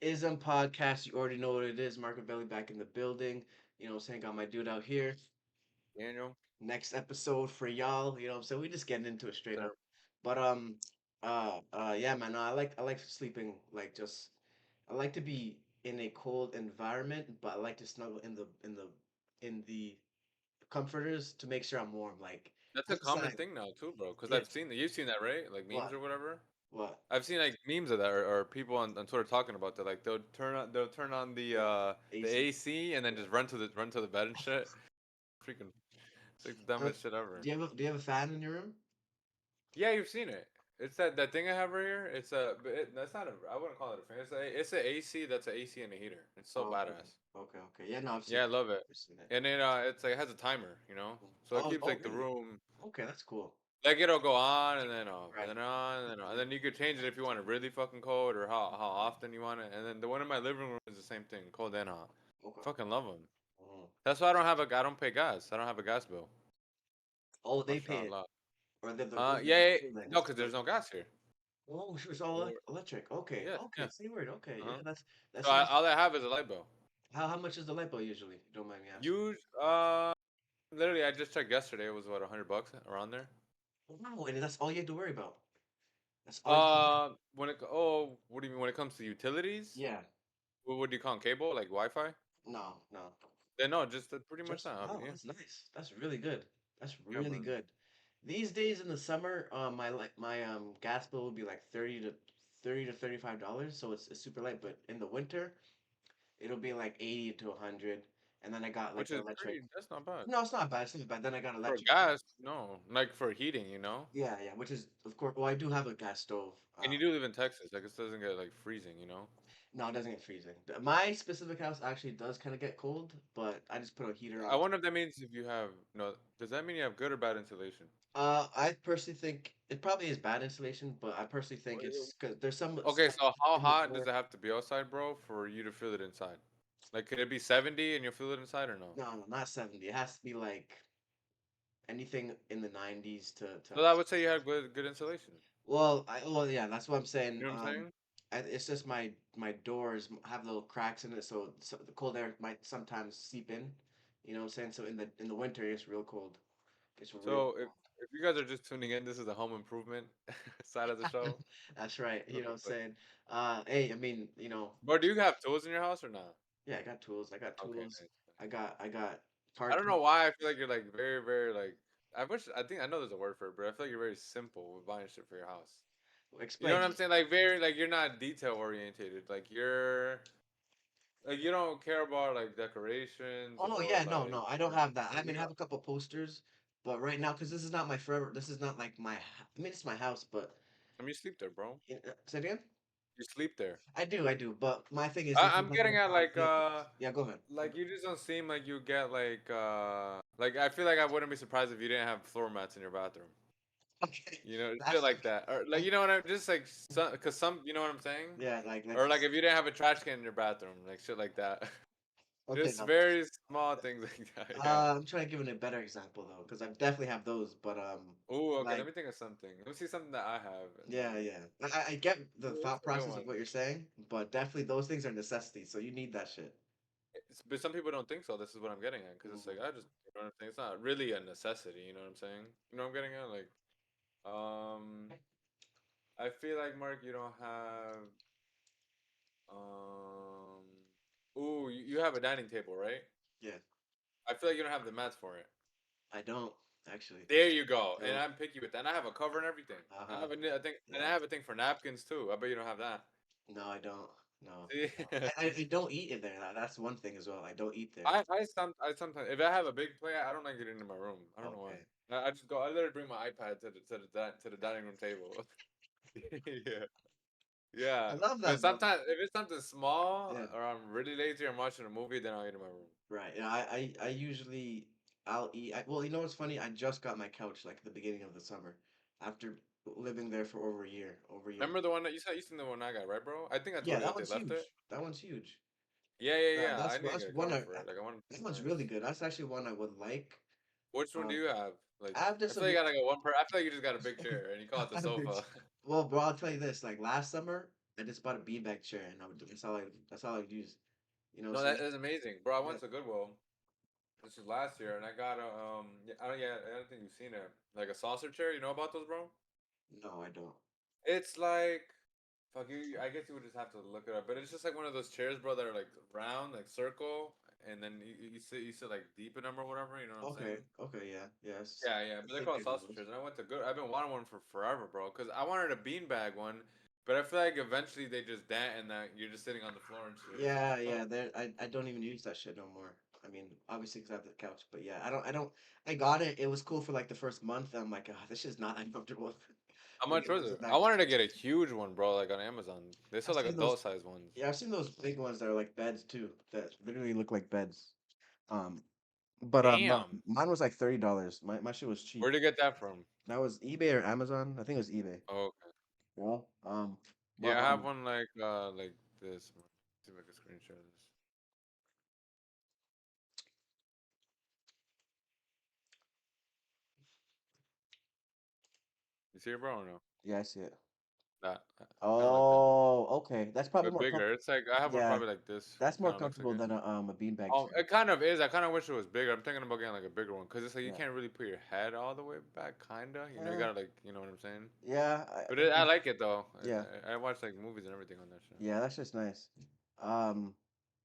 Ism podcast. You already know what it is. Marco Belly back in the building. You know what I'm saying? Got my dude out here. Daniel. Next episode for y'all. You know what I'm saying? We just getting into it straight Sir. up. But yeah, man. No, I like sleeping like just. I like to be in a cold environment, but I like to snuggle in the comforters to make sure I'm warm. Like That's a that's the common sign. thing now too, bro. Because Yeah. I've seen that. You've seen that, right? Like memes What? or whatever. What? I've seen like memes of that, or people on Twitter talking about that. Like they'll turn on Yeah. the AC. AC and then Yeah. just run to the bed and shit. Freaking, it's like the Uh, dumbest shit ever. do you have a fan in your room? Yeah, you've seen it. It's that thing I have right here. That's not a. I wouldn't call it a fan. It's a AC. That's an AC and a heater. It's so Oh, okay. badass. Okay. Yeah, no, I've seen Yeah, I it. love it. I've seen it. And then it's like it has a timer, so it Oh, keeps oh, like the really? room. Okay, that's cool. Like it'll go on and then off, and Right. then on and then off. And Yeah. then you could change it if you want it really fucking cold or how often you want it. And then the one in my living room is the same thing, cold and hot. Okay. Fucking love them. Mhm. That's why I don't pay gas. I don't have a gas bill. Oh, they pay it, Mashallah. or they're Yeah, the yeah. full No, length. because there's no gas here. Oh, it's all Or, electric. Okay. yeah, Okay. yeah. Same word. Okay. Yeah, Uh-huh. that So I, sounds. all I have is a light bill. How much is the light bill usually? Don't mind me asking. Use literally I just checked yesterday. It was what $100 around there. Wow, and that's all you have to worry about. That's all you. What do you mean when it comes to utilities? Yeah. What do you call 'em, cable like Wi-Fi? No, no. Then no, just pretty much Just that. oh, Yeah, that's nice. That's really good. That's yeah, really man. good. These days in the summer, my gas bill would be like 30 to $35. So it's super light. But in the winter, it'll be like 80 to 100. And then I got like Which the is electric. pretty. That's not bad No, it's not bad. It's not bad. Then I got for electric too. gas. No, like for heating. Yeah, yeah. Which is of course. Well, I do have a gas stove. And you do live in Texas, like it doesn't get like freezing. No, it doesn't get freezing. My specific house actually does kind of get cold, but I just put a heater I on. wonder if that means if you have no. Does that mean you have good or bad insulation? I personally think it probably is bad insulation, but I personally think Wha- it's because there's some Okay, stuff so how in the hot does door. it have to be outside, bro, for you to feel it inside? Like, could it be 70 and you'll feel it inside or no? No, no, not 70. It has to be like anything in the 90s to. So I would say you have good insulation. Well, yeah, that's what I'm saying. You know what I'm saying? It's just my doors have little cracks in it, so the cold air might sometimes seep in. You know what I'm saying? So in the winter, it's real cold. It's real So if cold. if you guys are just tuning in, this is the home improvement side of the show. That's right. You know what I'm But saying? Hey, I mean, bro, do you have tools in your house or not? yeah, I got tools. I got Okay, tools. nice. I got I don't know carpet. why I feel like you're like very like I think I know there's a word for it, but I feel like you're very simple with buying shit for your house. You know Explain. what I'm saying? Like very like you're not detail orientated. Like you don't care about like decorations Oh or yeah, no, like no, I don't have that. I you mean, I know have a couple posters, but right now, because this is not my forever. This is not like I mean, it's my house, but I mean you sleep there, bro. say it again. You sleep there. I do. But my thing is, this is I'm like my getting at yeah, yeah. Go ahead. like you just don't seem like you get like I feel like I wouldn't be surprised if you didn't have floor mats in your bathroom. Okay, Shit that's like that, or like that's you know what I'm just like cause some you know what I'm saying, yeah, like or like if you didn't have a trash can in your bathroom, like shit like that. okay, Just no. very small things like that. Yeah. I'm trying to give it a better example though, because I definitely have those, but Oh, okay. Let like me think of something. Let me see something that I have, and then yeah, yeah. I get the ooh, thought that's a good process of one. what you're saying, but definitely those things are necessities, so you need that shit. But some people don't think so. This is what I'm getting at, because it's Mhm. like I just you know what I'm saying. It's not really a necessity. You know what I'm saying? You know what I'm getting at? Like, I feel like Mark, you don't have um. Ooh, you have a dining table, right? Yeah, I feel like you don't have the mats for it. I don't actually. There you go. And Don't. I'm picky with that. And I have a cover and everything. Uh-huh. I think, and I Yeah. have a thing for napkins too. I bet you don't have that. No, I don't. No, See, no. I don't eat in there. That's one thing as well. I don't eat there. I sometimes if I have a big plate, I don't like it in my room. I don't know why. Okay. I just go. I literally bring my iPad to the dining room table. Yeah, yeah. I love But that though. sometimes if it's something small Yeah. or I'm really lazy or I'm watching a movie, then I'll eat in my room. Right. Yeah. I usually I'll eat. Well, you know what's funny? I just got my couch like at the beginning of the summer, after living there for over a year. Over a year. Remember the one that you said? You seen the one I got, right, bro? I think I Yeah, told you that that they one's left it. huge. That one's huge. Yeah, yeah, That, yeah. that's I need to that's get a one cover I, for it. Like I want that something one's really nice. good. That's actually one I would like. Which one do Um, you have? Like, I have I this a feel like you got like a one per. I feel like you just got a big chair and you call it the I have a big. sofa. Well, bro, I'll tell you this. Like last summer. I just bought a beanbag chair, and that's all I use. You know, No, so that is amazing, bro. I yeah. went to Goodwill. This was last year, and I got a yeah, I don't think you've seen it. Like a saucer chair. You know about those, bro? No, I don't. It's like, fuck you. I guess you would just have to look it up, but it's just like one of those chairs, bro, that are like round, like circle, and then you sit like deep in them or whatever. You know what I'm saying? Okay, okay, yeah, yes. Yeah, yeah, I but they're think called I know sausage those. chairs. And I went to good. I've been wanting one for forever, bro. Cause I wanted a beanbag one, but I feel like eventually they just dent and that you're just sitting on the floor and shit. So I'm Yeah, like, fuck. yeah. There, I don't even use that shit no more. I mean, obviously because I have the couch, but yeah, I don't. I got it. It was cool for like the first month. I'm like, ah, this is not uncomfortable. How Like much it was it? wasn't I that. wanted to get a huge one, bro, like on Amazon. They I've sell like seen those. adult size ones. Yeah, I've seen those big ones that are like beds too, that literally look like beds. Um, but Damn. mine was like $30. My shit was cheap. Where'd you get that from? That was eBay or Amazon. I think it was eBay. Oh, okay. Yeah. But Yeah, I have one like this. See if I can screenshot this. You see it, bro, or no? yeah, I see it. That kind of like that, Oh, okay. That's probably but more bigger. comfortable. It's like I have one Yeah, probably like this. that's more Kind of looks like comfortable it. than a beanbag chair. It kind of is. I kind of wish it was bigger. I'm thinking about getting like a bigger one because it's like you Yeah. can't really put your head all the way back, kinda. You Uh, gotta like, you know what I'm saying? yeah. But I I mean, like it though. yeah, I watch like movies and everything on that shit. yeah. That's just nice. Um,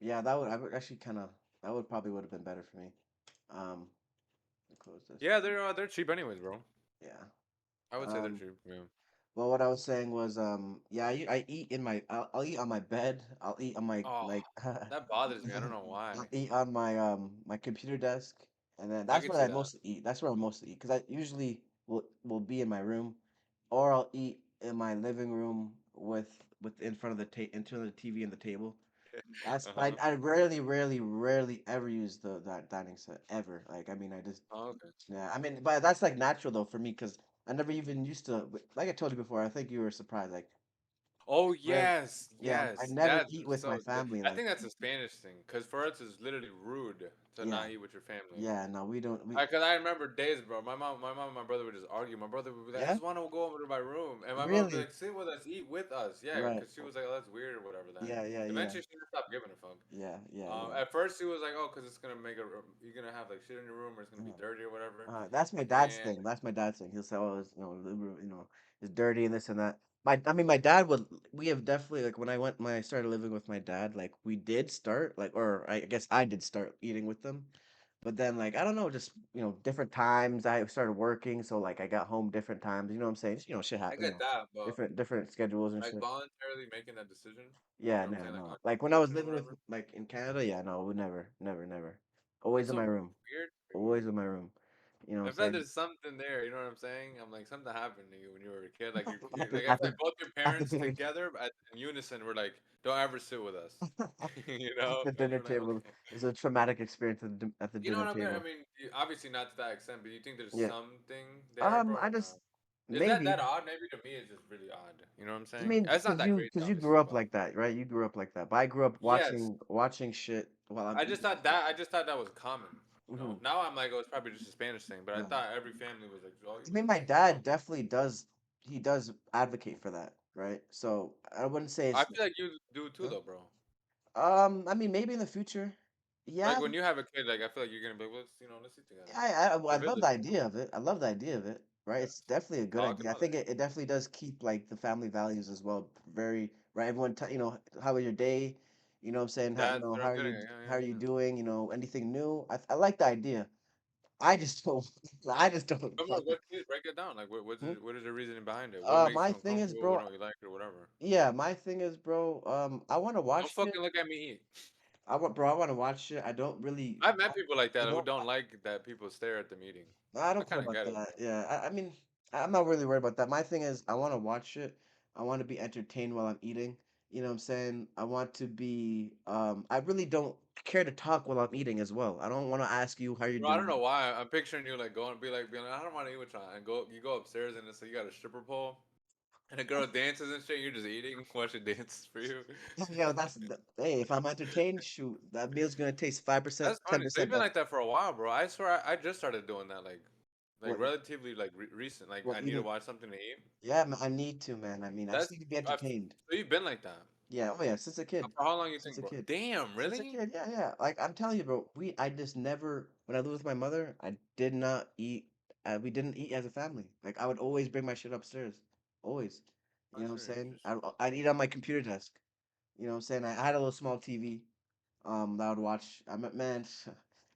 yeah. That would I would actually kind of that would probably would have been better for me. Um, let me close this. Yeah, they're cheap anyways, bro. Yeah. I would say they're Um, cheap. Yeah. well, what I was saying was, yeah, I eat in my, I'll eat on my bed. I'll eat on my Oh, like, that bothers me. I don't know why. I'll eat on my computer desk, and then I that's could where see I that. mostly eat. That's where I mostly eat because I usually will be in my room, or I'll eat in my living room with in front of the in front of the TV and the table. That's Uh huh. I rarely ever use the that dining set ever. Like I mean, I just Oh, okay. yeah. I mean, but that's like natural though for me because I never even used to. Like I told you before, I think you were surprised. Like Oh rare, yes, yeah. I yes. never That's eat with my so. family. I Like think that's a Spanish thing. Cause for us, it's literally rude to yeah, not eat with your family. yeah. No, we don't. Cause I remember days, bro. My mom, and my brother would just argue. My brother would be like, "I Yeah, just want to go over to my room," and my mom would be really. like, "Sit with us, eat with us." Yeah, Right. cause she was like, "Oh, that's weird or whatever." Then Yeah, yeah, yeah, eventually she just stopped giving a fuck. yeah, yeah, yeah. At first she was like, "Oh, cause it's gonna make you're gonna have like shit in your room or it's gonna be Uh-huh. dirty or whatever." That's my dad's And thing. That's my dad's thing. He'll say, "Oh, it's, it's dirty and this and that." I mean, my dad would. We have definitely like when I started living with my dad, like we did start like, or I guess I did start eating with them, but then like I don't know, just different times I started working, so like I got home different times. You know what I'm saying? Just, shit I happen. get that, but Different schedules and like shit. voluntarily making that decision, you Yeah, know what I'm no, saying, like no. on Like when I was or living with whatever. like in Canada, yeah, no, we never, never, never. Always That's in my so room. weird for you. Always in my room. You know what I I'm feel like saying? there's something there. You know what I'm saying? I'm like something happened to you when you were a kid. Like At the like I at feel the like both your at the parents dinner together in unison were like, "Don't ever sit with us," you at know. the And dinner you're like, table. "Okay." It's a traumatic experience at the You know dinner what I'm gonna? I table. mean, obviously not to that extent, but you think there's Yeah. something there, bro, I or just not? Is that maybe. odd? Maybe to me, it's just really odd. You know what I'm I saying? mean, It's not that crazy, because you grew obviously, up but like that, right? You grew up like that. But I grew up yes, watching shit while I'm I just eating. thought that I just thought that was common. You know, Hmm. now I'm like, oh, it's probably just a Spanish thing, but I No. thought every family was like, oh, I eat with mean, your my family. No, dad definitely does. He does advocate for that, right? So I wouldn't say I it's. feel like you do too, Huh? though, bro. I mean, maybe in the future. Like Yeah, when you have a kid, like I feel like you're gonna be like, let's eat together. I If it's love a the idea of it. I love the idea of it, right? yeah, It's definitely a good talk idea. I about think it. it definitely does keep like the family values as well. Very right. Everyone, how was your day? You know what I'm saying? That's what I'm getting at. Yeah, How are yeah, you yeah. doing? Anything new? I like the idea. I just don't. I just don't Come on, fucking. please break it down. Like, Hmm? what is the reasoning behind it? What makes My you thing is, uncomfortable? What bro. don't you like or whatever? Yeah, my thing is, bro. I want to Don't watch it. fucking look at me eat. I want to watch it. I don't really. I've met people like I that who don't. don't like that people stare at them eating. I I don't care kind of about get it, that. bro. Yeah, I mean, I'm not really worried about that. My thing is, I want to watch it. I want to be entertained while I'm eating. You know what I'm saying? I want to be. I really don't care to talk while I'm eating as well. I don't want to ask you how you're Bro, I don't doing. know why. I'm picturing you like going, being like, I don't want to eat with you. And you go upstairs and it's like you got a stripper pole and a girl dances and shit. You're just eating while she dances for you. Yeah, hey. If I'm entertained, shoot, that meal's gonna taste 5%, That's ten funny. So you've percent been better. like that for a while, bro. I swear I just started doing that like like What? relatively like recent. Like What I need to eating? watch something to eat. Yeah, man, I need to, man. I mean, I just That's need to be I've, entertained. so you've been like that. Yeah, oh yeah, since a kid. For how long you Since think, a bro? kid. Damn, Since a really? kid, yeah, yeah. Like I'm telling you, bro, I just never when I lived with my mother, I did not eat we didn't eat as a family. Like I would always bring my shit upstairs. Always. You know That's what I'm really saying? interesting. I'd eat on my computer desk. You know what I'm saying? I had a little small TV that I would watch. I'm a man.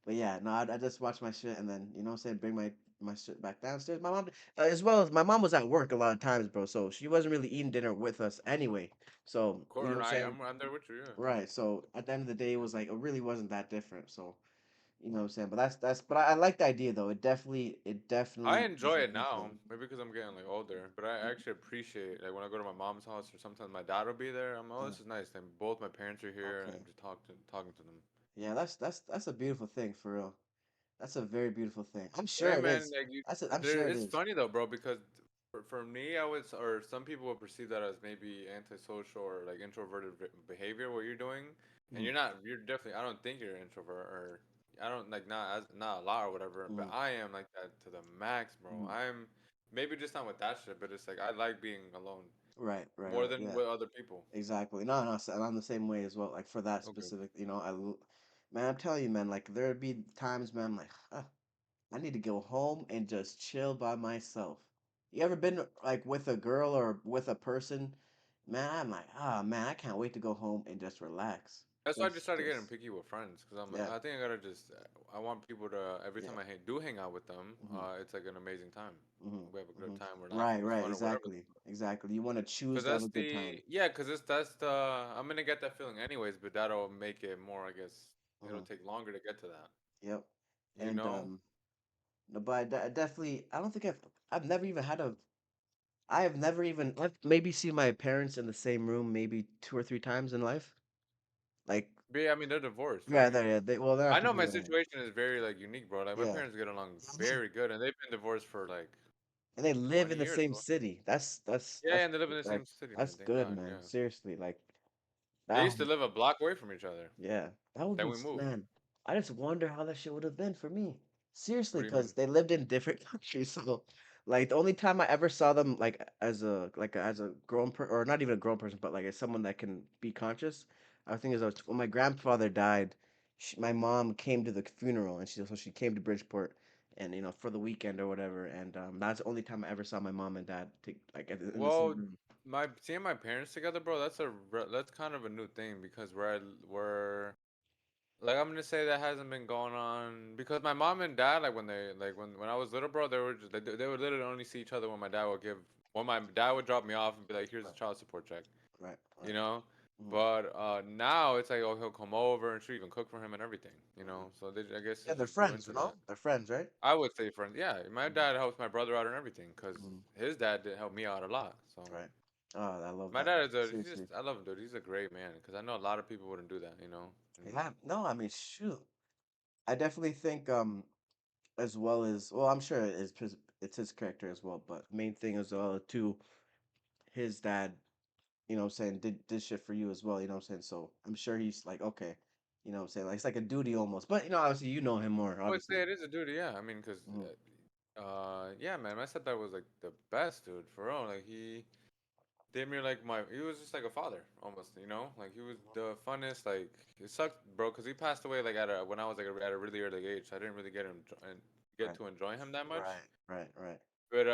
But yeah, no, I just watch my shit and then, you know what I'm saying, bring my shit back downstairs. My mom, as well as my mom was at work a lot of times, bro. So she wasn't really eating dinner with us anyway. So, you know what Corn, I'm saying? I'm there with you. Yeah. Right. So at the end of the day, it was like it really wasn't that different. So you know what I'm saying. But I like the idea though. It definitely I is enjoy a it good now, thing. maybe because I'm getting like older. But I actually appreciate like when I go to my mom's house or sometimes my dad will be there. I'm oh Mm, this is nice. Then both my parents are here and okay. I'm just talking to them. Yeah, that's a beautiful thing for real. That's a very beautiful thing. I'm Hey sure it man, is. like you, I'm there. sure it It's is. funny though, bro, because for me, I would or some people would perceive that as maybe antisocial or like introverted behavior. What you're doing, and Mm, you're not. You're definitely. I don't think you're an introvert or I don't like not a lot or whatever. But mm, I am like that to the max, bro. mm. I'm maybe just not with that shit, but it's like I like being alone Right, right, more right. than Yeah, with other people. exactly. No, no, I'm the same way as well. Like for that Okay. specific, man, I'm telling you, man. Like there'd be times, man. I'm like, I need to go home and just chill by myself. You ever been like with a girl or with a person? Man, I'm like, man, I can't wait to go home and just relax. That's why I just started getting Just, picky with friends because I'm like yeah, I think I gotta just I want people to every time yeah. I do hang out with them, Hmm. it's like an amazing time. Hmm. We have a good Hmm. time, we're laughing, Right, it's right, fun or whatever. exactly, exactly. You want to choose Because to have that's a good time. the yeah, because that's the I'm gonna get that feeling anyways, but that'll make it more. I guess it'll Hmm. take longer to get to that. Yep. You And know, no, but I definitely, I don't think I've never even had a, I have never even, I've maybe seen my parents in the same room maybe two or three times in life. Like, but yeah, I mean they're divorced, yeah, right? well, they're I not know my together anymore. situation is very like unique, bro. Like my Yeah. parents get along Yeah, very good, and they've been divorced for like and they live in 20 the years, same bro. city. Yeah, and they live in the Like same city, that's man. Thank good, God. man. Yeah, Seriously, like they that. used to live a block away from each other. Yeah, that would Then be we moved. man. I just wonder how that shit would have been for me. What Seriously, do you because mean? they lived in different countries. So, like the only time I ever saw them like as a grown or not even a grown person, but like as someone that can be conscious, I think is when my grandfather died. My mom came to the funeral, and she came to Bridgeport, and for the weekend or whatever. And that's the only time I ever saw my mom and dad like in the same Well, room. my seeing my parents together, bro. That's kind of a new thing because we're like I'm gonna say that hasn't been going on because my mom and dad like when they like when I was little, bro. They were just they would literally only see each other when my dad would drop me off and be like, "Here's a Right, child support check," right, you right. know. Mm-hmm, But now it's like oh he'll come over and she'll even cook for him and everything, you mm-hmm. know. So I guess they Yeah, they're just grew friends, into that. They're friends, right? I would say friends. Yeah, my Mm-hmm. dad helps my brother out and everything because Mm-hmm. his dad did help me out a lot. So. Right. Oh, I love My that, dad man. is a he's just Seriously. I love him, dude. He's a great man because I know a lot of people wouldn't do that, you know. And Yeah, no, I mean, shoot. I definitely think, as well as, well, I'm sure it's his character as well, but main thing as well, too, his dad, what I'm saying, did shit for you as well, you know what I'm saying? So I'm sure he's like, okay, what I'm saying? Like, it's like a duty almost. But, obviously, you know him more, I would obviously. say it is a duty, yeah. I mean, because Hmm. yeah, man, my stepdad was like the best, dude, for real. Like he damn near like he was just like a father almost, you know. Like he was the funnest. Like it sucked, bro, because he passed away like when I was like at a really early age. So I didn't really get Right, to enjoy him that much. right, right, right. But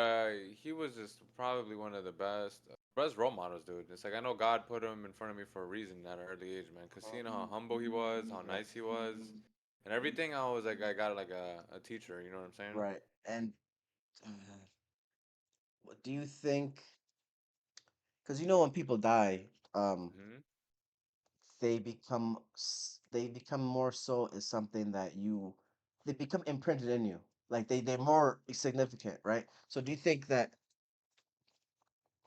he was just probably one of the best role models, dude. It's like I know God put him in front of me for a reason at an early age, man. Cause seeing how humble he was, how Right, nice he was, and everything, I was like, I got like a teacher. You know what I'm saying? right. And uh, what do you think? Because when people die, Hmm. they become more so as something that they become imprinted in you, like they're more significant, right? So do you think that,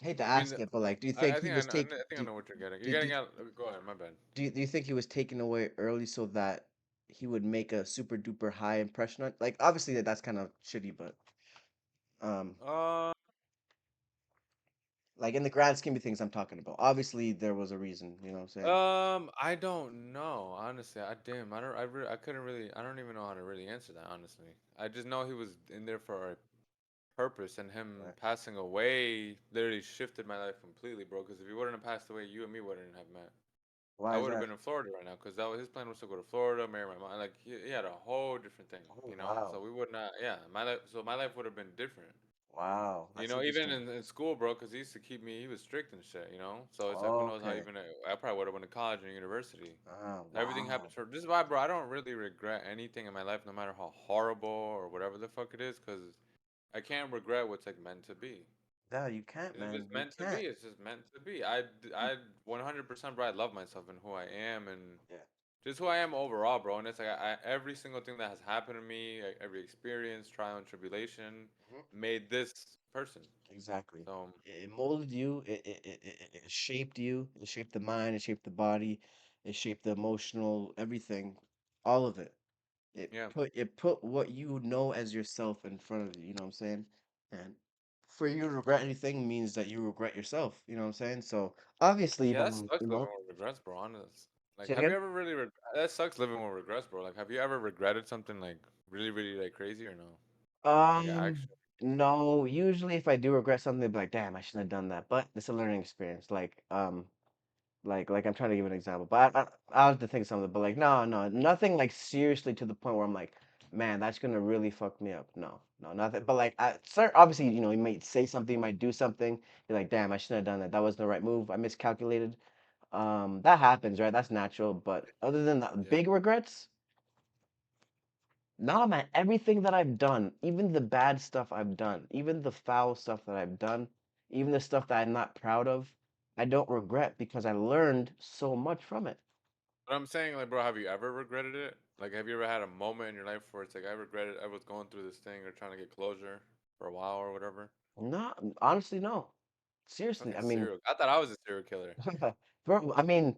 I hate to You mean? ask it, but like do you think he was I taken think I know what you're getting. You're do, do, getting at. Go ahead. My bad. do you think he was taken away early so that he would make a super duper high impression on, like, obviously that's kind of shitty, but um Uh, like in the grand scheme of things, I'm talking about, obviously there was a reason, you know what I'm saying? I don't know. Honestly, I couldn't really. I don't even know how to really answer that. Honestly, I just know he was in there for. purpose, and him Right. passing away literally shifted my life completely, bro. Because if he wouldn't have passed away, you and me wouldn't have met. I Why is would have that? been in Florida right now because that was his plan was to go to Florida, marry my mom. Like he had a whole different thing, Oh you know. So wow. we would not, yeah. My life, so my life would have been different, Wow. you That's know. Even interesting. in school, bro, because he used to keep me. He was strict and shit, you know. So it's like who knows how Okay. even I probably would have went to college and university. Ah, Everything wow. happens for. This is why, bro. I don't really regret anything in my life, no matter how horrible or whatever the fuck it is, because I can't regret what's like meant to be. No, you can't, If man. it's You meant to be, can't. it's just meant to be. I 100%, bro. I love myself and who I am, and Yeah. just who I am overall, bro. And it's like every single thing that has happened to me, every experience, trial and tribulation, Mhm. made this person. Exactly. So It molded you. It shaped you. It shaped the mind. It shaped the body. It shaped the emotional, everything, all of it. yeah, It put what you know as yourself in front of you. You know what I'm saying? And for you to regret anything means that you regret yourself. You know what I'm saying? So obviously, yeah, that man, sucks living with regrets, bro. Honest. Like, say it have again. you ever really? That sucks living with regrets, bro. Like, have you ever regretted something like really, really like crazy or no? Like, Um, actually, no. Usually, if I do regret something, I'd be like, damn, I shouldn't have done that. But it's a learning experience. Like I'm trying to give an example, but I'll have to think of something. But like, no, no, nothing like seriously to the point where I'm like, man, that's gonna really fuck me up. No, no, nothing. But like, sir, obviously, you might say something, you might do something. You're like, damn, I shouldn't have done that. That wasn't the right move. I miscalculated. That happens, right? That's natural. But other than that, yeah. big regrets, nah, man. Everything that I've done, even the bad stuff I've done, even the foul stuff that I've done, even the stuff that I'm not proud of, I don't regret because I learned so much from it. But I'm saying, like, bro, have you ever regretted it? Like, have you ever had a moment in your life where it's like, I regret it. I was going through this thing or trying to get closure for a while or whatever. No, honestly, no. Seriously, Fucking I mean, serial. I thought I was a serial killer. bro, I mean,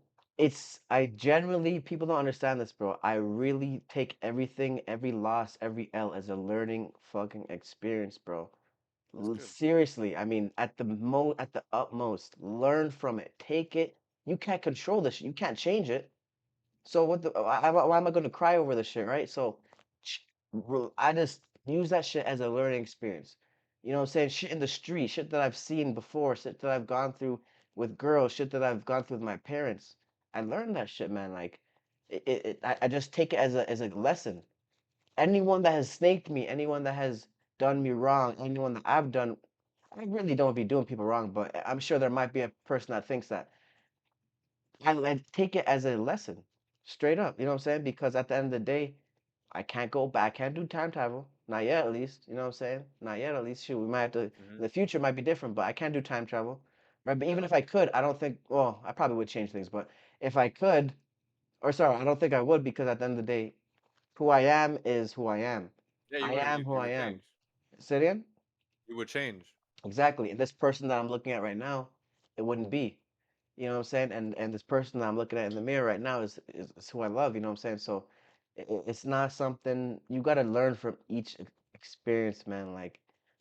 I generally, people don't understand this, bro. I really take everything, every loss, every L as a learning fucking experience, bro. That's good. Seriously, I mean, at the utmost, learn from it. Take it. You can't control this. You can't change it. So why am I going to cry over this shit, right? So I just use that shit as a learning experience. You know what I'm saying? Shit in the street, shit that I've seen before, shit that I've gone through with girls, shit that I've gone through with my parents. I learned that shit, man. Like I just take it as a lesson. Anyone that has snaked me, anyone that has done me wrong, anyone that I've done, I really don't be doing people wrong, but I'm sure there might be a person that thinks that. I take it as a lesson, straight up. You know what I'm saying? Because at the end of the day, I can't go back. I can't do time travel. Not yet, at least. You know what I'm saying? Not yet, at least. Shoot, we might have to. In Hmm. the future might be different, but I can't do time travel. Right? But even Yeah. if I could, I don't think. Well, I probably would change things, but if I could, or sorry, I don't think I would because at the end of the day, who I am is who I am. Yeah, you I would am who you I would am. change. Say it again? You would change. Exactly. And this person that I'm looking at right now, it wouldn't be. You know what I'm saying? And this person that I'm looking at in the mirror right now is who I love. You know what I'm saying? So it's not something you got to learn from each experience, man. Like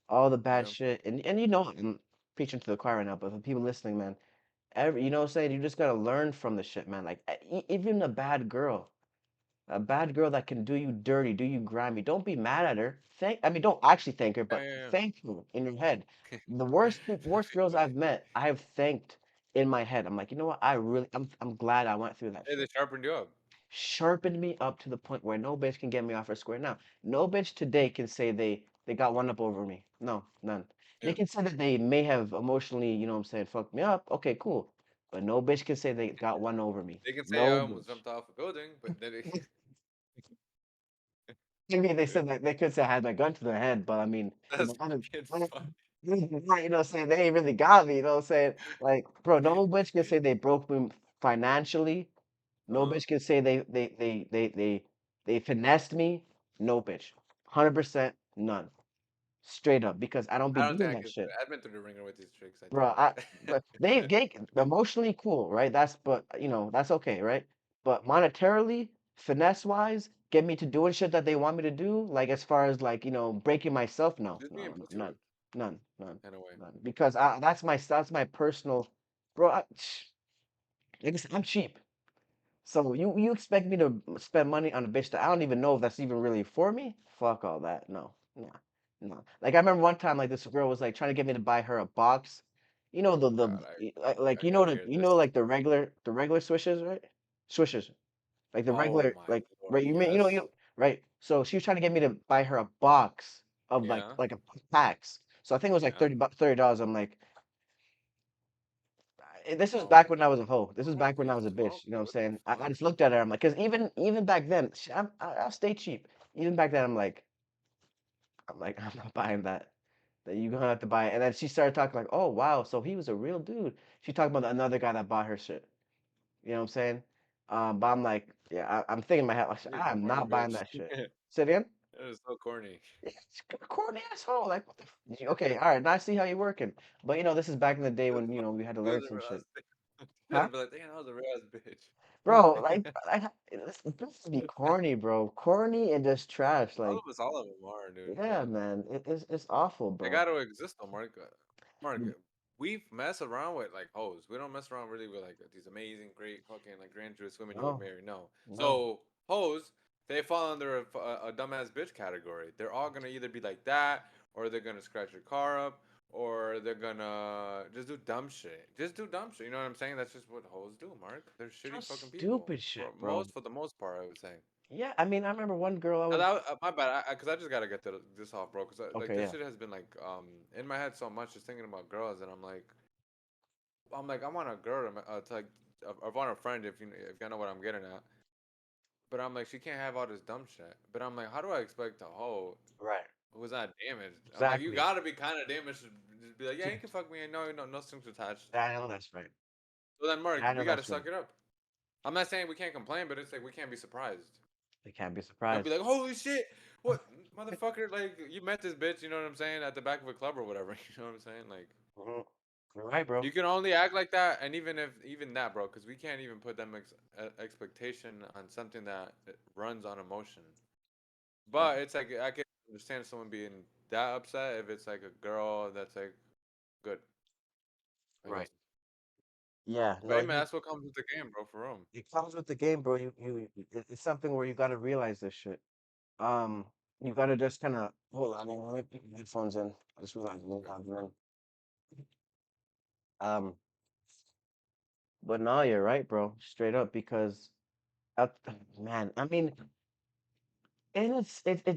all the bad Yeah. shit, and I'm preaching to the choir right now, but for people listening, man, you know what I'm saying? You just gotta learn from the shit, man. Like even a bad girl that can do you dirty, do you grimy. Don't be mad at her. I mean, don't actually thank her, Yeah, but yeah, thank her in your head. yeah. The worst girls Funny. I've met, I have thanked in my head. I'm like, you know what? I'm glad I went through that Hey, they shit. sharpened you up. Sharpened me up to the point where no bitch can get me off her square. Now, no bitch today can say they got one up over me. No, none. They Yeah. can say that they may have emotionally, you know what I'm saying, fucked me up. Okay, cool. But no bitch can say they got one over me. They can say I No almost bitch. jumped off a building, but then I mean, they said that they could say I had my gun to their head, but I mean, that's fucking funny. you know what I'm saying? They ain't really got me, you know what I'm saying? Like, bro, no bitch can say they broke me financially. No Uh-huh. bitch can say they finessed me. No bitch. 100% none. Straight up, because I don't be I don't doing think I that can say shit. that. I've been through the ringer with these tricks, I Bro, think. but they emotionally cool, right? But that's okay, right? But monetarily, finesse wise, get me to doing shit that they want me to do, like as far as like, breaking myself, no, Just no, being no, pursued none, in a way. none. Because that's my personal, bro. Like I said, I'm cheap. So you expect me to spend money on a bitch that I don't even know if that's even really for me? Fuck all that. No, nah, No. Like I remember one time, like this girl was like trying to get me to buy her a box. You know Oh God, like I gotta hear you this. know like the regular swishers, right? Swishers, like the Oh regular my like lord, right. yes. Right. So she was trying to get me to buy her a box of Yeah, like a packs. So I think it was like yeah. $30. I'm like, this was Oh my back when I was a hoe. This was God, back when I you was a smoke, bitch. You know what bro? I'm What the saying? I fuck? just looked at her. I'm like, because even back then, I'll stay cheap. Even back then, I'm like, I'm not buying that. That you're gonna have to buy it. And then she started talking like, oh wow, so he was a real dude. She talked about another guy that bought her shit. You know what I'm saying? But I'm like, yeah, I'm thinking in my head, like, You're a I'm corny not buying bitch. that shit. Say it again? That is so corny. Yeah, it's a corny asshole. Like, what the okay, all right, now I see how you're working. But this is back in the day That's when we had to That was learn a some real shit. ass bitch. You Huh? gotta be like, damn, that was a real ass Bro, bitch. like, this be corny, bro. Corny and just trash. Like, All of them are, dude. yeah, But man, it's awful, they bro. got to exist, though, Mark. Mark, we mess around with like hoes. We don't mess around really with like these amazing, great, fucking like grandiose women you would No, marry. No. no. So hoes, they fall under a dumbass bitch category. They're all gonna either be like that, or they're gonna scratch your car up, or they're gonna just do dumb shit. Just do dumb shit. You know what I'm saying? That's just what hoes do, Mark. They're shitty Just fucking people. stupid shit, bro. For the most part, I would say. Yeah, I mean, I remember one girl I was. My bad. Cause I just gotta get this off, bro. Cause like Okay, this yeah, shit has been like in my head so much, just thinking about girls, and I'm like I want a girl to like I want a friend if you know what I'm getting at. But I'm like she can't have all this dumb shit. But I'm like, how do I expect a hoe right, who's not damaged? I'm like, you exactly. gotta be kind of damaged to just be like, yeah, To, you can fuck me, and no strings attached. I know that's right. So then, Mark, I know we gotta that's right. suck it up. I'm not saying we can't complain, but it's like we can't be surprised. They can't be Don't be surprised. like, holy shit, what motherfucker? Like you met this bitch, you know what I'm saying, at the back of a club or whatever. You know what I'm saying? Like Mhm. You're right, bro. you can only act like that, and even that, bro, because we can't even put them expectation on something that runs on emotion. Right, But it's like I can understand someone being that upset if it's like a girl that's like good, I right. guess. Yeah, But no, hey, man, that's what comes with the game, bro. For real. it comes with the game, bro. It's something where you gotta realize this shit. Um, you gotta just kind of hold on. Let me put my headphones in. I just realized I didn't have them in. Um, but no, you're right, bro. Straight up, because, uh, man, I mean, and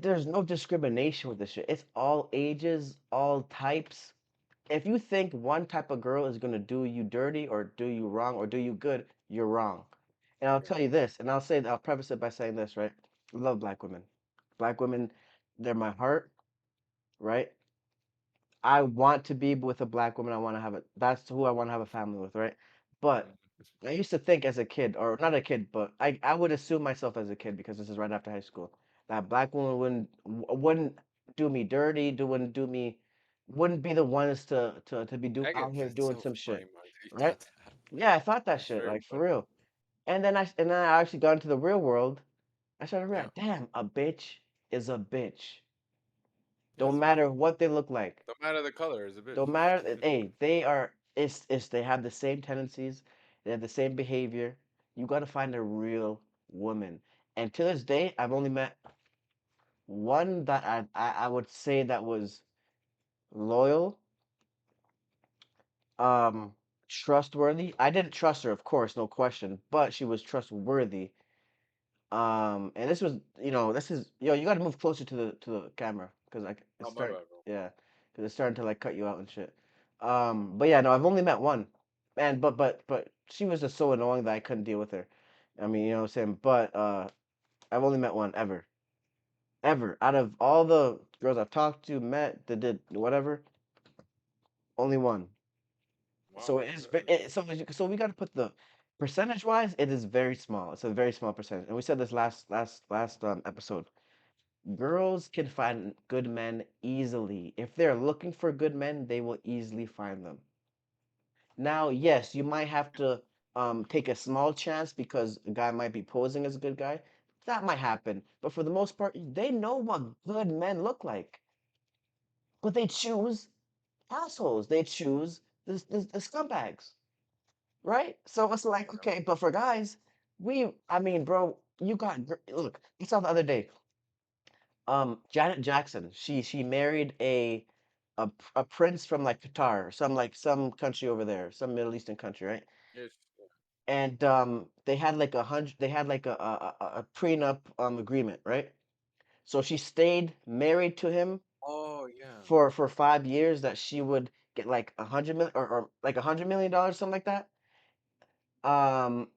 there's no discrimination with this shit. It's all ages, all types. If you think one type of girl is gonna do you dirty or do you wrong or do you good, you're wrong. And I'll tell you this, and I'll preface it by saying this, right? I love black women. Black women, they're my heart, right? I want to be with a black woman. That's who I want to have a family with, right? But I used to think as a kid, or not a kid, but I would assume myself as a kid because this is right after high school, that black woman wouldn't do me dirty, wouldn't be the ones to be I get out here that's doing so some funny, shit, Mark. That you right? thought that. Yeah, I thought that That's shit, very like for funny. real. And then I actually got into the real world. I started Yeah. realizing, damn, a bitch is a bitch. Yeah, Don't it's a bitch. matter what they look like. Don't matter the color, it's a bitch. Don't matter. Hey, they have the same tendencies, they have the same behavior. You got to find a real woman. And to this day, I've only met one that I would say that was loyal, um, trustworthy. I didn't trust her, of course, no question, but she was trustworthy. And this was, this is, you got to move closer to the camera because it's Oh my start, bad, bro. yeah, because it's starting to like cut you out and shit. But yeah, no, I've only met one, and but she was just so annoying that I couldn't deal with her. I mean, you know what I'm saying? But I've only met one ever, ever out of all the girls I've talked to, met, that did whatever, only one. Wow. So so we got to put the percentage wise, it is very small. It's a very small percentage, and we said this last episode. Girls can find good men easily. If they're looking for good men, they will easily find them. Now, yes, you might have to take a small chance because a guy might be posing as a good guy. That might happen. But for the most part, they know what good men look like. But they choose assholes. They choose the scumbags, right? So it's like, Yeah. okay, but for guys, I mean, bro, look, I saw the other day. Janet Jackson. She married a prince from like Qatar, some country over there, some Middle Eastern country, right? Yes. And they had like they had like a prenup agreement, right? So she stayed married to him Oh yeah. for 5 years that she would get like 100 million or like $100 million, something like that. Um,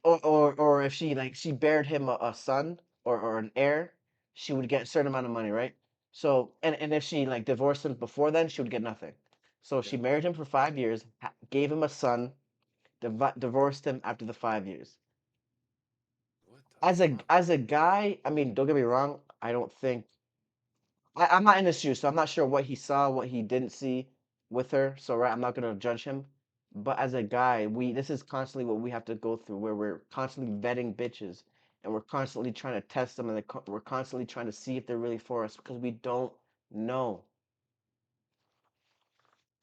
or if she like she bared him a son or an heir, she would get a certain amount of money, right? So and if she like divorced him before then, she would get nothing. So she Yeah. married him for 5 years, gave him a son, divorced him after the 5 years. What the fuck? As a guy, I mean, don't get me wrong, I don't think I'm not in his shoes, so I'm not sure what he saw, what he didn't see with her. So right, I'm not gonna judge him. But as a guy, we this is constantly what we have to go through, where we're constantly vetting bitches, and we're constantly trying to test them, and we're constantly trying to see if they're really for us because we don't know.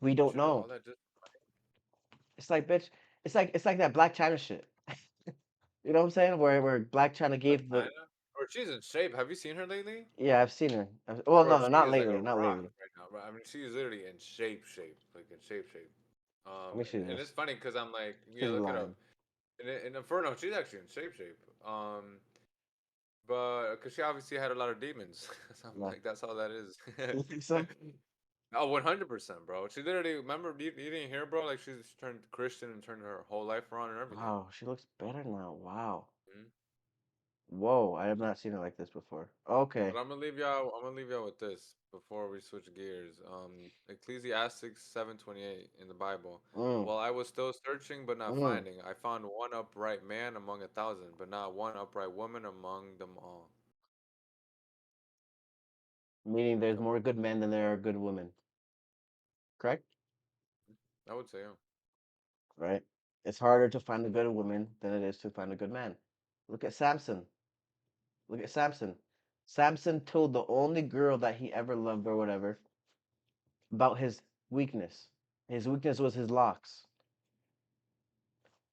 We don't Shit, all know. that just It's like bitch. It's like that Black China shit. You know what I'm saying? Where Black China like gave the China. Or she's in shape. Have you seen her lately? yeah, I've seen her. Well, Bro, no, no, she not is like a lately, not rock lately. right now. Bro. I mean, she's literally in shape, like in shape. Let me see And it's this. funny because I'm like, yeah, She's look it up. lying. In Inferno, she's actually in shape. But because she obviously had a lot of demons, so I'm No, like, that's all that is. you think so? Oh, 100%, bro. She literally remember you didn't hear, bro. Like she's turned Christian and turned her whole life around and everything. Wow, she looks better now. Wow. Mhm. Whoa, I have not seen it like this before. But Okay. I'm gonna leave y'all. I'm gonna leave y'all with this before we switch gears. Ecclesiastes 7:28 in the Bible. Mm, While I was still searching but not mm. finding, I found one upright man among 1,000, but not one upright woman among them all. Meaning there's Yep, more good men than there are good women. Correct? I would say, yeah. Right? It's harder to find a good woman than it is to find a good man. Look at Samson. Look at Samson. Samson told the only girl that he ever loved or whatever about his weakness. His weakness was his locks.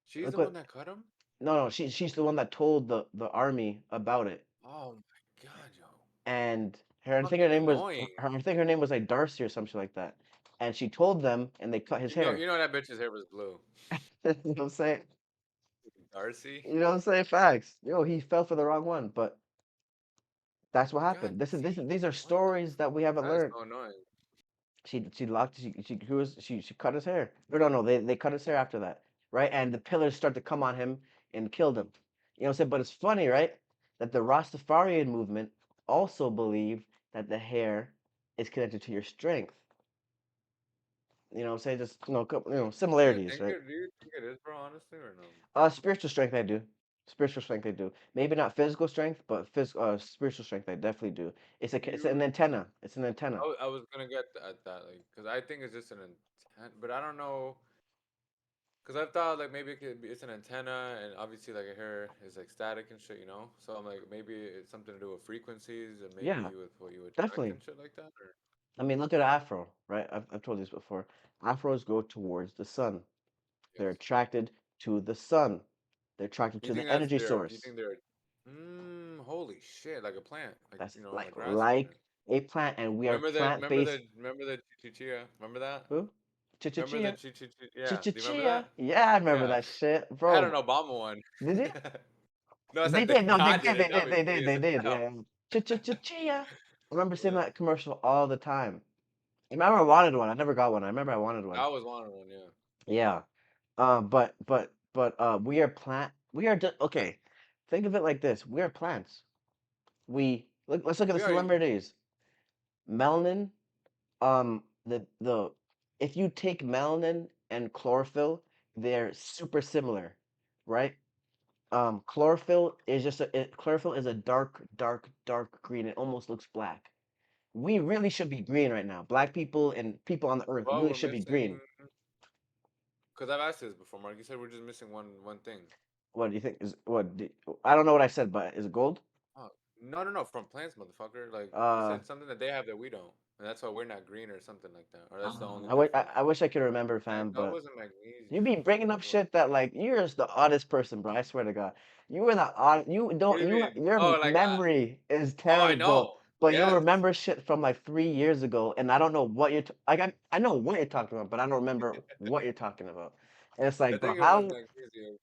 She's Look the one what that cut him. no, no, she's the one that told the army about it. Oh my god, yo, And her I think her fucking name was annoying. I think her name was like Darcy or something like that. And she told them and they cut his hair. You know that bitch's hair was blue. You know what I'm saying? Darcy. You know what I'm saying? Facts. Yo, he fell for the wrong one, but that's what God happened. damn, These are what the stories that we haven't That is learned. so annoying. She locked she cut his hair. No, they cut his hair after that, right? And the pillars start to come on him and killed him. You know what I'm saying? But it's funny, right? That the Rastafarian movement also believe that the hair is connected to your strength. You know what I'm saying? Just similarities, right? Do you think it is, bro? Honestly, or no? Spiritual strength I do. Spiritual strength I do. Maybe not physical strength, but spiritual strength I definitely do. Do It's an you? antenna. It's an antenna. I was gonna get at that, like, because I think it's just an antenna, but I don't know. Because I thought like maybe it's an antenna, and obviously like a hair is like static and shit, you know. So I'm like maybe it's something to do with frequencies and Yeah, maybe with what you attract definitely. and shit like that. Or I mean, look at Afro, right? I've told you this before. Afros go towards the sun. They're yes, attracted to the sun. They're attracted you to think the that's energy their? You source. think they're? Holy shit! Like a plant, like That's like like grass and shit. a plant, and we are plant-based. Remember the chichichia? Remember that? Who? Remember the Chichichia. chichichia? Yeah. Do you remember Chichichia. that? Yeah, I remember Yeah. that shit, I had an bro. Obama one. Did you? No, I They said did. No, they God did. did it, They not did. me. They Me did. as They did. hell. Yeah. Chia. I remember seeing Yeah. that commercial all the time. I remember I wanted one. I never got one. I remember I wanted one. I was wanted one, yeah. Yeah. We are plant. We are okay. Think of it like this. We are plants. Let's look at the We are. celebrities. Melanin. The if you take melanin and chlorophyll, they're super similar, right? Chlorophyll is chlorophyll is a dark green. It almost looks black. We really should be green right now. Black people and people on the earth Well, really we're should be missing. green. Because I've asked you this before, Mark. You said we're just missing one thing. What do you think is I don't know what I said, but is it gold? Oh, no. From plants, motherfucker. Like, you Uh, said something that they have that we don't. And that's why we're not green or something like that. Or that's the only I difference. wish I could remember, fam, No, it but wasn't you magnesium. be bringing What up was shit that like you're just the oddest person, bro. I swear to God, you were the odd. You What don't do you you mean? your Oh, like, memory is oh, I terrible. know. but you'll Yes, remember shit from like 3 years ago, and I don't know what you're like. I know what you're talking about, but I don't remember what you're talking about. And it's I like, bro, think it was how magnesium.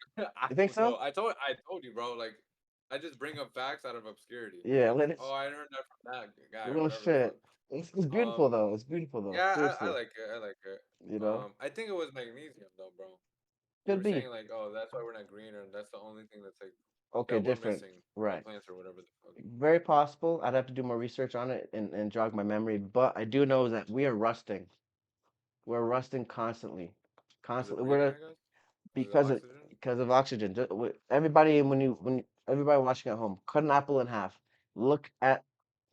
you think so? I told you, bro. Like, I just bring up facts out of obscurity. Yeah, Like, let oh, it. I learned that from that guy or Real whatever the fuck. shit. It's beautiful Um, though. It's beautiful though. yeah, I Seriously, like it. I like it. you know, I think it was magnesium though, bro. You could were be saying like, oh, that's why we're not greener, and that's the only thing that's like okay, that we're different, missing from the right? plants or whatever the fuck. Very possible. I'd have to do more research on it and jog my memory, but I do know that we are rusting. We're rusting constantly, Is it constantly. breathing? I guess. Is it Because oxygen? of oxygen. Everybody, when everybody watching at home, cut an apple in half. Look at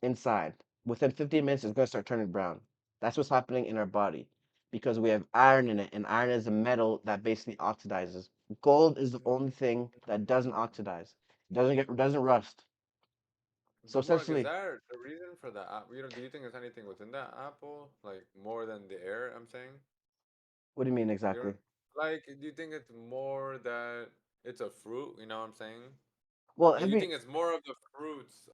inside. Within 15 minutes, it's gonna start turning brown. That's what's happening in our body because we have iron in it, and iron is a metal that basically oxidizes. Gold is the only thing that doesn't oxidize. It doesn't rust. So So, Mark, is essentially, that the reason for the app? You know, do you think there's anything within that apple, like more than the air? I'm saying, what do you mean you know, exactly? like, do you think it's more that it's a fruit? You know what I'm saying? Well, Like, you think it's more of the fruits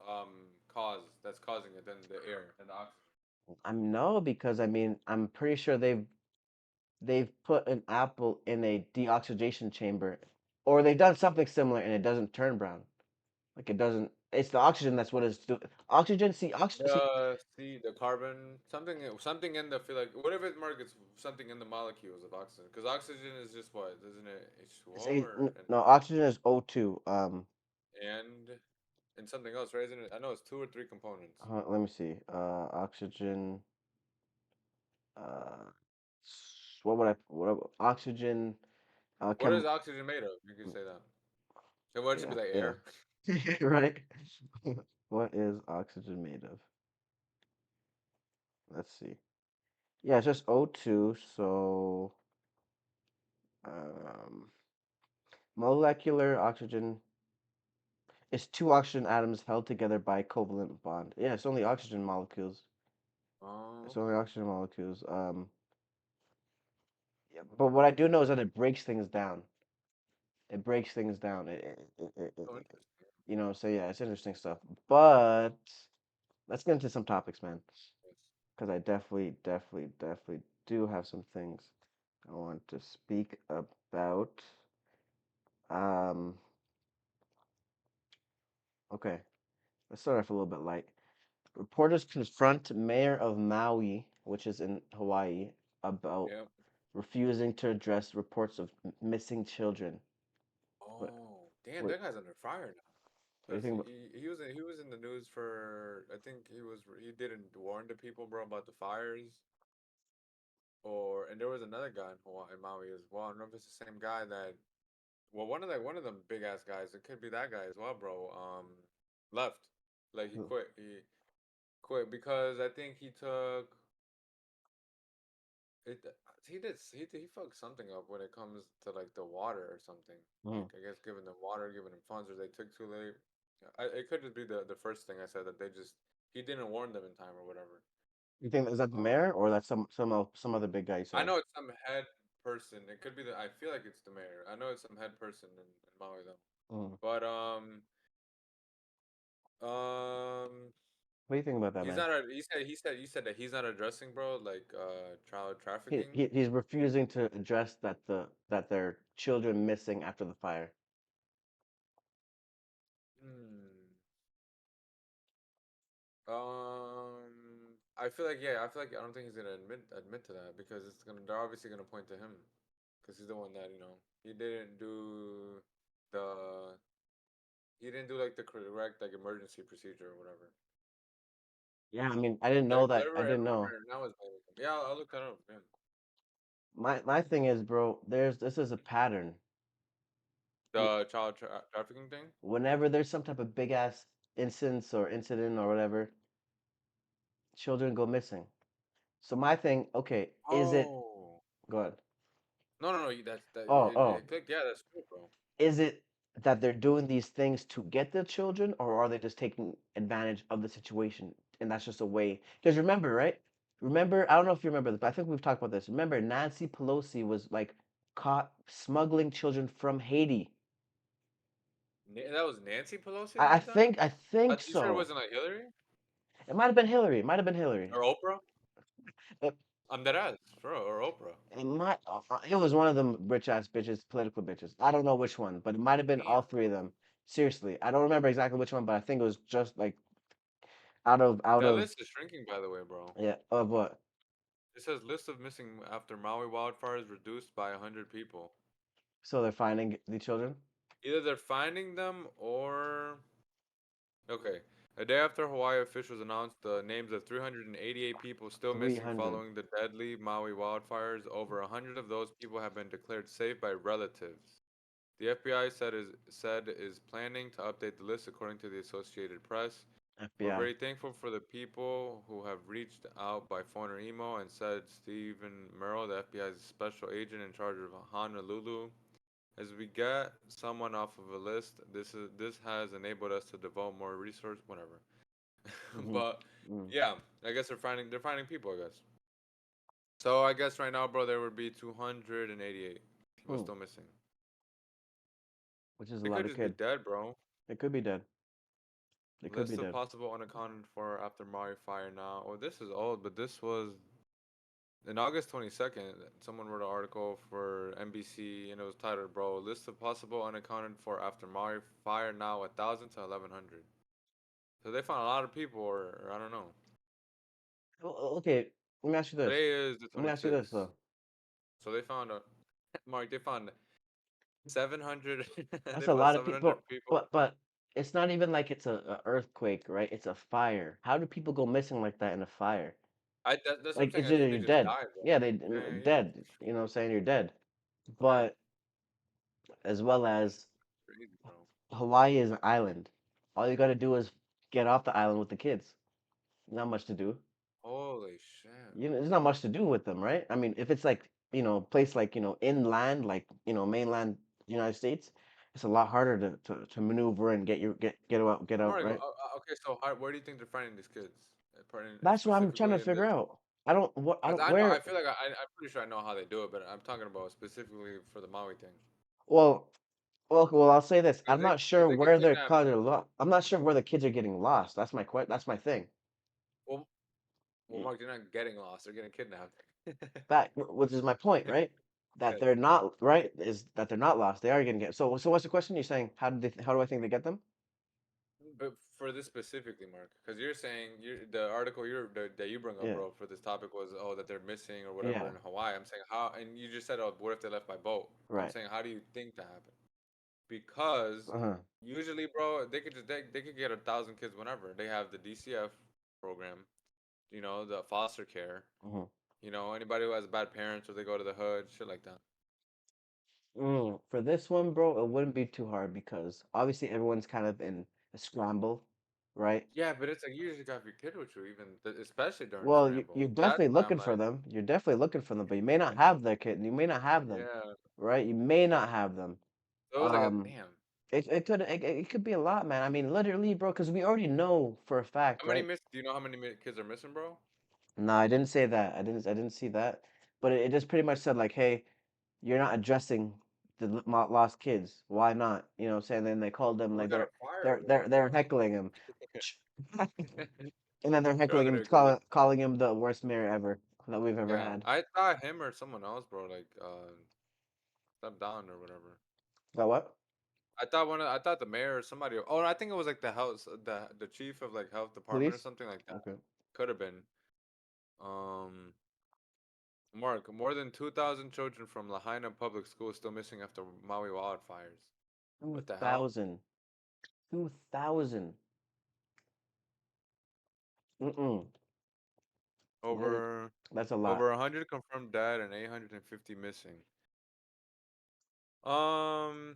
cause that's causing it than the air and the oxygen? I'm no because I mean I'm pretty sure they've put an apple in a deoxidation chamber, or they've done something similar, and it doesn't turn brown. Like it doesn't. It's the oxygen that's what is do. Oxygen. See, see. The carbon, something in the feel like what if it Mark? It's something in the molecules of oxygen, because oxygen is just what, isn't it? H2O or No, oxygen is O2. and and something else, right? Isn't it? I know it's two or three components. Let me see. Oxygen. Uh, what would I? Oxygen? What is Chem. oxygen made of? You could say that. And what should be Yeah, like yeah. air? Right. What is oxygen made of? Let's see. Yeah, it's just O2. So, um, molecular oxygen is two oxygen atoms held together by a covalent bond. Yeah, it's only oxygen molecules. Oh, It's only okay. oxygen molecules. Yeah, but what I do know is that it breaks things down. It breaks things down. So interesting. You know, so yeah, it's interesting stuff. But let's get into some topics, man. Yes. Because I definitely do have some things I want to speak about. Um, okay, let's start off a little bit light. Reporters confront mayor of Maui, which is in Hawaii, about Yep. refusing to address reports of missing children. What, Oh, damn, what, that guy's under fire now. what do you Cause think about? he was in the news for, I think he didn't warn the people, bro, about the fires. Or and there was another guy in Hawaii, in Maui as well. I don't know if it's the same guy that, well, one of them big ass guys. It could be that guy as well, bro. Left, like he quit. He quit because I think he took it. He fucked something up when it comes to like the water or something. Mm. Like, I guess giving them water, giving them funds, or they took too late. It could just be the first thing I said, that they just, he didn't warn them in time or whatever. You think is that the Um, mayor or that's some other big guy you I said? know it's some head person. It could be the. I feel like it's the mayor. I know it's some head person in Maui though. Mm. But um, What do you think about that, he's man? not. You said that he's not addressing, bro. Like child trafficking. He's refusing to address that there are children missing after the fire. Hmm. I feel like, yeah. I feel like, I don't think he's gonna admit to that, because it's gonna, they're obviously gonna point to him, because he's the one that, he didn't do the he didn't do like the correct like emergency procedure or whatever. Yeah, I mean, I didn't That know that. I didn't everyone know. right now is blaming him. Yeah, I'll look that up. Yeah. My thing is, bro, this is a pattern. Wh- The trafficking thing. Whenever there's some type of big ass incident or whatever, children go missing. So my thing, okay, is it Oh go ahead. no, no, no! That's that. Oh, oh, It clicked. Yeah, that's true, bro. is it that they're doing these things to get the children, or are they just taking advantage of the situation? And that's just a way. Because remember, right? Remember, I don't know if you remember this, but I think we've talked about this. Remember, Nancy Pelosi was like caught smuggling children from Haiti. That was Nancy Pelosi that did that. I think You sure it so. wasn't like Hillary? It might have been Hillary. It might have been Hillary. Or Oprah? It, I'm dead ass, for real, or Oprah. it might. It was one of them rich ass bitches, political bitches. I don't know which one, but it might have been all Damn. three of them. Seriously, I don't remember exactly which one, but I think it was just like out That of list is shrinking, by the way, bro. yeah of what? It says list of missing after Maui wildfires reduced by 100 people. So they're finding the children. Either they're finding them or okay. A day after Hawaii officials announced the names of 388 people still Three missing hundred following the deadly Maui wildfires, over 100 of those people have been declared safe by relatives. The FBI said is planning to update the list according to the Associated Press. We're FBI. very thankful for the people who have reached out by phone or email and said Stephen Merrill, the FBI's special agent in charge of Honolulu. As we get someone off of a list, this has enabled us to devote more resource, whatever. Mm-hmm. But Mm. yeah, I guess they're finding people, I guess. So I guess right now, bro, there would be 288 people Hmm. still missing. Which is a They lot could of just be kid. dead, bro. They could be dead. They could be List of dead. possible unaccounted for after Maui fire now. Oh, this is old, but this was in August 22nd. Someone wrote an article for NBC and it was titled, bro, list of possible unaccounted for after Maui fire now 1,000 to 1,100. So they found a lot of people, or I don't know. Okay, let me ask you this. Today is the Let me ask you this 26th. though. So they found a, Mark, they found 700, That's they a found lot of 700 people, people. but it's not even like it's a earthquake, right? It's a fire. How do people go missing like that in a fire? That's what I'm Like saying. it's I either think they you're just dead. died, bro. Yeah, they Yeah, dead. You know what I'm saying? You're dead. yeah. But as well as Crazy, bro. Hawaii is an island. All you gotta do is get off the island with the kids. Not much to do. Holy shit. You know, there's not much to do with them, right? I mean, if it's like, place like, inland, like, mainland United States, it's a lot harder to maneuver and get out, Mark, right? okay, so where do you think they're finding these kids? That's what I'm trying to Specifically in figure this. out. I Cause don't, I know, I where, feel like I'm pretty sure I know how they do it, but I'm talking about specifically for the Maui thing. well, I'll say this. Cause they, cause they get kidnapped. I'm not sure where the kids are getting lost. That's my thing. Well, well, Y- Mark, they're not getting lost; they're getting kidnapped. Which is my point, right? That Yes. they're not, right? Is that they're not lost. They are getting get. So what's the question? You're saying how do I think they get them? But for this specifically, Mark, because you're saying the article that you bring up, Yeah. bro, for this topic was that they're missing or whatever Yeah. in Hawaii. I'm saying how, and you just said what if they left by boat? I'm Right. saying how do you think that happened? Because Uh-huh. usually, bro, they could get 1,000 kids whenever they have the DCF program, the foster care, Uh-huh. anybody who has bad parents or they go to the hood, shit like that. For this one, bro, it wouldn't be too hard because obviously everyone's kind of in a scramble, right? Yeah, but it's like you usually got your kid with you, even especially during Well, scramble. you're That's definitely why I'm looking for like, them. You're definitely looking for them, but you may not have their kid. You may not have them, yeah. right? You may not have them. So it was like a Um, damn. it could be a lot, man. I mean, literally, bro, because we already know for a fact, How many right? miss? Do you know how many kids are missing, bro? No, I didn't say that. I didn't see that. But it just pretty much said like, hey, you're not addressing the lost kids. Why not? You know what I'm saying? Then they called them Well, we like got a fire over there, they're bro. heckling him. And then they're They're all heckling him, gonna go. calling him the worst mayor ever that we've ever Yeah, had. I thought him or someone else, bro. Like, step down or whatever. Got what? I thought the mayor or somebody. Oh, I think it was like the chief of like health department or Police? something like that. Okay. Could have been. Um, Mark, more than 2,000 children from Lahaina Public School still missing after Maui wildfires. What the hell? 2,000. 2,000. Mm-mm. That is, Over that's a lot. over 100 confirmed dead and 850 missing. Um,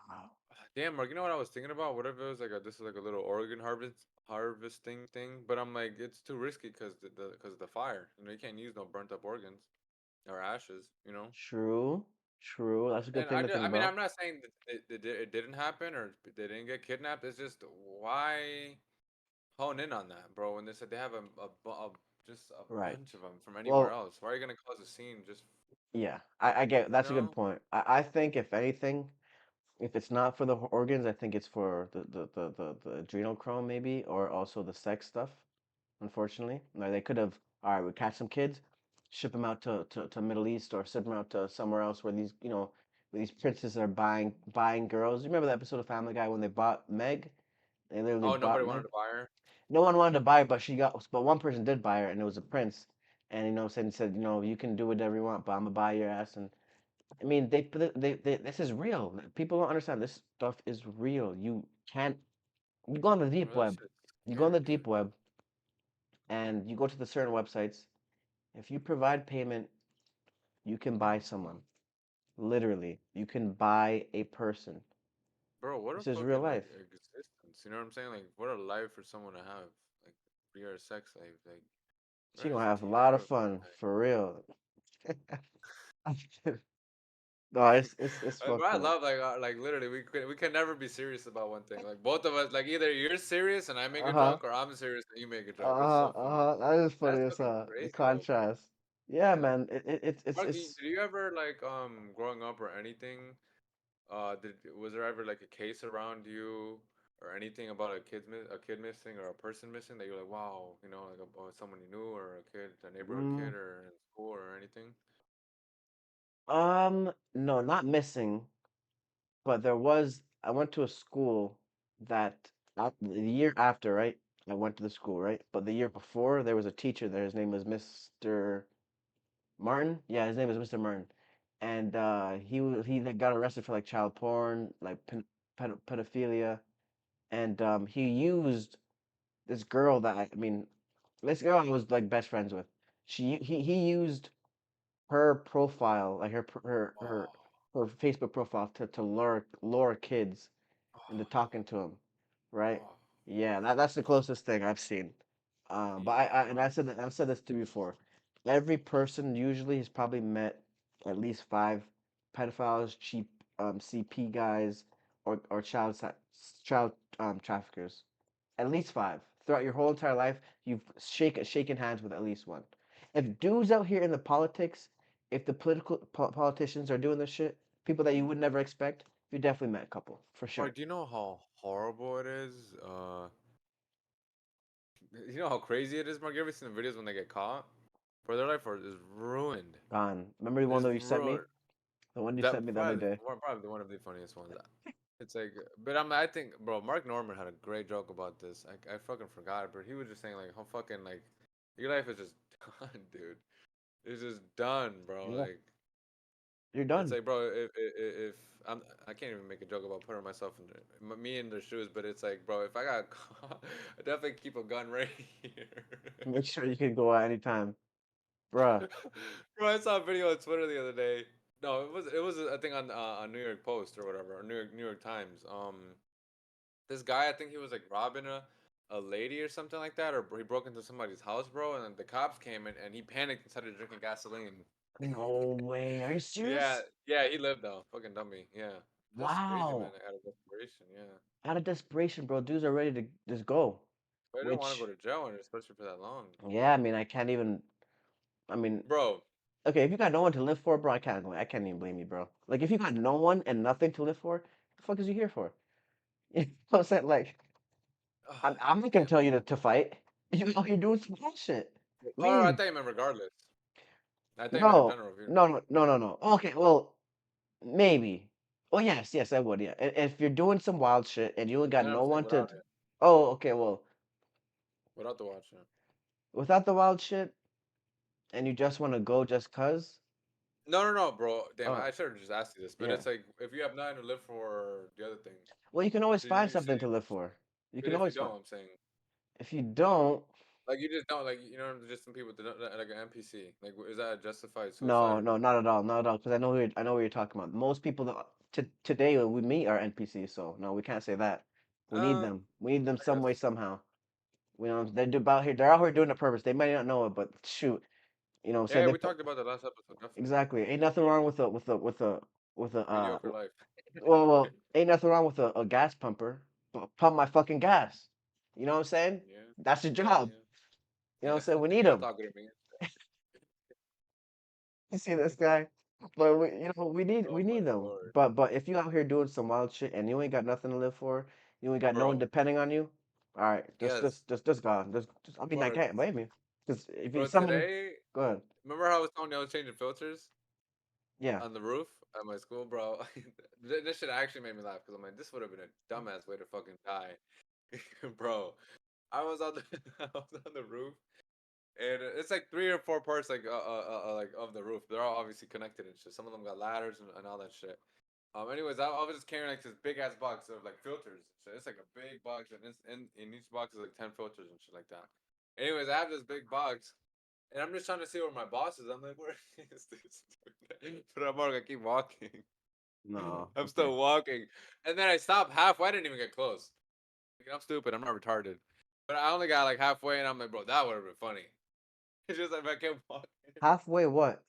Wow. damn, Mark. You know what I was thinking about? What if it was like this is like a little organ harvesting thing? But I'm like, it's too risky because because of the fire. You can't use no burnt up organs or ashes. True. True. That's a good And thing to think I mean, about. I'm not saying that it didn't happen or they didn't get kidnapped. It's just why hone in on that, bro. When they said they have just a Right. bunch of them from anywhere Well, else, why are you gonna cause a scene? Just yeah, I get you that's a good know, point. I think if anything, if it's not for the organs, I think it's for the adrenochrome maybe, or also the sex stuff. unfortunately. Like they could have, all right, we catch some kids, ship them out to Middle East or ship them out to somewhere else where these, where these princes are buying girls. You remember the episode of Family Guy when they bought Meg? They literally Oh, nobody bought wanted Meg. to buy her. No one wanted to buy her, but one person did buy her, and it was a prince. And said, you can do whatever you want, but I'm gonna buy your ass. And I mean, this is real. People don't understand. This stuff is real. You can't. You go on the deep Bro, that web. shit's You go on scary, the dude. deep web, and you go to the certain websites. If you provide payment, you can buy someone. Literally, you can buy a person. Bro, what a This is real fucking like life. existence. You know what I'm saying? Like, what a life for someone to have. Like, you're a sex slave. Like, She that gonna is have a lot of terrible. fun for real. No, it's Bro, fucked I up. love like literally we can never be serious about one thing. Like both of us, like either you're serious and I make Uh a huh. joke, or I'm serious and you make a joke. It's Uh-huh, so funny. uh-huh. That is funny That's as fucking the crazy though. contrast. Yeah, Yeah. man. Mark, It's did you ever like growing up or anything? Did was there ever like a case around you or anything about a kid missing or a person missing that you're like, wow, like someone you knew or a kid, a neighborhood mm, kid or in school or anything? no, not missing, but there was I went to a school that the year after, right? I went to the school, right? But the year before there was a teacher there. His name was Mr. Martin. Yeah, his name was Mr. Martin. And he like, got arrested for like child porn, like pedophilia, and he used this girl that I mean, this girl I was like best friends with. He used her profile, like Oh, her Facebook profile to lure kids into oh, talking to him, right? oh, Yeah, that's the closest thing I've seen. But and yeah. I've said this to you before. Every person usually has probably met at least five pedophiles, cheap CP guys, or child traffickers. At least five throughout your whole entire life. You've shaken hands with at least one. If dudes out here in the politics, if the politicians are doing this shit, people that you would never expect, you definitely met a couple for sure. Mark, do you know how horrible it is? You know how crazy it is, Mark? You ever seen the videos when they get caught? Bro, their life is ruined. Gone. Remember the one Is that you sent me? ruined. The one you That sent me the other probably day. probably one of the funniest ones. It's like, but I think, bro, Mark Norman had a great joke about this. I fucking forgot it, but he was just saying like how fucking like your life is just done, dude. It's just done, bro. Yeah, Like you're it's done. like, bro, if I can't even make a joke about putting myself in me in their shoes, but it's like, bro, if I got caught, I definitely keep a gun right here. Make sure you can go at any time, bruh. Bro, I saw a video on Twitter the other day. No, it was I think on New York Post or whatever, or New York Times. This guy, I think he was like robbing a lady or something like that, or he broke into somebody's house, bro, and then the cops came in and he panicked and started drinking gasoline. No way. Are you Yeah, serious? yeah, he lived though. Fucking dummy. Yeah, that's crazy, man. Wow. Out of desperation, yeah. Out of desperation, bro. Dudes are ready to just go. But I don't want to go Which, to jail, and especially for that long, yeah, I mean, I can't even. I mean, bro. okay, if you got no one to live for, bro, I can't even blame you, bro. Like, if you got no one and nothing to live for, the fuck is you here for? You know what I'm saying? Like, I'm not gonna Damn. tell you to fight. You're doing some bullshit. Oh, no, I Leave. thought you meant regardless. I thought you meant in No, general. If you, no. Okay, well, maybe. Oh, yes, I would, yeah. If you're doing some wild shit and you ain't got and I'm no saying one to, without it, oh, okay, well, without the watch. Yeah. without the wild shit and you just want to go just cause, No, bro. Damn, oh, I should have just asked you this, but yeah. it's like if you have nothing to live for, the other thing. Well, you can always So find you say, something to live for. You but can if you always find. don't, I'm saying, If you don't, like you just don't, like just some people that don't, like an NPC. Like, is that a justified suicide no, or no, no? not at all, not at all, because I know what you're talking about. Most people that today we meet are NPCs, so no, we can't say that. We need Uh, them. We need them I some way guess. somehow. You know, they're out here doing it purpose. They might not know it, but shoot, so Yeah, they we put talked about that last episode. Definitely exactly. Ain't nothing wrong with a mediocre life. ain't nothing wrong with a gas pumper. Pump my fucking gas. You know what I'm saying? Yeah, That's your yeah, job. You know what yeah. I'm saying? We need them. Talking to me. You see this guy? But we Oh my need them. lord, But if you out here doing some wild shit and you ain't got nothing to live for, you ain't got no one bro. depending on you. All right, Yes, just gone. Just, I mean, I bro. can't blame you because if you Bro, someone, today, go ahead. remember how I was telling you I was changing filters Yeah, on the roof at my school, bro? This shit actually made me laugh because I'm like, this would have been a dumbass way to fucking die, bro. I was on the I was on the roof, and it's like three or four parts like of the roof. They're all obviously connected and shit. Some of them got ladders and all that shit. Anyways, I was just carrying like this big ass box of like filters. So it's like a big box, and in each box is like 10 filters and shit like that. Anyways, I have this big box, and I'm just trying to see where my boss is. I'm like, where is this dude? But I'm gonna keep walking. no, I'm okay. still walking, and then I stopped halfway. I didn't even get close. Like, I'm stupid. I'm not retarded. But I only got like halfway, and I'm like, bro, that would have been funny. It's just like if I kept walking. Halfway, what?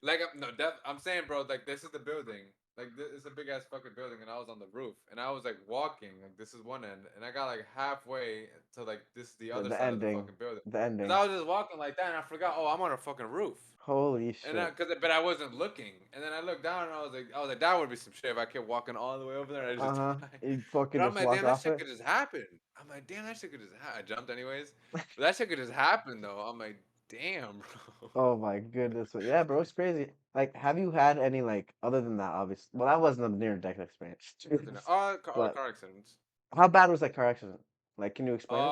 Like no, I'm saying, bro. Like this is the building. Like this is a big ass fucking building, and I was on the roof, and I was like walking. Like this is one end, and I got like halfway to like this is the other The side of the ending, fucking building. the Cause ending. I was just walking like that, and I forgot. Oh, I'm on a fucking roof. Holy And shit! but I wasn't looking, and then I looked down, and I was like, that would be some shit if I kept walking all the way over there and I Uh just huh. died. You But fucking I'm just like, walked damn, that off shit it. could just happen. I'm like, damn, that shit could just happen. I jumped anyways, but that shit could just happen though. I'm like, damn, bro. Oh my goodness. But yeah, bro, it's crazy. Like, have you had any like other than that? Obviously, well, that wasn't a near death experience. Nothing. Oh, But car accidents. how bad was that car accident? Like, can you explain it?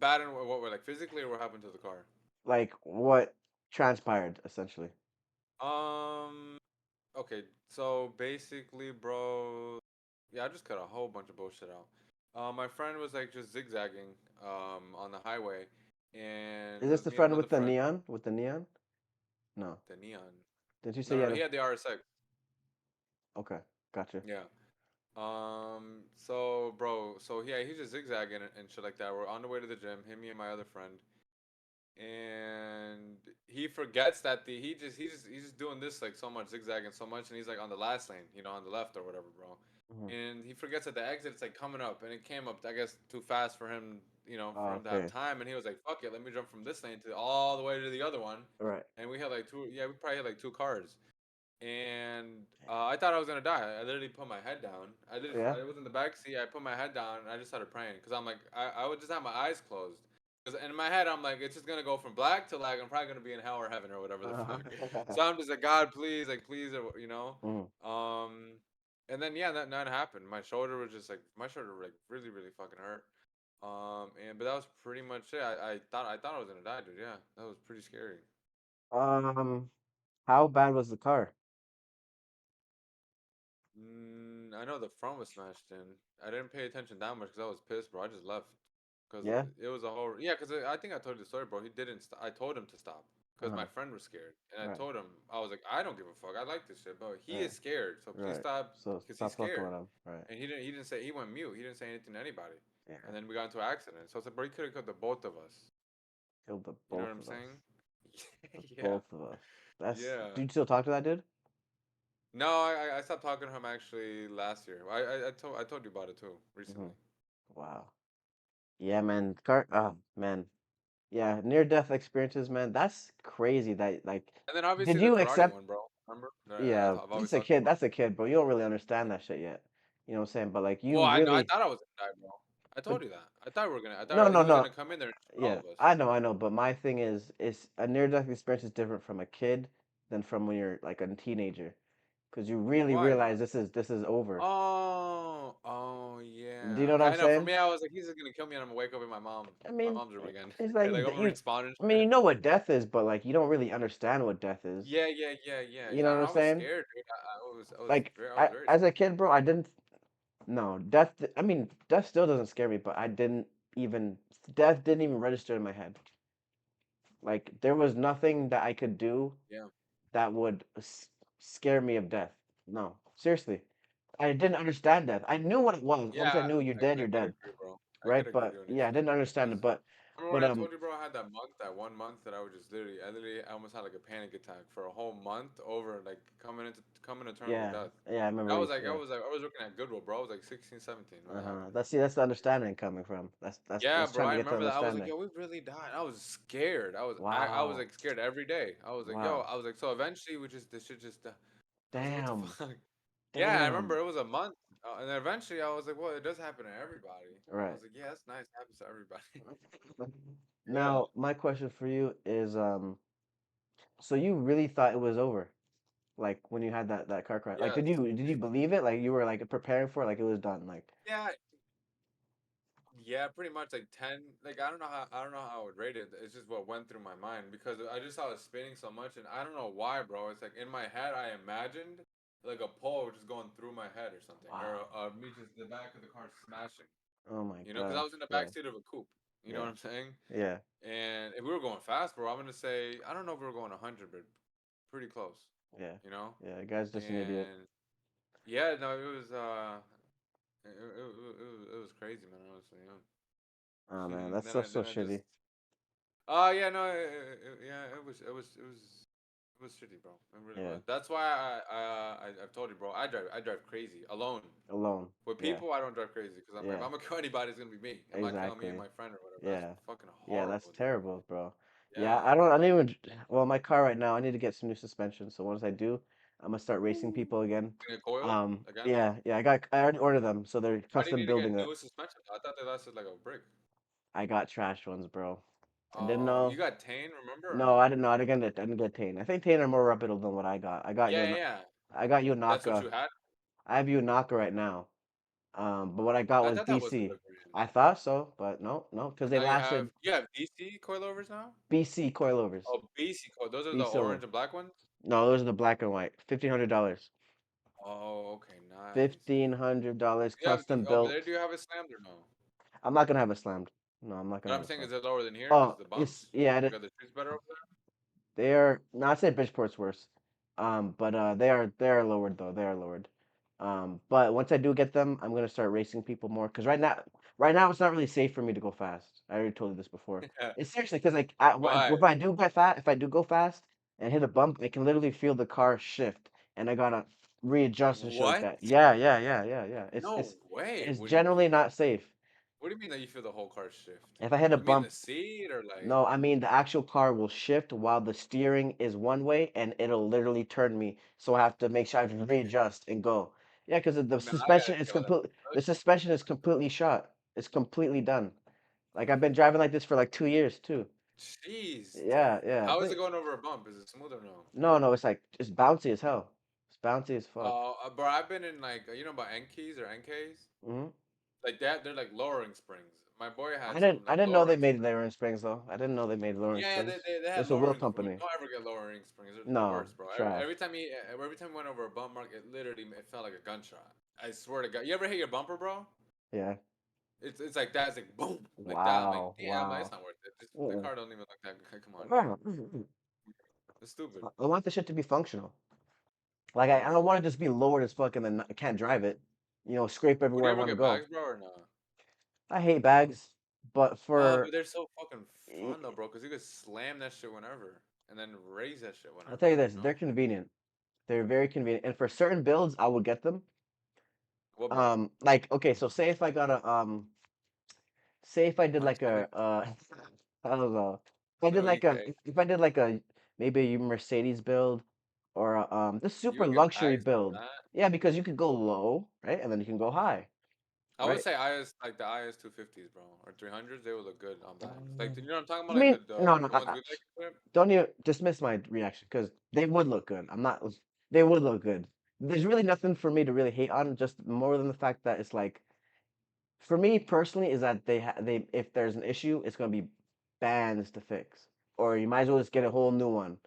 Bad and what were like physically or what happened to the car? Like, what transpired essentially? Um, okay, so basically, bro, yeah, I just cut a whole bunch of bullshit out. My friend was like just zigzagging on the highway, and Is it this was the me and friend another with the friend. neon? With the neon? No. The neon. Did you say No, you no, had no, a? he had the RSX. Okay, gotcha. Yeah. So bro, so yeah, he's just zigzagging and shit like that. We're on the way to the gym, him, me, and my other friend, and he forgets that he's just doing this like so much zigzagging so much, and he's like on the last lane, on the left or whatever, bro. Hmm. And he forgets that the exit's like coming up, and it came up, I guess, too fast for him, for him to have Okay. time, and he was like, "Fuck it, let me jump from this lane to all the way to the other one." All right. And we had like two, yeah, we probably had like two cars, and I thought I was gonna die. I literally put my head down. Yeah. I was in the back seat. I put my head down and I just started praying because I'm like I would just have my eyes closed. Because in my head I'm like it's just gonna go from black to like I'm probably gonna be in hell or heaven or whatever the fuck. Uh-huh. So I'm just like God, please, like please, you know. Mhm. Um, and then yeah, that happened. My shoulder was just like my shoulder like really fucking hurt. And but that was pretty much it. I thought I was gonna die, dude. Yeah, that was pretty scary. Um, how bad was the car? I know the front was smashed in. I didn't pay attention that much because I was pissed, bro. I just left because Yeah. it was a whole yeah. Because I think I told you the story, bro. He didn't. I told him to stop because Uh-huh. my friend was scared, and I Right. told him I was like, I don't give a fuck. I like this shit, but he Right. is scared, so please Right. stop So because he's stop fucking scared. with him. Right. And he didn't say he went mute. He didn't say anything to anybody, Yeah. and then we got into an accident. So I said, bro, he could have killed the both of us. Killed the You know what both I'm of us. saying? The Yeah, both of us. That's. yeah. Do you still talk to that dude? No, I stopped talking to him actually last year. I told you about it too Hmm. recently. Wow. Yeah, man. Car. Oh, man. Yeah. Near death experiences, man. That's crazy. That like. And then Did obviously the you karate accept? one, bro. Remember? Yeah. I've always That's a talked to you kid. about. That's a kid, bro. You don't really understand that shit yet. You know what I'm saying? But like, you Well, I know. I really. thought I was gonna die, bro. I But told you that. I thought we were gonna. I no, thought no, he was no. gonna come in there and shoot all Yeah, of us. I know, but my thing is a near-death experience is different from a kid than from when you're like a teenager, because you really Why? realize this is over. Oh, Do you yeah. know what I'm I know. For saying? me, I was like, he's just gonna kill me, and I'm gonna wake up in my mom, I my mean, mom's room again. it's like Like I'm gonna you. respawn and I mean, shit. you know what death is, but like you don't really understand what death is. You know Yeah. what And I'm I was saying? scared, dude. Like I was very as a scared. kid, bro, I didn't. No, death. I mean, death still doesn't scare me, but I didn't even. Death didn't even register in my head. Like there was nothing that I could do Yeah. that would scare me of death. No, seriously. I didn't understand death. I knew what it was. Yeah. Once I knew I you're could dead, agree, bro. I could right? agree with But you on this yeah, I shit. didn't understand it. Cause remember But when I told you, bro, I had that 1 month that I would just I almost had like a panic attack for a whole month over like coming to terms with yeah, death. yeah, I remember I you. was like, Yeah, I was looking at Goodwill, bro. I was like 16, 17 when that happened. That's the understanding coming from. Yeah, That's bro, trying I to get to remember that. I was like, understanding. yo, we really died. I was scared. I was Wow, like scared every day. I was like, yo, wow, I was like, so eventually we just this shit just. I was like, what the damn, fuck? Yeah, I remember damn. it was a month. And then eventually, I was like, well, it does happen to everybody. I Right. was like, yeah, that's nice. It happens to everybody. Yeah. Now, my question for you is, so you really thought it was over, like when you had that car crash? Like, Yes. did you believe it? Like you were like preparing for it, like it was done, like. Yeah. Yeah, pretty much like 10. Like I don't know how I would rate it. It's just what went through my mind because I just saw it spinning so much and I don't know why, bro. It's like in my head I imagined like a pole just going through my head or something or Wow. me just the back of the car smashing. Oh my You know, because I gosh. was in the Yeah. back seat of a coupe. You know what Yeah. I'm saying? Yeah. And if we were going fast, bro, I'm gonna say I don't know if we were going 100, but pretty close. Yeah. You know? Yeah. The guy's just an idiot. And yeah, no, it was it was crazy, man. Honestly, Oh yeah. man, that's so Then I just shitty. oh yeah, no, yeah, it was shitty, bro. It really Yeah. was. That's why I've told you, bro. I drive crazy alone. Alone. With Yeah. people, I don't drive crazy because I'm like, if Yeah. I'm gonna kill anybody, it's gonna be me. If I kill me and Exactly. my friend or whatever, that's Yeah. fucking Yeah, that's horrible, dude. terrible, bro. Yeah, Yeah. I don't even, well, my car right now, I need to get some new suspension. So once I do, I'm gonna start racing people again. Getting it coiled again. Yeah, I already ordered them, so they're Why do you custom need to get building it. new suspension? I thought they lasted like a brick. I got trash ones, bro. I didn't Oh, you know. got Tane, remember or No, no? I didn't know. I didn't get Tane. I think Tane are more reputable than what I got. Yeah, yeah, yeah. I got That's what Yonaka. you had. I have Yonaka right now. But what I got I was thought that was BC. the brand. I thought so, but no, because And they now lasted you have DC coilovers now. BC coilovers. Oh, BC coil. Those are the BC orange silver. and black ones. No, those are the black and white. $1,500. Oh, okay, nice. $1,500 You have custom over there. built. Do you have it slammed or no? I'm not gonna have it slammed. No, I'm not But gonna I'm have it saying, slammed. is it lower than here because Oh, of the it's bumps? yeah. Like, are the trees better over They are not say Bridgeport's worse. But they are lowered though. They are lowered. But once I do get them, I'm gonna start racing people more. Cause right now it's not really safe for me to go fast. I already told you this before. there? It's seriously because like Why? if I do go fast and hit a bump, I can literally feel the car shift, and I gotta readjust and shit like What? that. Yeah. It's No it's way. it's What do you generally mean? not safe. What do you mean that you feel the whole car shift? If I hit a You mean bump, the seat or like? no, I mean the actual car will shift while the steering is one way, and it'll literally turn me. So I have to make sure I have to readjust and go. Yeah, because the Man, I gotta suspension is chill out. complete. The suspension is completely shot. It's completely done. Like I've been driving like this for like 2 years too. Jeez, Yeah, dude. yeah. How is it going over a bump? Is it smooth or no? No, it's like it's bouncy as hell. It's bouncy as fuck. Bro, I've been in like you know about N keys or NKs? hmm Like that, they're like lowering springs. My boy I had didn't some I like didn't know they lowering made springs. lowering springs though. I didn't know they made lowering Yeah, springs. they had It's a wheel lowering springs. company. Don't ever get lowering springs. They're the No, worst, bro. trash. Every time we went over a bump mark, it literally it felt like a gunshot. I swear to God. You ever hit your bumper, bro? Yeah. It's like that. It's like boom, like that. I'm like, Wow, damn, like it's wow. not worth it. The Mm-mm. car don't even look that good. Come on, Mm-mm. it's stupid. I want the shit to be functional. Like I don't Yeah. want to just be lowered as fuck and then I can't drive it. Scrape Would everywhere you I ever want to get go. bags, bro, or not? I hate bags, but But for they're so fucking eh, fun though, bro. Cause you could slam that shit whenever, and then raise that shit I'll tell whenever. you this, You they're know convenient. They're very convenient, and for certain builds, I would get them. what build? Like okay, so say if I did Honda like Civic. I don't know, if I did No like a EK. if I did like a maybe a Mercedes build or this You super would get luxury bags for build. that. Yeah, because you could go low, right, and then you can go high, I would right? say IS like the IS 250s, bro, or 300s. They would look good on bags. Like you know what I'm talking I about, like mean, no, no, the ones we like. To flip? don't you dismiss my reaction because they would look good. I'm not. They would look good. There's really nothing for me to really hate on, just more than the fact that it's like, for me personally, is that they if there's an issue, it's gonna be bands to fix, or you might as well just get a whole new one.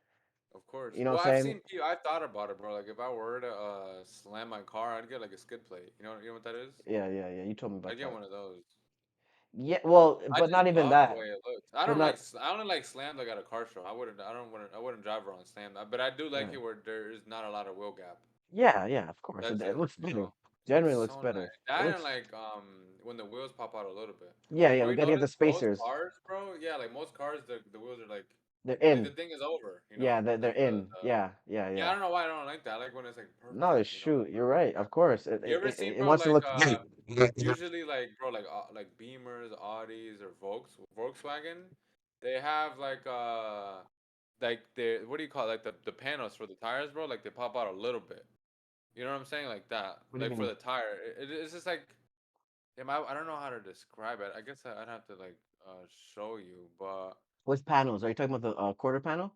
Of course. You know Well, what I'm I've saying? seen people. I thought about it, bro. Like if I were to slam my car, I'd get like a skid plate. You know what that is? Yeah. You told me I'd about get that. one of those. Yeah, well, I but just not even love the that. way it looks. But not. I only like slammed like at a car show. I wouldn't drive around slammed. But I do like Yeah, it where there is not a lot of wheel gap. yeah, of course. It, That's it it. looks You better. know, it looks Generally looks so better. nice. It That and looks. like when the wheels pop out a little bit. Yeah, Like yeah. bro, We you gotta get the notice most spacers. cars, bro. Yeah, like most cars, the wheels are They're like the in. thing is over. You Yeah, know, they're like in. the Yeah. yeah. I don't know why I don't like that. I like when it's like No, perfect. You know. shoot, you're right. Of course, it You it, ever it, seen it bro wants to like look. usually like bro like Beamers, Audis, or Volkswagen, they have like the what do you call it? Like the panels for the tires, bro? Like they pop out a little bit. You know what I'm saying? Like that. What do you Like for mean? the tire. It's just like I don't know how to describe it. I guess I'd have to like show you, but Which panels? Are you talking about the quarter panel?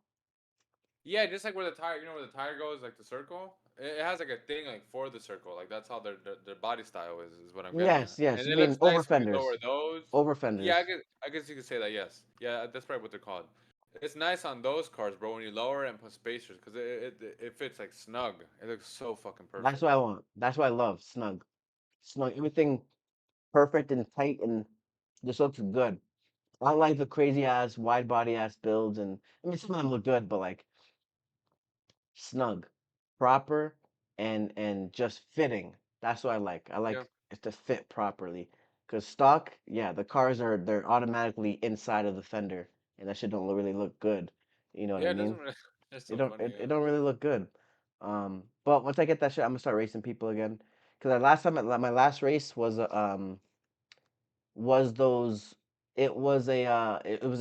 yeah, just like where the tire, where the tire goes, like the circle. It has like a thing like for the circle. Like that's how their body style is what I'm getting at. Yes, yes. And You it mean looks over nice when you lower fenders? those. Over Yeah, fenders. I guess you could say that. Yes. Yeah, that's probably what they're called. It's nice on those cars, bro. When you lower it and put spacers, because it fits like snug. It looks so fucking That's perfect. what I want. That's what I love. Snug, snug. Everything perfect and tight and just looks good. I like the crazy ass wide body ass builds, and I mean some of them look good, but like snug, proper, and just fitting. That's what I like. I Yeah. like it to fit properly. Cause stock, yeah, the cars they're automatically inside of the fender, and that shit don't really look good. You know what I Yeah, it doesn't mean? really. It's It so don't funny. it, Yeah. it don't really look good. But once I get that shit, I'm gonna start racing people again. Cause the last time my last race was those it was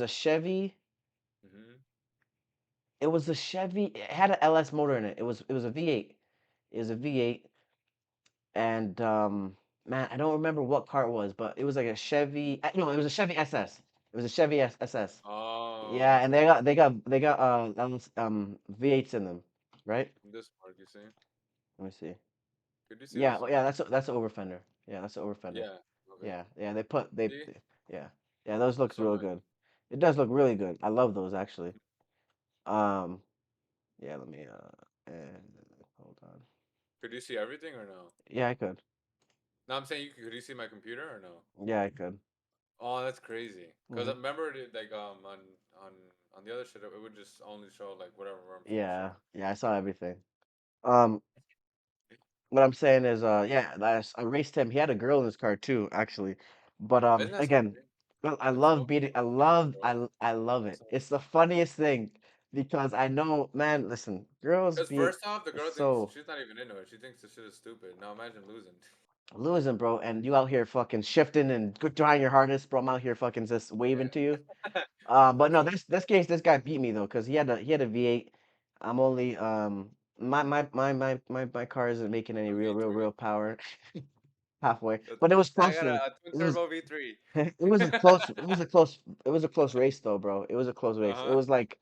a Chevy. Hmm. It was a Chevy. It had an LS motor in it. It was a V8. It was a V8, and man, I don't remember what car it was, but it was like a Chevy. No, it was a Chevy SS. It was a Chevy SS. Oh, Yeah, and okay. they got V8s in them, right? This mark, you see? Let me see. Could you see Yeah, this? well, yeah, that's an over fender. Yeah, that's an over fender. Yeah. Okay. Yeah, yeah, they put they, See? yeah, yeah, those looks So real nice. good. It does look really good. I love those actually. Um, yeah, let me and hold on. Could you see everything or no? Yeah, I could. No, I'm saying could you see my computer or no? Yeah, I could. Oh, that's crazy. Cause I Hmm. remember like on on the other shit it would just only show like whatever I'm Yeah, finishing. yeah, I saw everything. Um, what I'm saying is, yeah, I raced him. He had a girl in his car too, actually. But Isn't that again, scary? well, I That's love so beating. I scary, love, bro. I love it. So, It's the funniest thing because I know, man. Listen, girls cause be first off, the girl thinks so she's not even into it. She thinks the shit is stupid. Now imagine losing. losing, bro, and you out here fucking shifting and trying your hardest, bro. I'm out here fucking just waving to you. Yeah. But That's no, so this case, this guy beat me though, cause he had a V8. I'm only my car isn't making any a real V3. power halfway, That's, but it was I close got though. a twin It was turbo V3. it was a close race though, bro. It was a close race. It Uh-huh. was like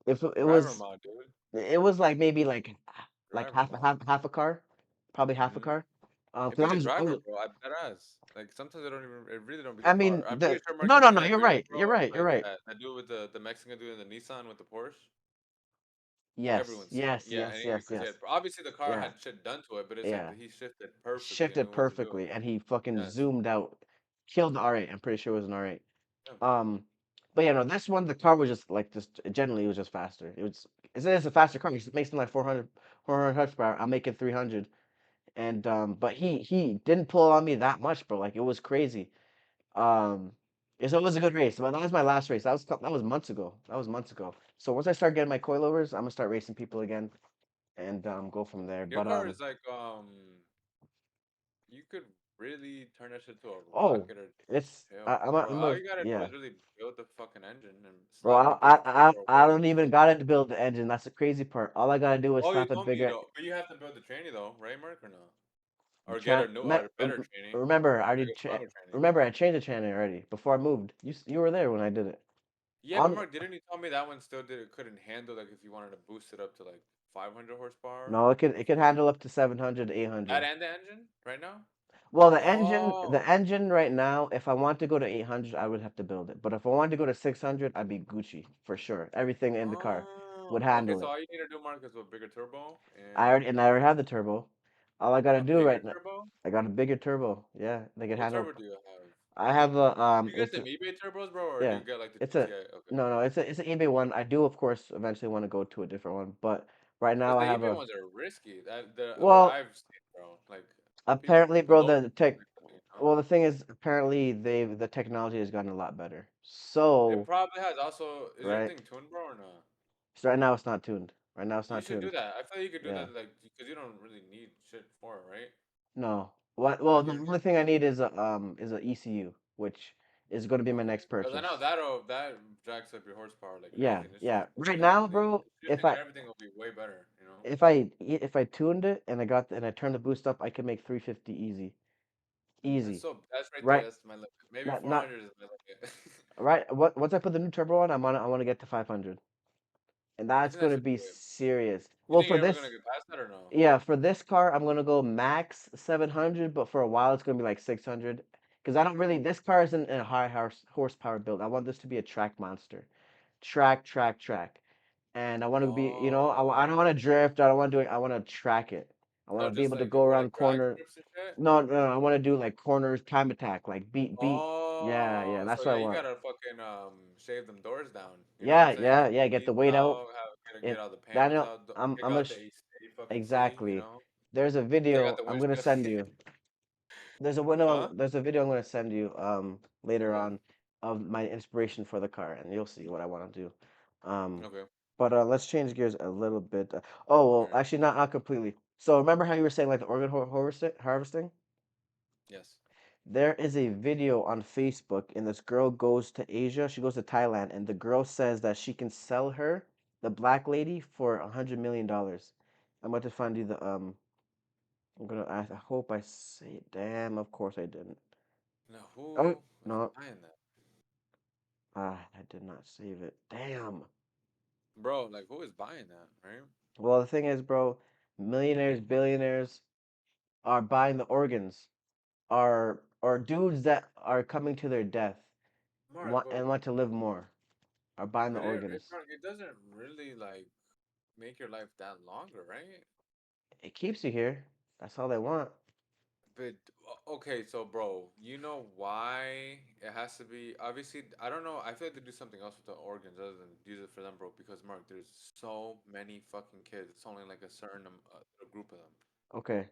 if Driver mod, dude. it was like maybe like Driver mod. half a car, probably half a Hmm. car. It 'Cause be I the was, I driver, was bro. I bet ass. Like sometimes I don't even. It really don't be the I car. mean I'm pretty the sure Mark, no you no seen no. that You're video, right. bro. You're right. You're Like right. that dude with the Mexican dude in the Nissan with the Porsche. Yes. Everyone's seen it. Yes. Yeah, Yes. and Yes. because Yes. obviously the car Yeah. had shit done to it, but it's like Yeah. he shifted perfectly, Shifted knew what to do. perfectly, and he fucking Yes. zoomed out, killed the R8. I'm pretty sure it was an R8. Yeah. Um, but yeah, no, this one the car was just like just generally it was just faster. It's a faster car. It makes it like 400 horsepower. I'm making 300, and but he didn't pull on me that much, bro. Like it was crazy. Um, so it was a good race. But that was my last race. That was months ago. That was months ago. So once I start getting my coilovers, I'm gonna start racing people again and go from there. Your But car is like you could really turn that shit to a oh, rocket or it's tail, bro. I'm All a you gotta do yeah. is really build the fucking engine and Bro, slap a bigger turbo or I don't whatever. even gotta build the engine. That's the crazy part. All I gotta do is Oh, you slap a told me you bigger don't, but you have to build the tranny though, right, Mark, or no? Or get chan. a new or a better tranny, Remember, I already like a stronger tranny. remember I changed the channel already before I moved. You were there when I did it. Yeah, but On Mark, didn't you tell me that one still did it couldn't handle like if you wanted to boost it up to like 500 horsepower no, or it could something? handle up to 700, That 800. and the engine right now? Well, Oh, the engine right now, if I want to go to 800, I would have to build it. But if I wanted to go to 600, I'd be Gucci for sure. Everything in the car would oh, okay. handle So it. all you need to do, Mark, is a bigger turbo I already have the turbo. All I gotta a do bigger right now, turbo. I got a bigger turbo. Yeah, they can What handle. turbo do you have? I have a Do you get them eBay turbos, bro, or do yeah, you get like the it's a GTI? Okay. no no it's an eBay one. I do of course eventually want to go to a different one, but right now Because I the have eBay a ones are risky. That the what well I've seen, bro. Like people, apparently the bro low, the tech you know. well the thing is apparently the technology has gotten a lot better. It So probably has. Also, is your right thing tuned, bro, or not? so right now it's not tuned. Right now it's You not should do tuned. that. I feel like you could do Yeah. that, like, because you don't really need shit for it, right? No. What? Well, Like the you're only thing I need is a ECU, which is going to be my okay. next Because I know purchase. that jacks up your horsepower like Yeah, crazy, and it's yeah. just Right like now, really bro, if shifting and I everything will be way better, if I tuned it and I turned the boost up, I could make 350 easy, easy. That's right there. Right? That's my limit. Maybe Not 400 is my limit. right. What once I put the new turbo on, I want to get to 500, and I that's think that going to should be do it. serious. You Well, think for you're ever gonna this, get past that or no? yeah, for this car, I'm gonna go max 700, but for a while it's gonna be like 600, because I don't really. This car isn't a horsepower build. I want this to be a track monster, track, and I want to be, I Oh, don't want to drift. I don't want to do it. I want to track it. I want oh, to be just able to like go do like around drag corner. strips and shit. No, I want to do like corners, time attack, like beat. Yeah, Oh, so that's what I yeah, you want. gotta fucking shave them doors down. You know what I'm saying? Get Yeah. the Get the seats weight out. out, get It all the that panels out, I'm take gonna out the AC fucking seat. You exactly. know, There's a take out video the I'm gonna windshield. send you. Huh? There's a video I'm gonna send you later Okay. on of my inspiration for the car, and you'll see what I want to do. Um, Okay. but let's change gears a little bit. Oh All well, right. actually not completely. So remember how you were saying like the organ harvesting? Yes. There is a video on Facebook, and this girl goes to Asia. She goes to Thailand, and the girl says that she can sell her the black lady for $100 million. I'm about to find you the I hope I say it. Damn, of course I didn't. Now Oh who is no, buying that, I did not save it. Damn. bro? Like who is buying that, right? Well, the thing is, bro, millionaires, billionaires are buying the organs. Are dudes that are coming to their death Mark, but want to live more are buying the organs. Mark, it doesn't really like make your life that longer, right? It keeps you here. That's all they want. But okay, so bro, you know why it has to be? Obviously, I don't know. I feel like they do something else with the organs other than use it for them, bro. Because Mark, there's so many fucking kids. It's only like a certain a group of them. Okay,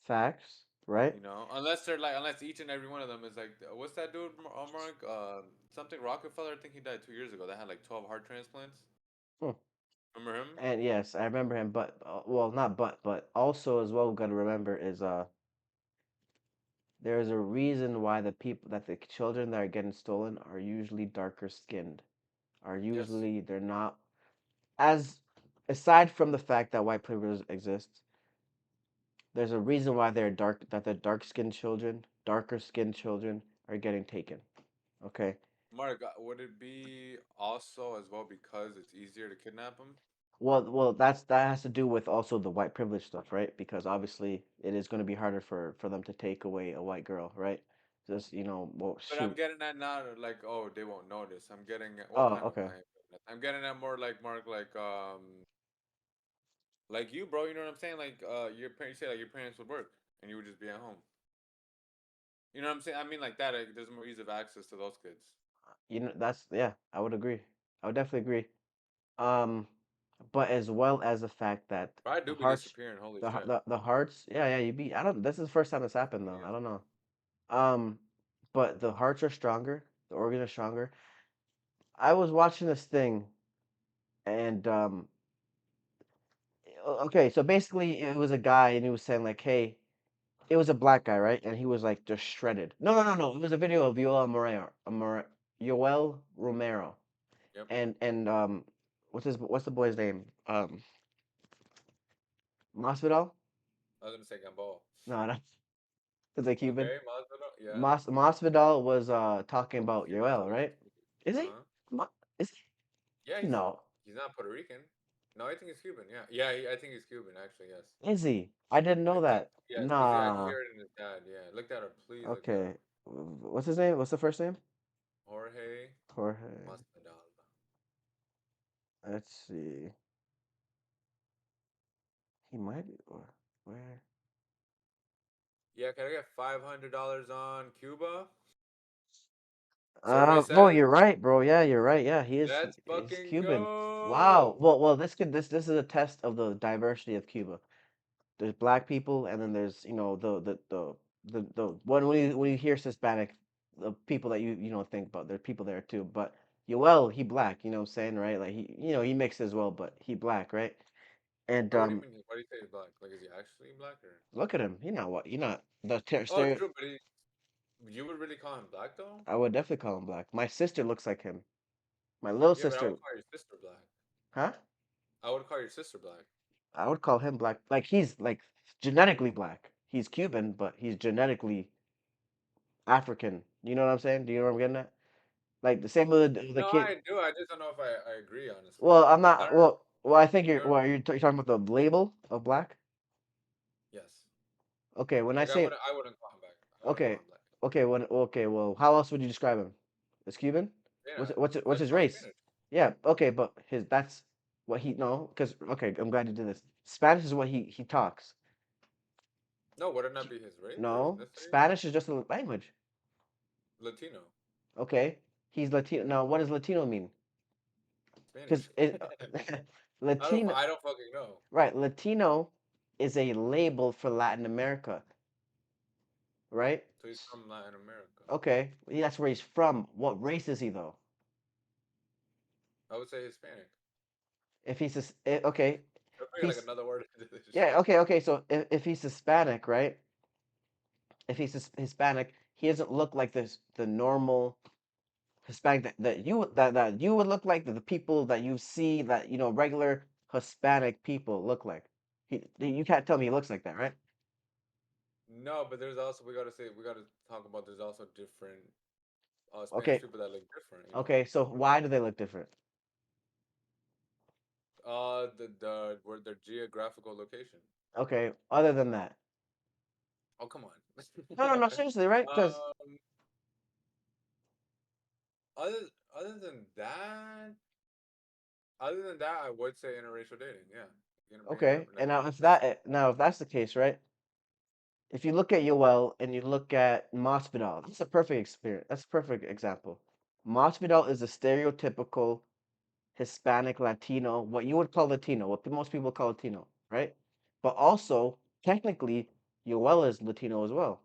facts, right? You know, unless they're like, unless each and every one of them is like, what's that dude, Mark? Something Rockefeller. I think he died 2 years ago. That had like 12 heart transplants. Hmm. Remember him? And yes, I remember him, but well, not but also as well, we got to remember is there's a reason why the children that are getting stolen are usually darker skinned. Are Yes. usually they're not as aside from the fact that white privilege exists, there's a reason why the dark skinned children, darker skinned children are getting taken. Okay. Mark, would it be also as well because it's easier to kidnap them? That has to do with also the white privilege stuff, right? Because obviously it is going to be harder for them to take away a white girl, right? Just well, But I'm shoot. getting at not like, oh, they won't notice. I'm getting at what Oh, kind of okay. client? I'm getting at more like Mark, like you, bro. You know what I'm saying? Like, your parents say like your parents would work and you would just be at home. You know what I'm saying? I mean, like that. Like, there's more ease of access to those kids. That's yeah, I would agree. I would definitely agree. Um, but as well as the fact that But I the do be hearts, disappearing. Holy shit. the hearts, yeah, you beat. I don't. This is the first time this happened though. I don't know. Um, but the hearts are stronger. The organs are stronger. I was watching this thing, and okay, so basically it was a guy, and he was saying like, hey, it was a black guy, right? And he was like just shredded. No. It was a video of Yoel Romero, Yep. and what's the boy's name? Masvidal? I was gonna say Gambol. No, that's is a Cuban. Okay, Masvidal. Yeah. Masvidal was talking He's about Cuban Yoel, too. right? Is Uh he? huh. Ma- is Yeah, he? No. he's not Puerto Rican. No, I think he's Cuban. Yeah. I think he's Cuban actually. Yes. Is he? I didn't I know think that. yes, because I can Nah. hear it in his dad. Yeah, look that up. Please look that Okay. up. What's his name? What's the first name? Jorge Jorge. Masvidal. Let's see. He might be. Or where? Yeah, can I get $500 on Cuba? Survey Oh, says, you're right, bro. Yeah, you're right. Yeah, let's he's fucking Cuban. Wow. go. This is a test of the diversity of Cuba. There's black people, and then there's the when you hear Hispanic, the people that think about, there's people there too. But Yoel, he black. You know what I'm saying, right? Like he mixed as well, but he black, right? And Wait, what do you mean? What do you say he's black? Like, is he actually black or? look at him. You know what? You not the Oh, true, but you would really call him black though? I would definitely call him black. My sister looks like him. My little Yeah, but I sister, would call your sister black. huh? I would call your sister black. I would call him black. Like he's like genetically black. He's Cuban, but he's genetically African. You know what I'm saying? Do you know what I'm getting at? Like the same with the No, kid. I do. I just don't know if I agree, honestly. Well, I'm I not. don't know. Well, I think you're. I don't Well, know. you're talking about the label of black. Yes. Okay, when I Like say I wouldn't call him black. I wouldn't call okay, him black. okay. Well, how else would you describe him? As Cuban? Yeah, What's that's his called race? Spanish. Yeah. Okay, but his that's what he no. Because okay, I'm glad you did this. Spanish is what he talks. No, would it not be his race or No, ethnicity? Spanish is just a language. Latino, Okay, he's Latino. Now, what does Latino mean? Because Spanish. it Latino, I don't fucking know. right? Latino is a label for Latin America, right? So he's from Latin America. Okay, that's where he's from. What race is he though? I would say Hispanic. If he's okay, I'll bring like he's another word into this yeah, shit. okay. So if he's Hispanic, right? If he's Hispanic, he doesn't look like this the normal Hispanic that you would look like the people that you see that regular Hispanic people look like. You can't tell me he looks like that, right? No, but there's also we gotta talk about there's also different Spanish Okay, people that look different. You know. okay. So why do they look different? The where their geographical location. Okay, other than that, Oh come on. no, seriously, right? Because um, other other than that, I would say interracial dating. Yeah, being okay, different and ethnicity. now if that's the case, right? If you look at Yoel and you look at Masvidal, that's a perfect experience. That's a perfect example. Masvidal is a stereotypical Hispanic Latino, what you would call Latino, what most people call Latino, right? But also, technically, Yoel is Latino as well,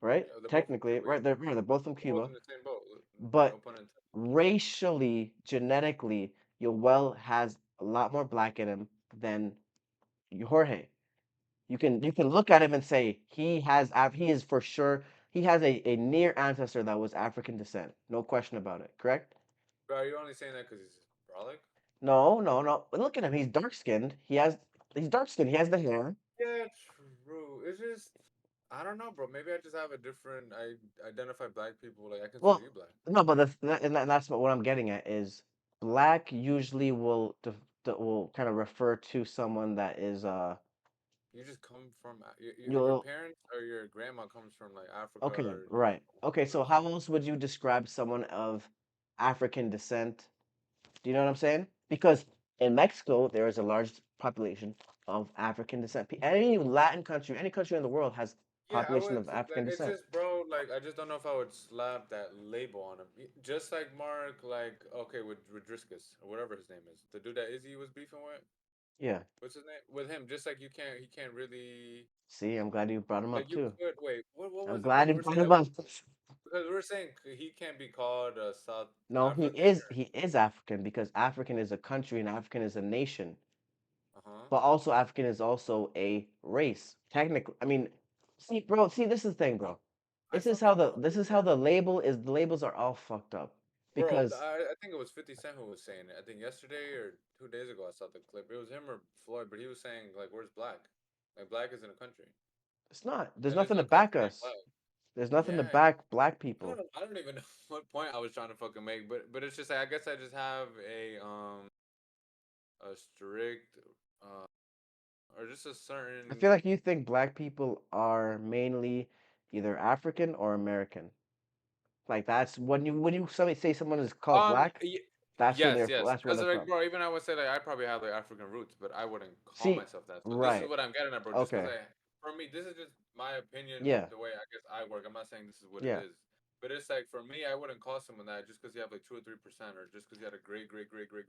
right? Yeah, they're both from Technically, Cuba. right? They're both from They're both Cuba, in the same boat. No but pun intended. racially, genetically, Yoel has a lot more black in him than Jorge. You can look at him and say he is for sure he has a near ancestor that was African descent. No question about it. Correct? But are you only saying that because he's brolic? No, no, no. But look at him. He's dark skinned. He's dark skinned. He has the hair. Yeah, true. It's just I don't know, bro. Maybe I just have a different. I identify black people like I consider Well, you black. no, but that's what I'm getting at is black usually will kind of refer to someone that is You just come from your you'll parents or your grandma comes from like Africa okay, or right. Okay, or so how something. else would you describe someone of African descent? Do you know what I'm saying? Because in Mexico, there is a large population of African descent. Any Latin country, any country in the world has Yeah, I population would of like African it's descent. just bro. Like I just don't know if I would slap that label on him. Just like Mark, like okay with Driscus or whatever his name is, the dude that Izzy was beefing with. Yeah. What's his name? With him, just like he can't really See, I'm glad you brought him up like you too. could wait. What I'm was it? Because glad we you were brought saying him that up. because we were saying he can't be called South No, African or he is African because African is a country and African is a nation. uh huh. But also African is also a race. Technically, I mean, see, bro, see, this is the thing, bro. I fucking know, This dude. is how Yeah, the label is. The labels are all fucked up bro. because I think it was 50 Cent who was saying it. I think yesterday or 2 days ago I saw the clip. It was him or Floyd, but he was saying like, "Where's black? Like black isn't a country, it's not. There's and there's nothing to no back country named us. black." There's nothing to Yeah, back black people. I don't even know what point I was trying to fucking make, but it's just like, I guess I just have a strict or just a I feel certain like you think black people are mainly either African or American. Like that's when you somebody say someone is called black, yes, that's where because they're like from. bro, even I would say like I probably have like African roots, but I wouldn't call See, myself that. So this is right. what I'm getting at, bro. Just because Okay. I for me, this is just my opinion, Yeah. the way I guess I work. I'm not saying this is what it Yeah. is. But it's like for me, I wouldn't call someone that just because you have like 2 or 3%, or just because you had a great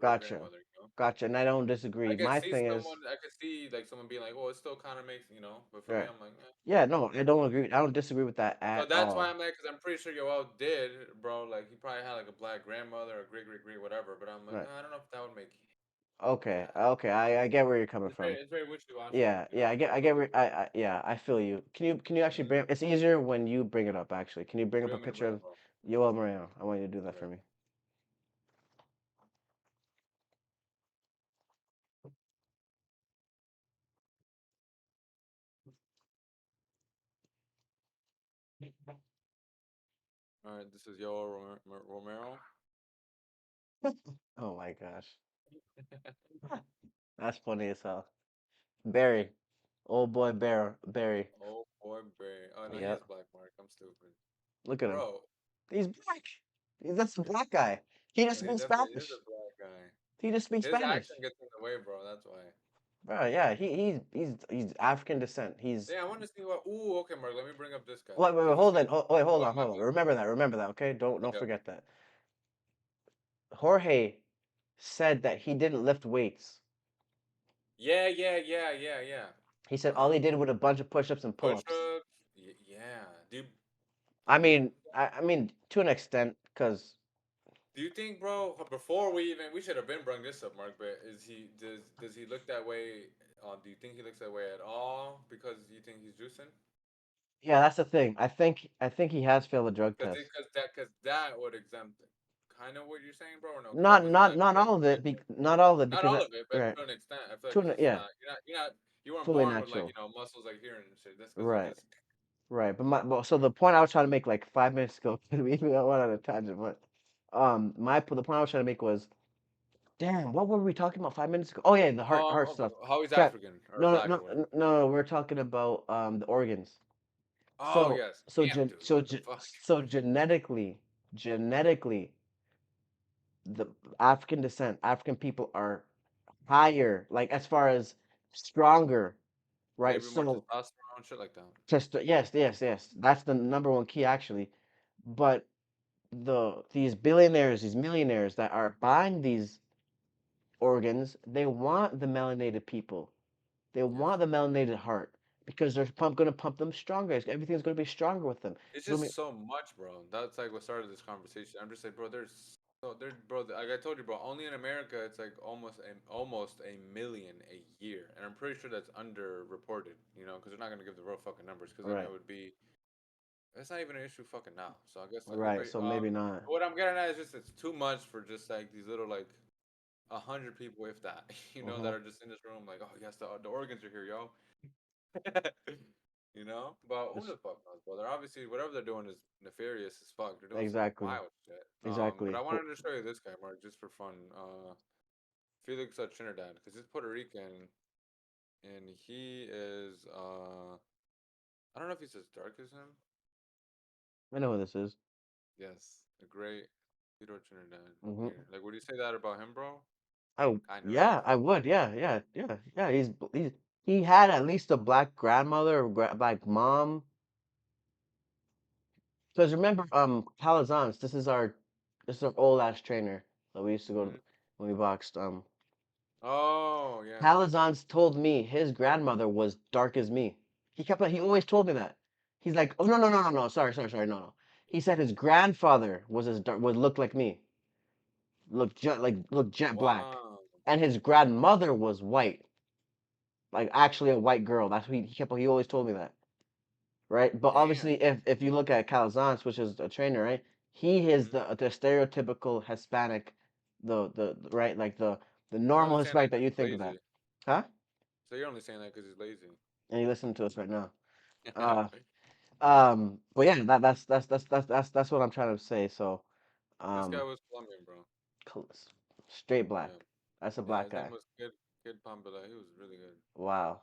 Gotcha. grandmother. You know, Gotcha. And I don't disagree. My thing is I could see like someone being like, "Well, it still kind of makes you know," but for me, right. I'm like, eh. Yeah, no, I don't agree. I don't disagree with that So at that's why all. I'm like, because I'm pretty sure Yoel did, bro. Like he probably had like a black grandmother or great whatever. But I'm like, Right. I don't know if that would make Okay. that. Okay. I get where you're coming from. It's very wishy washy, Yeah, you yeah, know. I get where yeah, I feel you. Can you actually Mm-hmm. bring it's easier when you bring it up actually. Can you bring What up do a you want me to picture bring of up, bro? Yoel Moreno? I want you to do that for Okay. me. All right, this is Yo Romero. Oh my gosh, that's funny as hell. Barry, old boy Barry. Oh boy, Barry. Oh no, he Yep, is black mark. I'm stupid, look at him. bro. He's black. That's a black guy. He just He speaks definitely is Spanish. a black guy. He just speaks His Spanish. accent gets in the way, bro. That's why. Bro, yeah, he's African descent. He's Yeah, I want to see what. Ooh, okay, Mark. Let me bring up this guy wait, because this hold guy. on. Wait, hold What? on, hold on. Remember that, okay? Don't Okay. forget that. Jorge said that he didn't lift weights. Yeah. He said Uh all huh. he did was a bunch of push-ups and Push pull-ups. ups. Yeah. I Do you mean, I mean to an extent, cause do you think, bro? Before we should have been bring this up, Mark. But does he look that way? Do you think he looks that way at all? Because you think he's juicing? yeah, that's the thing. I think he has failed a drug Because test. because that would exempt it. Kind of what you're saying, bro. Or no? Because I Not wasn't not that not clear all with of the it. answer. Not all of it Not because all of it, but right to an extent, I feel like to it's just yeah, not. You weren't fully born with like natural. muscles like here and shit. That's because you Right. just. Right, but so the point I was trying to make like 5 minutes ago, we even went on a tangent, but the point I was trying to make was, damn, what were we talking about 5 minutes ago? Oh yeah, the heart Okay. stuff. How he's Cat, African or no, no, black no, or whatever. no, we're talking about the organs. Oh So yes. so Damn, gen, dude. so What the ge- fuck? so genetically, the African descent, African people are higher, like as far as stronger, right? Maybe more So testosterone, shit like that. just yes, that's the number one key actually, but these billionaires, these millionaires that are buying these organs, they want the melanated people. They Yes. want the melanated heart because they're gonna pump them stronger. Everything's gonna be stronger with them. It's So, I mean, just so much, bro. That's like what started this conversation. I'm just like, bro, bro. Like I told you, bro. Only in America, it's like almost a million a year, and I'm pretty sure that's underreported. You know, because they're not gonna give the real fucking numbers, because then it right, would be. It's not even an issue fucking now. So I guess like, right. So maybe not. what I'm getting at is just it's too much for just like these little like 100 people, if that, Hmm. that are just in this room. Like, oh yes, the organs are here, yo. But who It's the fuck knows, brother? Obviously, whatever they're doing is nefarious as fuck. They're doing some exactly, wild shit. But exactly. I wanted to show you this guy, Mark, just for fun. Felix Trinidad, because he's Puerto Rican, and he is. I don't know if he's as dark as him. I know who this is. Yes, a great Felix Trinidad Hmm. here. Like, would you say that about him, bro? Oh Kind of, right? yeah, I would. Yeah. He had at least a black grandmother, or black mom. Because remember, Calazans, this is our old ass trainer that we used to go Hmm. to when we boxed. Oh yeah. Calazans told me his grandmother was dark as me. He always told me that. He's like, oh no, sorry, no. He said his grandfather was as dark, would look like me, look jet black, Wow. and his grandmother was white, like actually a white girl. That's what he always told me that. Right? But Damn. obviously, if you look at Calzans, which is a trainer, right? He is Hmm. the stereotypical Hispanic, the right, like the You're normal only saying that Hispanic that because you he's think of that, lazy. huh? So you're only saying that because he's lazy. And you listen to us right now. Uh, but yeah, that's what I'm trying to say. So, This guy um, was Colombian, bro. cl- straight black. Yeah. That's a Yeah, black his name guy. was Kid Pambala. He was really good. Wow.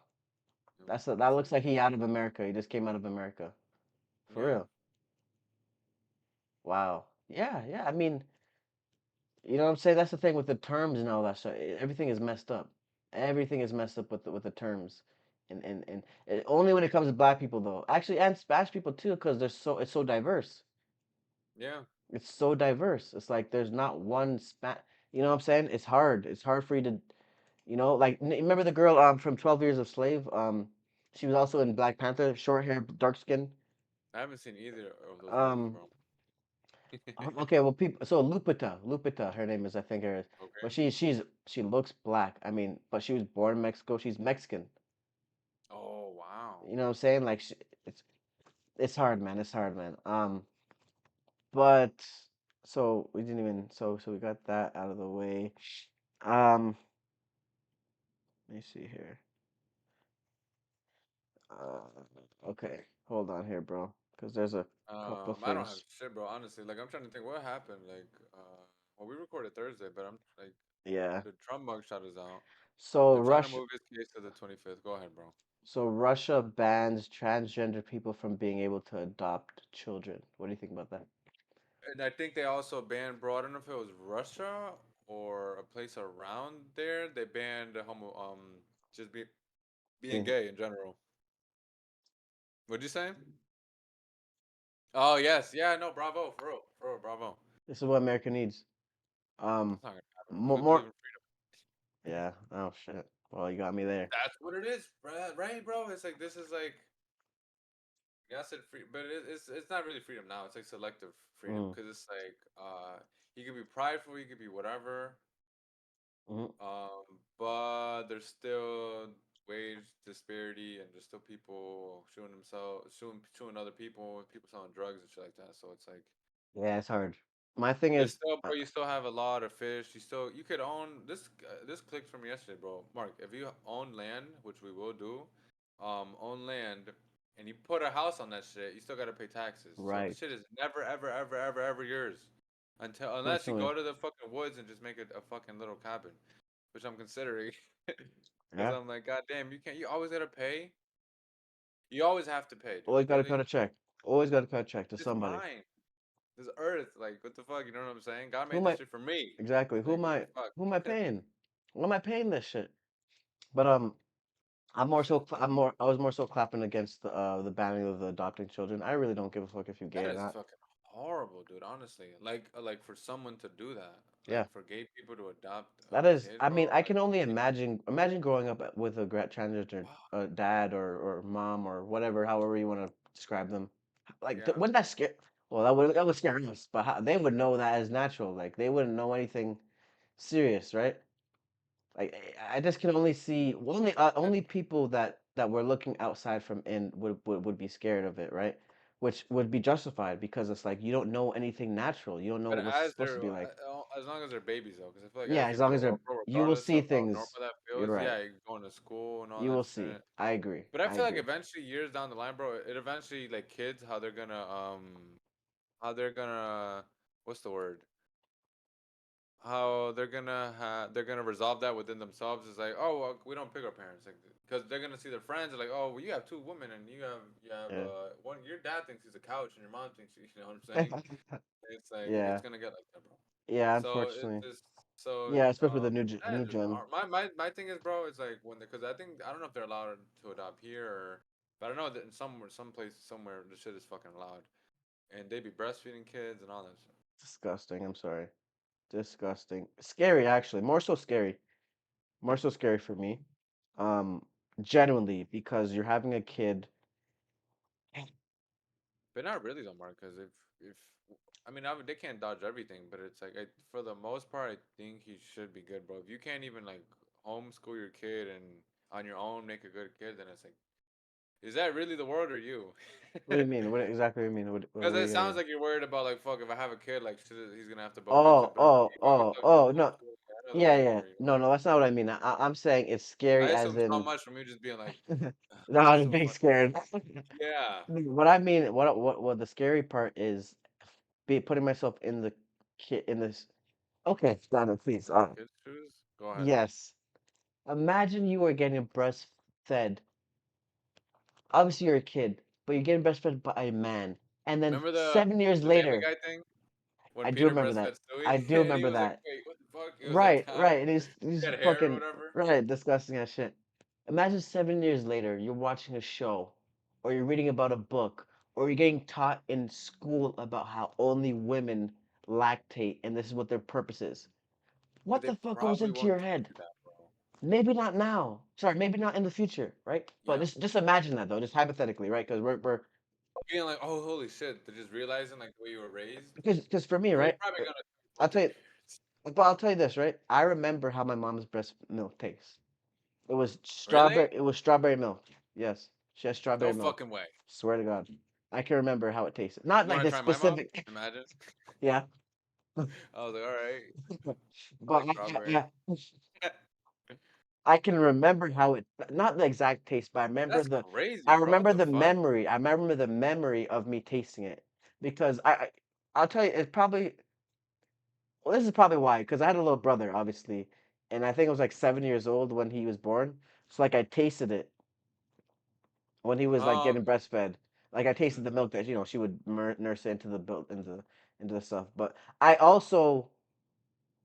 Yeah, That that's looks like he out of America. He just came out of America. For yeah, real. Wow. Yeah. I mean, you know what I'm saying? That's the thing with the terms and all that stuff. Everything is messed up. Everything is messed up with the terms, only when it comes to black people though. Actually, and Spanish people too, because it's so diverse. yeah, It's so diverse. It's like there's not one spat. You know what I'm saying? It's hard. It's hard for you to, like remember the girl from 12 Years of Slave? She was also in Black Panther, short hair, dark skin. I haven't seen either of those movies, Um, bro. okay, well, people. So Lupita, her name is, I think, her is, Okay. but she looks black. I mean, but she was born in Mexico. She's Mexican. Oh wow. You know what I'm saying? Like, it's it's hard, man. It's hard, man. But so we didn't even. So we got that out of the way. Um, let me see here. Okay, hold on here, bro, because there's a Couple of I don't have things. shit, bro. Honestly, like I'm trying to think what happened. Like, well, we recorded Thursday, but I'm like, Yeah. the Trump mugshot is out. So They're trying to Russia, move his case to the 25th. Go ahead, bro. so Russia bans transgender people from being able to adopt children. What do you think about that? And I think they also banned, bro. I don't know if it was Russia or a place around there. They banned just being Being, gay in general. What'd you say? Oh yes, yeah, no, bravo, for real, bravo. this is what America needs. That's Um, not gonna happen. more, We believe more. in freedom. Yeah. Oh shit. Well, you got me there. That's what it is, bro. Right, bro? It's like this is like yeah, I said free, but it's not really freedom now. It's like selective freedom Mm, because it's like you could be prideful, you could be whatever, mm. but there's still wage disparity and there's still people shooting themselves, shooting other people selling drugs and shit like that. So it's like Yeah, it's hard. My thing there's is, still, bro. You still have a lot of fish. You could own this. This clicked from yesterday, bro. Mark, if you own land, which we will do, own land, and you put a house on that shit, you still gotta pay taxes. So the right. shit is never, ever, ever, ever, ever yours, until unless you Personally, go to the fucking woods and just make it a fucking little cabin, which I'm considering, because yeah. I'm like, god damn, you can't. You always gotta pay. You always have to pay, dude. Always got to cut Really, a check. Always got to cut a check to it's somebody. mine. This earth, like, what the fuck? You know what I'm saying? God Who made am this I? shit for me. Exactly. Who Like, am what I? the fuck? Who am I paying? Why am I paying this shit? But I'm more Shit, so I was more so clapping against the banning of the adopting children. I really don't give a fuck if you're that gay or is not. fucking horrible, dude. Honestly, like for someone to do that, Yeah. like for gay people to adopt That a is, kid, I bro. mean, I Like, can only it, imagine growing up with a transgender wow, dad or mom or whatever, however you want to describe them. Like, yeah. wouldn't that scare? Well, that would scare us, but they would know that as natural. Like, they wouldn't know anything serious, right? Like, I just can only see only people that were looking outside from in would be scared of it, right? Which would be justified because it's like you don't know anything natural. You don't know But what it's as supposed to they're be like. as long as they're babies though, because I feel like Yeah, as as you long grow as they're up, bro, you will regardless see of how normal things. that You're feels, right. yeah, you're going to school and all You that will see. shit. I agree. But I I feel like agree. eventually, years down the line, bro, it eventually like kids how they're gonna what's the word? How they're gonna resolve that within themselves is like, oh, well, we don't pick our parents, like, because they're gonna see their friends are like, oh, well, you have two women and you have Yeah. one. Your dad thinks he's a couch and your mom thinks you know what I'm saying. It's like it's Yeah. gonna get like that, bro. Yeah, So it's unfortunately. just so Yeah, especially with the that new is just gen. hard. My thing is, bro, it's like when because I think I don't know if they're allowed to adopt here or, but I know that in some place somewhere the shit is fucking allowed and they be breastfeeding kids and all that shit. Disgusting. I'm sorry. Disgusting. Scary, actually. More so scary. More so scary for me. Um, Genuinely, because you're having a kid. But not really though, Mark, because if I mean they can't dodge everything, but it's like for the most part, I think he should be good, bro. If you can't even like homeschool your kid and on your own make a good kid, then it's like, is that really the world or you? What do you mean? What exactly do you mean? What Because are it you getting sounds at? like you're worried about like fuck if I have a kid like shit, he's gonna have to bump into. Oh, But oh, you probably oh, still get oh, no. homeschooled. I know that's Yeah, what you're yeah. worried No, no, that's not what I mean. I'm saying it's about. scary I as assume so in much from you just being like, no, it's I'm so being funny. scared. Yeah, What I mean, what the scary part is be putting myself in the kid in this. Okay, Donna, please. kids shoes. Go ahead. Yes. Imagine you are getting breastfed. Obviously, you're a kid, but you're getting breastfed by a man, and then Remember 7 years the Family later, Guy thing? When I do Peter remember that. breastfed Stewie, I do and he remember was like, that. "Wait, what the fuck?" It was like, Right, "How?" right. And He he's had hair or fucking whatever. right, disgusting as shit. Imagine 7 years later, you're watching a show, or you're reading about a book, or you're getting taught in school about how only women lactate, and this is what their purpose is. But What they the fuck goes probably into won't your tell head? you that, bro. Maybe not now. Sorry, maybe not in the future, right? But Yeah, just imagine that though, just hypothetically, right? Because we're being like, "Oh, holy shit!" They're just realizing like the way you were raised. because for me, Well, you're right? probably gonna I'll fuck your tell you, parents. but I'll tell you this, right? I remember how my mom's breast milk tastes. Really? It was strawberry milk. Yes, she has No strawberry milk. fucking way. Swear to God, I can remember how it tasted. Not You like want to the try my mom? specific. Imagine. Yeah, I was like, "All right, I but like strawberry." I can remember how it. Not the exact taste, but That's crazy, I bro. What remember the the fuck? memory. I remember the memory of me tasting it. because I'll tell you, it's probably well, this is probably why, because I had a little brother, obviously, and I think it was like 7 years old when he was born. So like I tasted it when he was like Oh, getting okay. breastfed. Like I tasted the milk that she would nurse it into the built into the stuff. But I also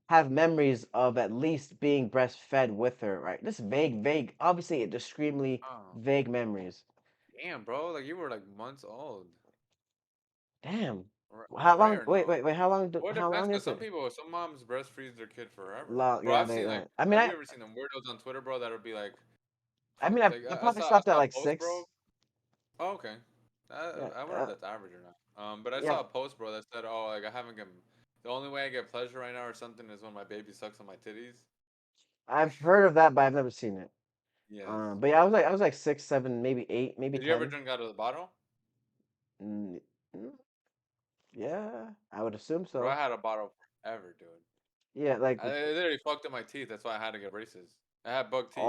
have memories of at least being breastfed with her, right? This vague, obviously extremely Oh, vague memories. damn, bro. Like you were like months old, Damn. right? How Right long? or Wait, no? wait, wait. How long? Well, it How depends, long cause is some it? people, some moms breastfeed their kid forever. Long. Bro, Yeah, I've they. seen like, I mean, have you ever seen them weirdos on Twitter, bro? That'll be like, I like probably stopped I at saw a like post, bro. 6. Oh, okay. Yeah. I wonder if that's average or not. But I Yeah. saw a post, bro, that said, "Oh, like I haven't get the only way I get pleasure right now or something is when my baby sucks on my titties." I've heard of that, but I've never seen it. Yes. But yeah, I was like 6, 7, maybe 8, maybe Did you ever 10. drink out of the bottle? Mm, mm, yeah, I would assume Bro, I so. had a bottle forever, dude. Yeah, like. I it literally fucked up my teeth. That's why I had to get braces. I had buck teeth.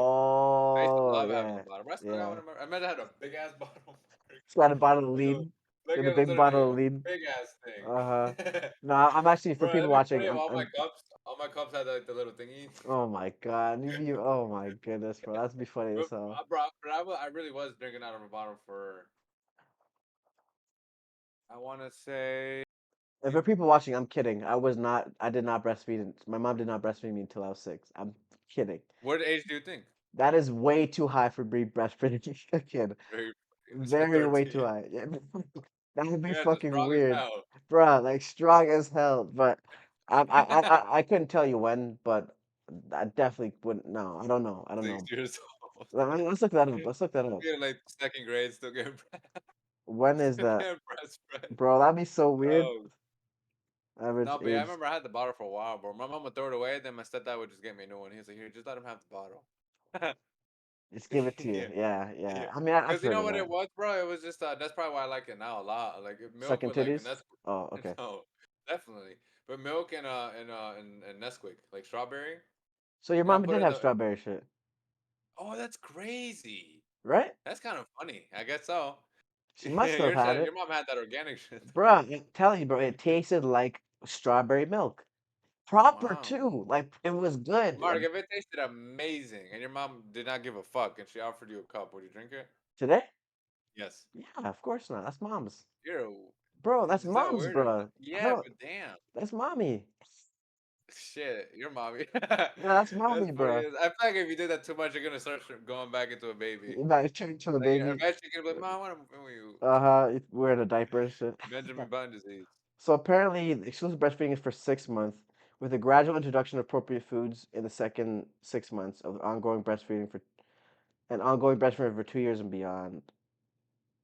I used to Oh love having yeah, the bottle. But I still got one. yeah. In I meant I had a big ass bottle. It's got a bottle of Like a, lead. like Got a it was big literally bottle of a lead. big ass Uh-huh. thing. No, I'm actually for Bro, people that'd be watching. funny if I'm, I'm. all my cups had like the little thingy. Oh my God, oh my goodness, bro, that'd be funny as But, hell. I really was drinking out of a bottle for, I want to say, And for people watching, I'm kidding. I was not. I did not breastfeed. My mom did not breastfeed me until I was 6. I'm kidding. what age do you think? That is way too high for me breastfeeding a kid. Very, I said Very way too 13. high. Yeah, that would be You guys are fucking strong as weird, hell. bruh. Like strong as hell. But I couldn't tell you when, but I definitely wouldn't. No, I don't know. I don't Six know. years old. Let's look that up. Let's look that up. You're in like second grade, When is still that, getting breastfed. bro? That'd be so weird. Oh Average no, but yeah, I age. remember I had the bottle for a while, bro. My mom would throw it away, then my stepdad would just get me a new one. He was like, "Here, just let him have the bottle." Just give it to you. Yeah, Yeah, yeah. yeah. I mean, I've Cause you heard know of what it that. was, bro? It was just that's probably why I like it now a lot. Like milk Sucking with like titties. Nesquik. Oh, okay. No, definitely. But milk and Nesquik, like strawberry. So your And I mom put did it in have the. strawberry shit, Oh, that's crazy. right? That's kind of funny. I guess so. She must Yeah, have had your it, mom had that organic shit. bro. I'm telling you, bro. It tasted like strawberry milk. Proper Wow. too. Like it was good. Mark, if it tasted amazing and your mom did not give a fuck and she offered you a cup, would you drink it? Today? Yes. Yeah, of course not. That's mom's. You're a, Bro, that's is that mom's, weird or not? bro. I Yeah, don't. but damn. That's mommy. Shit, your mommy. Yeah, that's That's mommy, funny. bro. I feel like if you did that too much, you're gonna start going back into a baby. You might turn to the Like baby. eventually you're gonna be like, Mom, I want to move you. Uh-huh. Wearing a diaper and shit. Benjamin Button disease. So apparently, exclusive breastfeeding is for 6 months, with a gradual introduction of appropriate foods in the second 6 months of ongoing breastfeeding for 2 years and beyond.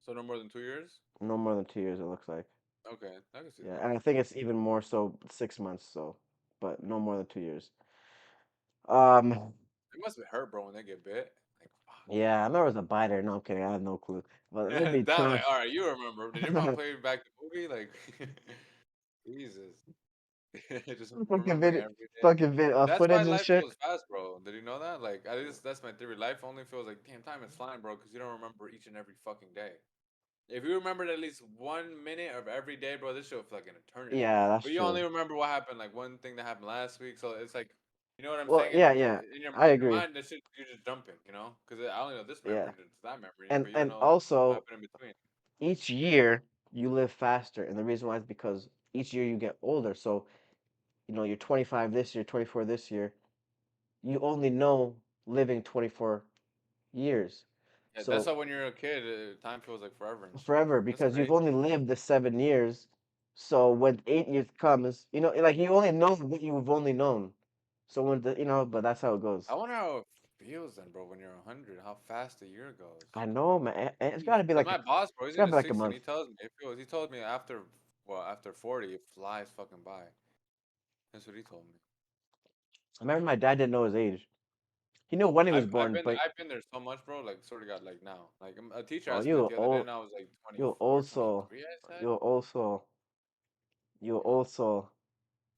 So no more than 2 years? No more than 2 years, it looks like. Okay, I can see Yeah, that. and I think it's even more so 6 months. So, but no more than 2 years. Um, It must be hurt, bro, when they get bit. Like, yeah, I remember it was a biter. No, I'm kidding. I have no clue, but it'd be Damn it. tough. All right, you remember. Did your mom play back the movie? Like, Jesus. Just fucking remembering video, every day. fucking video, That's why footage and life shit. feels fast, bro. Did you know that? Like, at least that's my theory. Life only feels like, damn, time is flying, bro, because you don't remember each and every fucking day. If you remembered at least 1 minute of every day, bro, this show feel like an eternity. Yeah, that's But you true. only remember what happened, like one thing that happened last week. So it's like, you know what I'm Well, saying? yeah, yeah, I In your agree. mind, this shit, you're just jumping, you know? Because I only know this Yeah, memory to that memory, and but you don't and know what also happened in between. each year you live faster, and the reason why is because each year you get older. So you're 25 this year, 24 this year. You only know living 24 years. Yeah, that's So why when you're a kid, time feels like forever and shit. forever That's because you've crazy. only lived the 7 years. So when 8 years comes, like you only know what you've only known. So but that's how it goes. I wonder how it feels then, bro, when you're 100, how fast a year goes. I know, man. It's got to be Because like my boss, bro, it's he's got in to be his like a 60s, and month. he tells me it feels. He told me after 40, it flies fucking by. That's what he told me. I remember my dad didn't know his age. He knew when he was I've born, been but I've been there so much, bro. Like, sort of got like now. Like a teacher oh, asked me that the other day, and I was like you 24, also, 23. I said, you also, you you know, also.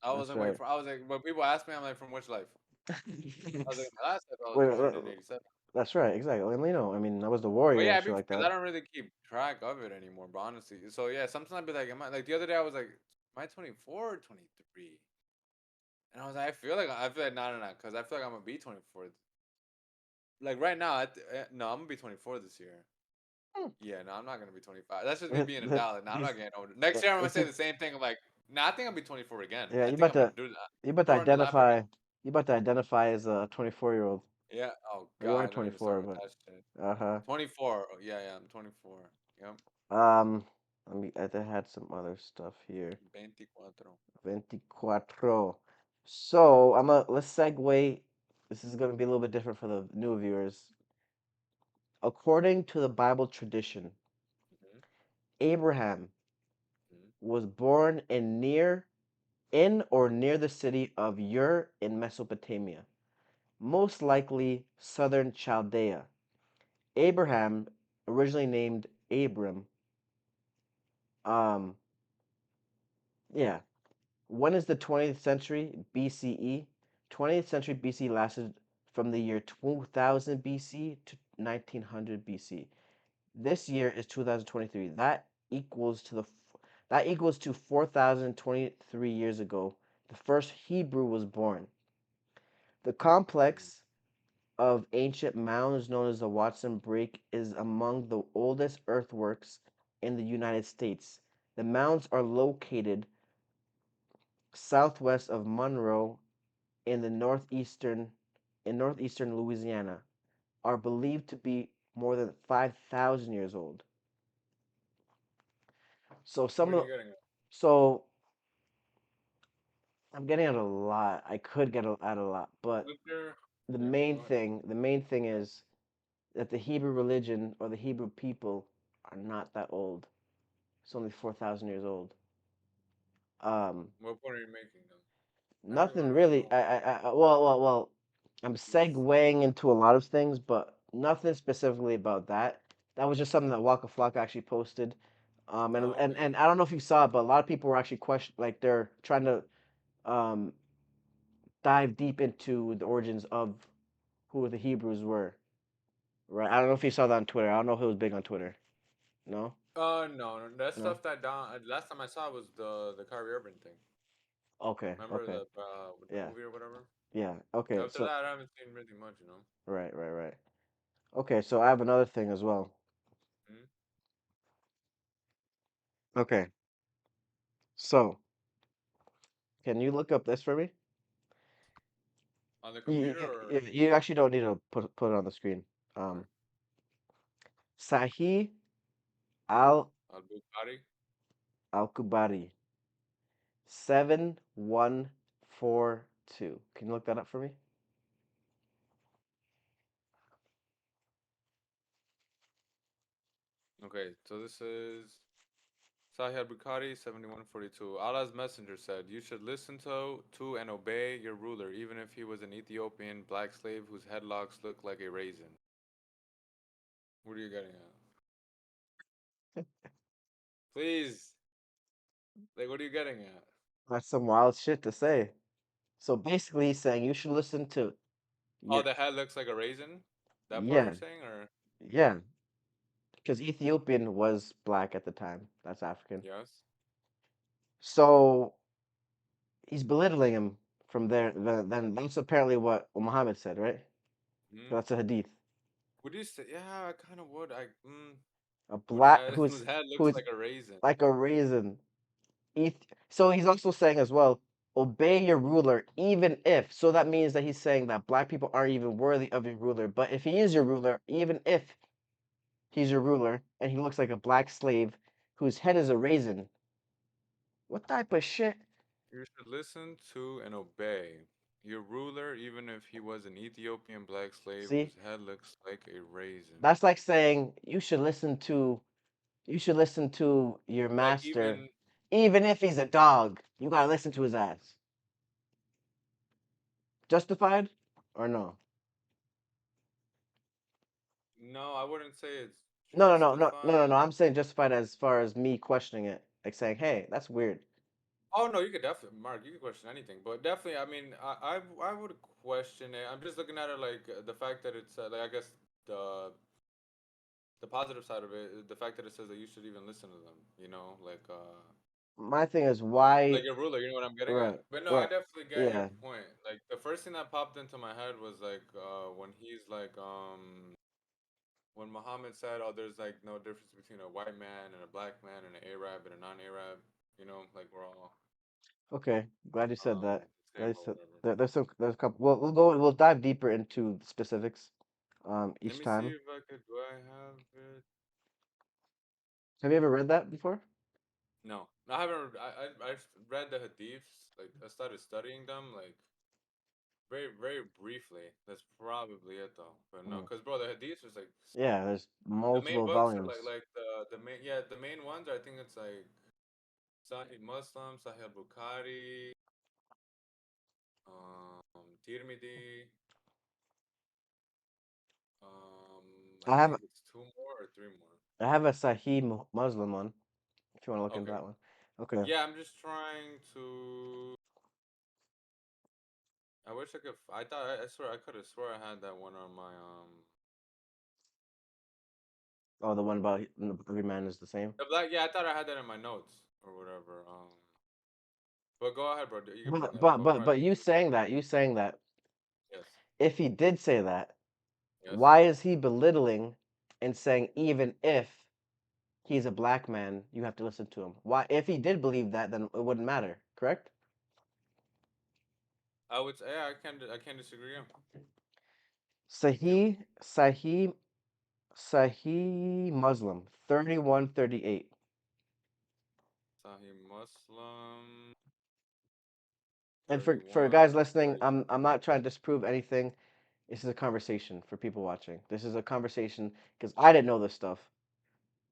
I That's wasn't waiting right. for. I was like, when people ask me, I'm like, from which life? I was like, my last life, I was Wait, born in '87. That's right, exactly. And I mean, I was the But warrior yeah, and I shit mean, like because that. I don't really keep track of it anymore, but honestly, so yeah, sometimes I'd be like, am I like the other day I was like, am I 24 or 23? And I was like, I feel like no, no, no, because I feel like I'm gonna be 24. Like right now, no, I'm gonna be 24 this year. Yeah, no, I'm not gonna be 25. That's just me being a dollar. No, I'm not These, getting older. Next year, I'm gonna it's say the same thing. I'm like, no, I think I'll be 24 again. yeah. I think I'm gonna do that. You about to Throwing the lap again. identify. You about to identify as a 24-year-old. Yeah. Oh You are God, don't even start 24, with but that shit. uh huh. 24. Oh, yeah, yeah, I'm 24. Yep. Um, I had some other stuff here. 24. 24. So let's segue. This is gonna be a little bit different for the new viewers. According to the Bible tradition, Mm-hmm. Abraham Mm-hmm. was born in or near the city of Ur in Mesopotamia, most likely southern Chaldea. Abraham, originally named Abram, um, yeah. When is the 20th century BCE? 20th century BC lasted from the year 2000 BC to 1900 BC. This year is 2023. That equals to 4023 years ago. The first Hebrew was born. The complex of ancient mounds known as the Watson Break is among the oldest earthworks in the United States. The mounds are located southwest of Monroe in the northeastern Louisiana, are believed to be more than 5,000 years old. So some What are of you getting at? so I'm getting at a lot. I could at a lot, but Winter. Yeah, go ahead. the main thing is that the Hebrew religion or the Hebrew people are not that old. It's only 4,000 years old. Um, What point are you making though? Nothing Everybody wanna really. know. Well. I'm segueing into a lot of things, but nothing specifically about that. That was just something that Waka Flocka actually posted. Oh, okay. And I don't know if you saw it, but a lot of people were actually like they're trying to um dive deep into the origins of who the Hebrews were. Right? I don't know if you saw that on Twitter. I don't know if it was big on Twitter. No, No, no, that no. stuff that down. Last time I saw was the Kyrie Irving thing. Okay, Remember okay. the with the Yeah, movie or whatever. yeah. Okay. After So that, I haven't seen really much. right. Okay, so I have another thing as well. Hmm. Okay, so can you look up this for me? On the You, computer or you actually don't need to put it on the screen. okay. Um, Sahih al Al Bukhari. Kubari 7142. Can you look that up for me? Okay, so this is Sahih al Bukhari 7142. Allah's messenger said, "You should listen to and obey your ruler, even if he was an Ethiopian black slave whose headlocks look like a raisin." What are you getting at? Please, like, what are you getting at? That's some wild shit to say. So basically, he's saying you should listen to Oh, your the head looks like a raisin. That part you're yeah saying, or yeah because Ethiopian was black at the time. That's African. yes? So he's belittling him from there. Then that's apparently what Muhammad said, right? Hmm. That's a hadith. Would you say? Yeah, I kind of would. A Who the black head whose head looks who's like a raisin. like a raisin. So he's also saying as well, obey your ruler, even if. So that means that he's saying that black people aren't even worthy of your ruler. But if he is your ruler, even if he's your ruler and he looks like a black slave whose head is a raisin, what type of shit? You should listen to and obey your ruler, even if he was an Ethiopian black slave See, whose head looks like a raisin. that's like saying you should listen to your Like master, even even if he's a dog. You gotta listen to his ass. Justified or no? no, I wouldn't say it's No. justified. I'm saying justified as far as me questioning it, like saying, "Hey, that's weird." Oh no, you could definitely, Mark. You could question anything, but definitely, I mean, I would question it. I'm just looking at it like the fact that it's like I guess the the positive side of it, the fact that it says that you should even listen to them. My thing is Like why. a ruler. You know what I'm getting Right, at? But no, I right, definitely get your yeah. point. Like the first thing that popped into my head was like when he's like when Muhammad said, "Oh, there's like no difference between a white man and a black man and an Arab and a non-Arab." Like we're all Okay, glad you said that. the Glad same you or said whatever. there's a couple. We'll dive deeper into the specifics, Let each me see time. if I could. Do I have it? Have you ever read that before? No, no, I haven't. I've read the hadiths. Like I started studying them. Like very very briefly. That's probably it though. But no, Mm. because bro, the hadiths is like Yeah, there's the main multiple books are like volumes. the main the main ones. I think it's like Sahih Muslim, Sahih Bukhari, Tirmidhi. I I have think it's two more or three more. I have a Sahih Muslim one. If you want to look into Okay. that one. Okay. Yeah, I'm just trying to. I wish I could. I thought. I swear. I could have swore I had that one on my. Oh, the one about every man is the same. The black. Yeah, I thought I had that in my notes or whatever. But go ahead, bro. You can bring But it up. but I'll but probably but look you into it. saying that, Yes. if he did say that, Yes. why is he belittling and saying even if he's a black man, you have to listen to him? Why, if he did believe that, then it wouldn't matter, correct? I would say. Yeah, I can't. I can't disagree. Yeah. Yep. Sahih Muslim 3138. Sahih Muslim And thirty for one guys listening, 30. I'm not trying to disprove anything. This is a conversation for people watching. This is a conversation because I didn't know this stuff.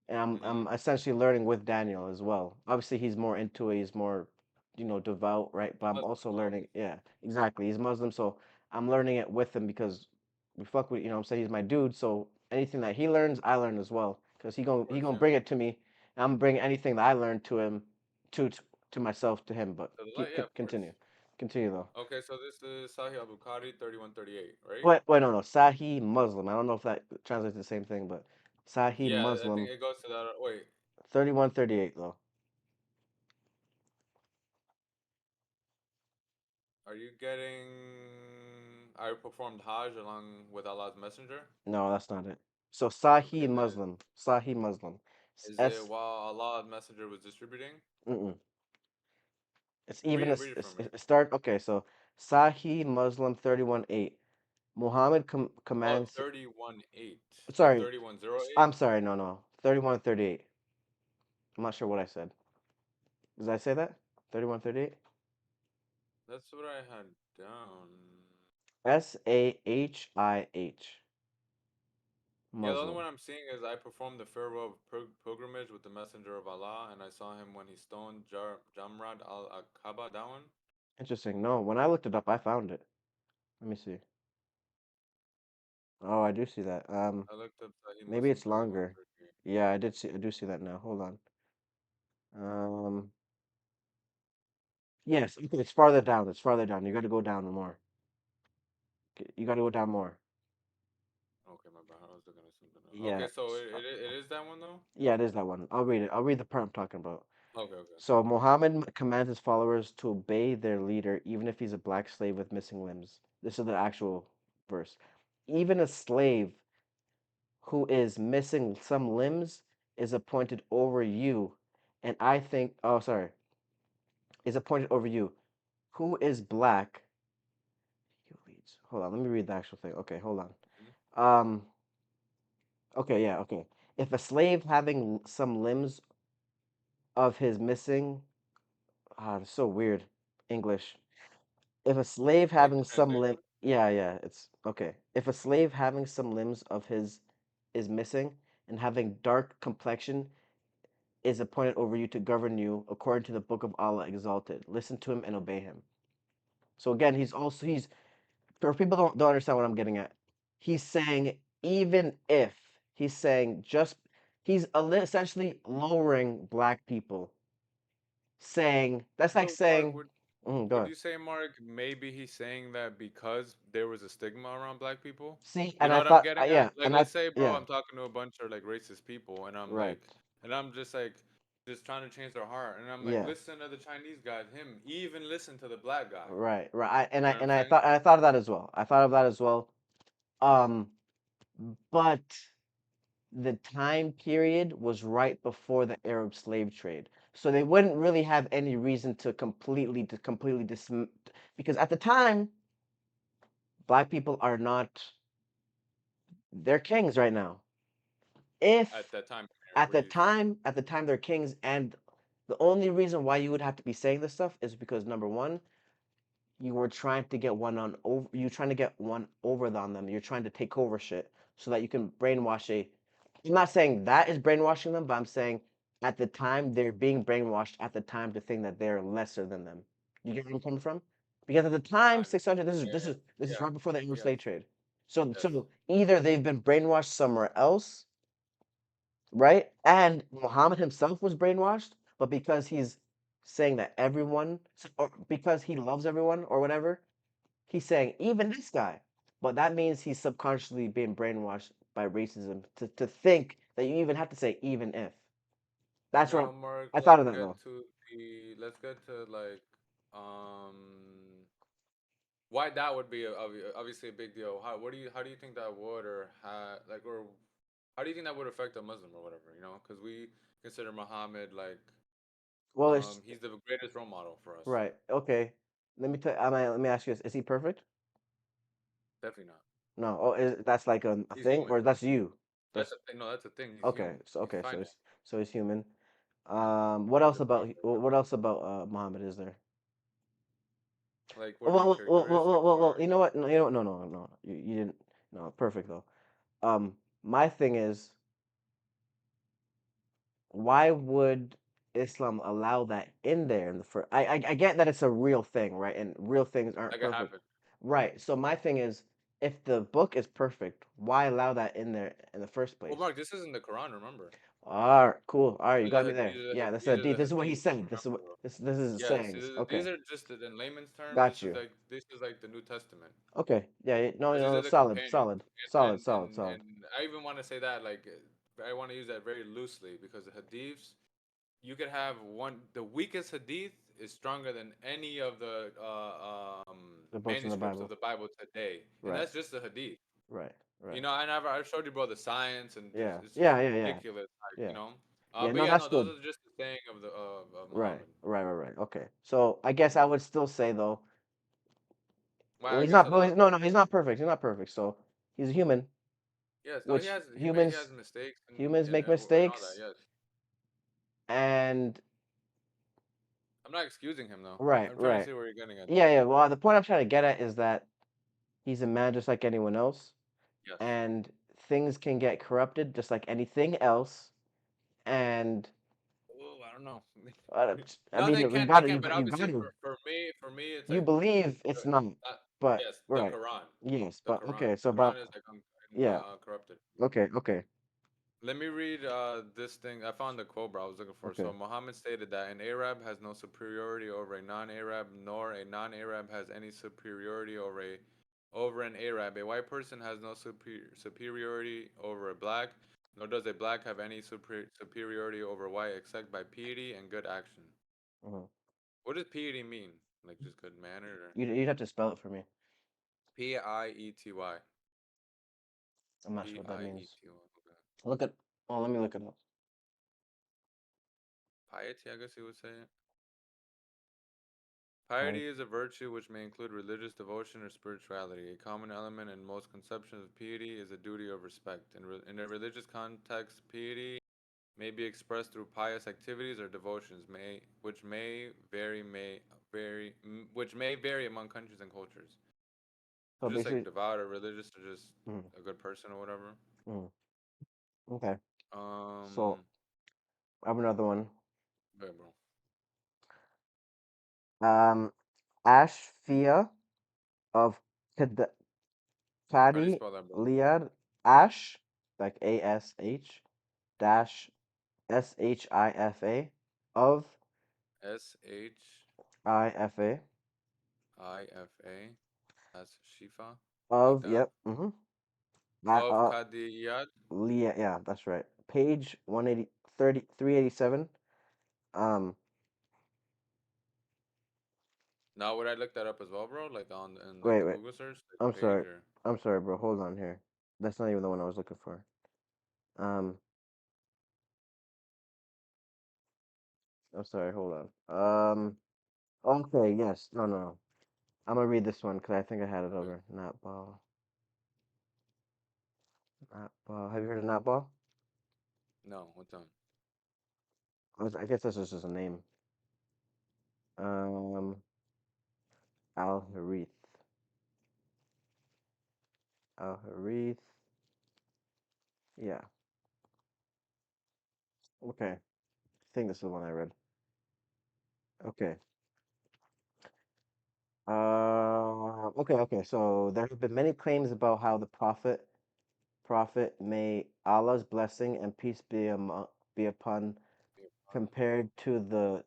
And Mm-hmm. I'm essentially learning with Daniel as well. Obviously, he's more into it. He's more, devout, right? But I'm Muslim also though. learning. Yeah, exactly. He's Muslim, so I'm learning it with him because we fuck with. I'm saying he's my dude. So anything that he learns, I learn as well. Because he Of gon' he course, gonna yeah. bring it to me. And I'm bringing anything that I learned to him, to myself, to him. But To the light, yeah, of course. continue though. Okay, so this is Sahih Al Bukhari 3138, right? Wait, no, no. Sahih Muslim. I don't know if that translates to the same thing, but Sahih Yeah, I think Muslim it goes to that. Wait, 3138 though. are you getting? I performed Hajj along with Allah's Messenger. No, that's not it. So Okay, then Sahih Muslim, is it S. while Allah's Messenger was distributing? Mm-mm. It's Read even a, it, read it for me. it start. Okay, so Sahih Muslim 31:8. Muhammad Oh, commands. 31:8. Oh, Sorry, 3108. I'm sorry. No, no, 31:38. I'm not sure what I said. Did I say that? 31:38. That's what I had down. Sahih Yeah, the only one Muslim. I'm seeing is I performed the farewell pilgrimage with the Messenger of Allah, and I saw him when he stoned Jamrad al Aqaba. That one. Interesting. No, when I looked it up, I found it. Let me see. Oh, I do see that. I looked up Sahih Maybe Muslim it's longer. 3138. Yeah, I did see. I do see that now. Hold on. Um. Yes, okay, it's farther down. It's farther down. You got to go down more. You got to go down more. Okay, my bad. I was looking at something else. Okay, Yeah, so it is that one though. yeah, it is that one. I'll read it. I'll read the part I'm talking about. Okay, okay. So Muhammad commands his followers to obey their leader, even if he's a black slave with missing limbs. This is the actual verse. Even a slave who is missing some limbs is appointed over you, and I think, oh, sorry, is appointed over you. Who is black? He leads. Hold on, let me read the actual thing. Okay, hold on. Mhm. Um, Okay, yeah, okay. If a slave having some limbs of his missing, it's so weird, English. If a slave Take having your time, some take your limb, time. yeah, yeah, it's okay. If a slave having some limbs of his is missing and having dark complexion is appointed over you to govern you according to the book of Allah exalted. Listen to him and obey him. So again, he's for people don't understand what I'm getting at. He's saying even if he's saying just he's essentially lowering black people, saying that's like So why saying would? Mm, go Would ahead. you say, Mark, maybe he's saying that because there was a stigma around black people? See, You and know I what I'm thought, getting at? yeah, Like, and I, let's say, bro, yeah, I'm talking to a bunch of like racist people, right, and I'm just like, just trying to change their heart, and I'm like, yeah, listen to the Chinese guy, him, even listen to the black guy. right, right. And You I know what I'm and I saying? thought I thought of that as well. I thought of that as well. Um, but the time period was right before the Arab slave trade. So they wouldn't really have any reason to completely because at the time black people are not they're kings right now. At If that time period, at what the do you think? time at the time they're kings, and the only reason why you would have to be saying this stuff is because number one, you were trying to get one on over you're trying to get one over on them. You're trying to take over shit so that you can brainwash a I'm not saying that is brainwashing them, but I'm saying at the time they're being brainwashed at the time to think that they're lesser than them. You get where I'm coming from? Because at the time, Kind of. 600, Yeah, this is yeah, right before the English yeah. slave trade. So Yes. so either they've been brainwashed somewhere else, right? And Muhammad himself was brainwashed, but because he's saying that everyone, or because he loves everyone or whatever, he's saying even this guy. But that means he's subconsciously being brainwashed by racism to think that you even have to say even if. That's what Now, Mark, I thought of that though. let's get to like um why that would be obviously a big deal. How do you think that would or or how do you think that would affect a Muslim or whatever? You know, because we consider Muhammad like Well, it's he's the greatest role model for us. right. Okay. Let me ask you this. Is he perfect? Definitely not. No. Oh, that's like a He's thing, human. or that's you? That's That's a thing. No, that's a thing. He's okay. human. So He's okay. So finite. he's human. What He's else a about prophet. what else about Muhammad is there? Like, what are the Well, characteristics are? you know what? No, you know what? No, no, no. You didn't. No, perfect though. My thing is, why would Islam allow that in there in the first? I get that it's a real thing, right? And real things aren't Like, it perfect, happened. right? So my thing is, if the book is perfect, why allow that in there in the first Well, place? Mark, this isn't the Quran. Remember, All right, cool. All right, these you are the got me there. Yeah, these are the This is what he hadiths. said. This is Remember, what bro. this is Yes, sayings. Okay, these are just in layman's terms. got you. This is like the New Testament. Okay, yeah, no, Because these no, are the solid, companions, solid, solid, solid, and solid. I even want to say that like I want to use that very loosely because the hadiths you could have one the weakest hadith is stronger than any of the The books in the manuscripts of Bible. the Bible today, and Right, that's just the hadith. right, You right. know, I've showed you, bro, the science, and Yeah, it's just yeah, yeah, yeah, ridiculous. Like, you yeah, know, yeah. but No, yeah, that's no, those good. are just the saying of the of Right, Muhammad. right, right, right. Okay. So I guess I would still say though, Well, well, I he's guess not. a Well, lot. no, no, he's not perfect. He's not perfect. So he's a human, Yes, no, which he has mistakes humans make and all that. mistakes, Yes, and I'm not excusing him though. right, I'm trying to right. see where you're getting at. Yeah, yeah. Well, the point I'm trying to get at is that he's a man just like anyone else, Yes. and things can get corrupted just like anything else. And Oh, I don't know. uh, I No, mean, they can't. But you obviously, got to, for me, it's you like, believe it's not, but yes, the right, Quran, yes, the but Quran, okay. the So, but Quran is like yeah, corrupted. okay, okay, Let me read this thing. I found the quote, bro. I was looking for. okay. So Muhammad stated that an Arab has no superiority over a non-Arab, nor a non-Arab has any superiority over an Arab. A white person has no superiority over a black, nor does a black have any superiority over a white except by piety and good action. Mhm. What does piety mean? Like just good manner or You'd have to spell it for me. Piety? I'm not sure what that Piety. means. Okay. Look at. Oh, let me look it up. Piety, I guess you would say it. Pi. Piety is a virtue which may include religious devotion or spirituality. A common element in most conceptions of piety is a duty of respect. In a religious context, piety may be expressed through pious activities or devotions, which may vary among countries and cultures. So So just like basically, devout or religious, or just mm, a good person or whatever. mm, okay. So Um, I have another one. okay, bro. Um, Ashfia of Kad- How do you Kadi spell that, bro? Liad Ash, like ASH dash SHIFA of SH. IFA. IFA. That's Shifa. Like Of, that. yep, mm-hmm. Of Kadiyat. Yeah, yeah, that's right. Page 180, 387. Um, Now would I look that up as well, bro? Like on in like wait, the wait. Google search, like I'm the page sorry. or I'm sorry, bro. Hold on here. That's not even the one I was looking for. Um, I'm sorry. Hold on. Okay, yes. No, no, no. I'm gonna read this one because I think I had it okay. over. Not ball. Not ball. Have you heard of not ball? No, what's on? I guess this is just a name. Um, Al Harith. Al Harith. Yeah. Okay. I think this is the one I read. Okay. Okay. So there have been many claims about how the prophet, may Allah's blessing and peace be upon, compared to the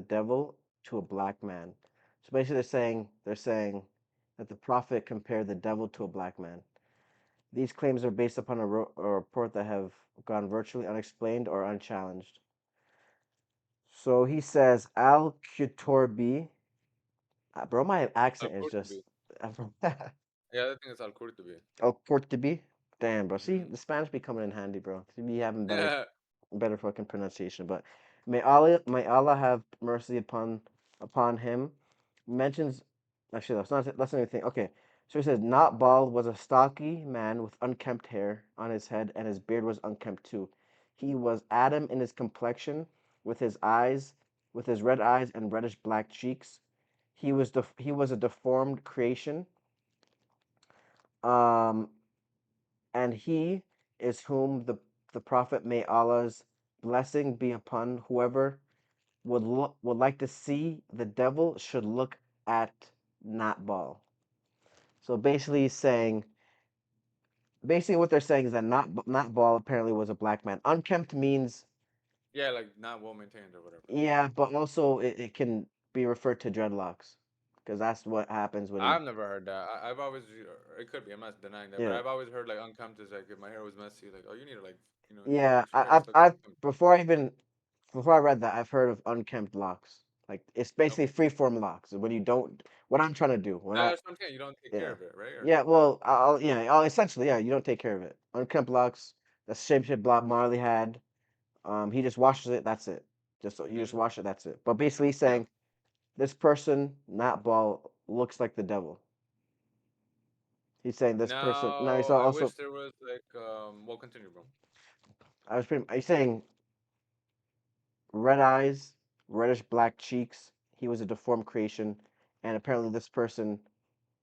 devil to a black man. So basically, they're saying that the prophet compared the devil to a black man. These claims are based upon a report that have gone virtually unexplained or unchallenged. So he says Al Kutorbi. Bro, my Al accent is just. Qurtubi. Yeah, I think it's Al Qurtubi. El Cortebi. Damn, bro. See, Mm-hmm. the Spanish be coming in handy, bro. You be having Yeah. better fucking pronunciation. But may Allah have mercy upon him. Mentions, actually, that's not anything. Okay, so he says, not bald was a stocky man with unkempt hair on his head, and his beard was unkempt too. He was Adam in his complexion, with his eyes, with his red eyes and reddish black cheeks. He was a deformed creation. Um, and he is whom the prophet, may Allah's blessing be upon whoever would like to see the devil, should look at Natbal. So basically what they're saying is that Natbal apparently was a black man. Unkempt means, Yeah, like not well maintained or whatever. yeah, but also it can be referred to dreadlocks because that's what happens when you, I've never heard that. I've always, it could be. I'm not denying that, but yeah. I've always heard like unkempt is like if my hair was messy, like oh you need to like Yeah, fix your hair. It's like I've unkempt. before I read that, I've heard of unkempt locks. Like it's Nope. basically freeform locks. When you don't, what I'm trying to do, That's what I'm saying. You don't take care yeah, of it, right? Or yeah. Well, I'll essentially, yeah, you don't take care of it. Unkempt locks. That's the same shit Bob Marley had. He just washes it. That's it. Just you just mm-hmm. wash it. That's it. But basically, he's Yeah. saying this person, not ball, looks like the devil. He's saying this person. No, he's Now I also. wish there was like well continue, bro. I was pretty. He's saying red eyes, reddish black cheeks. He was a deformed creation, and apparently this person,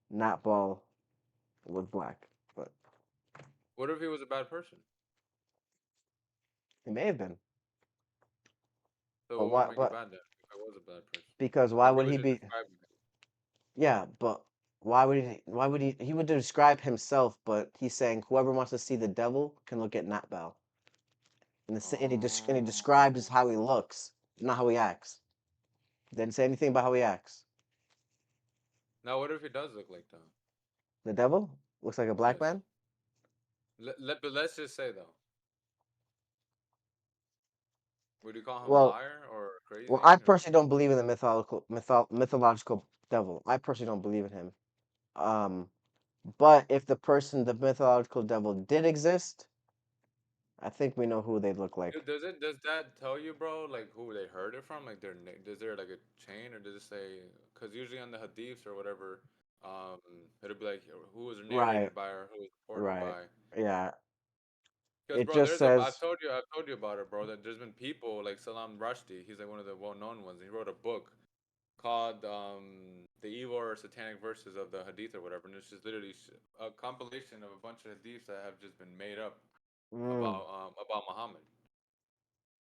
not ball, was black. But What if he was a bad person? he may have been. So But what would why? make it But bad then? If I was a bad person, because why like he would was he just be? describing it. Yeah, but why would he? Why would he? He would describe himself, but he's saying whoever wants to see the devil can look at Natbal, and he describes Oh. how he looks, not how he acts. Didn't say anything about how he acts. Now what if he does look like that? The devil looks like a black Yes. man. But let's just say though, would you call him a Well, liar or Well, crazy I or? personally don't believe in the mythological devil. I personally don't believe in him. Um, but if the mythological devil did exist, I think we know who they'd look like. Dude, does that tell you, bro? Like who they heard it from? Like is there like a chain, or does it say? Because usually on the hadiths or whatever, um, it'll be like who was Right, narrated by or who was reported right. by. Yeah. Because It bro, just there's a says, I've told you about it, bro. That there's been people like Salam Rushdie. He's like one of the well-known ones. He wrote a book called "The Evil or Satanic Verses of the Hadith" or whatever, and it's just literally a compilation of a bunch of hadiths that have just been made up mm, about Muhammad.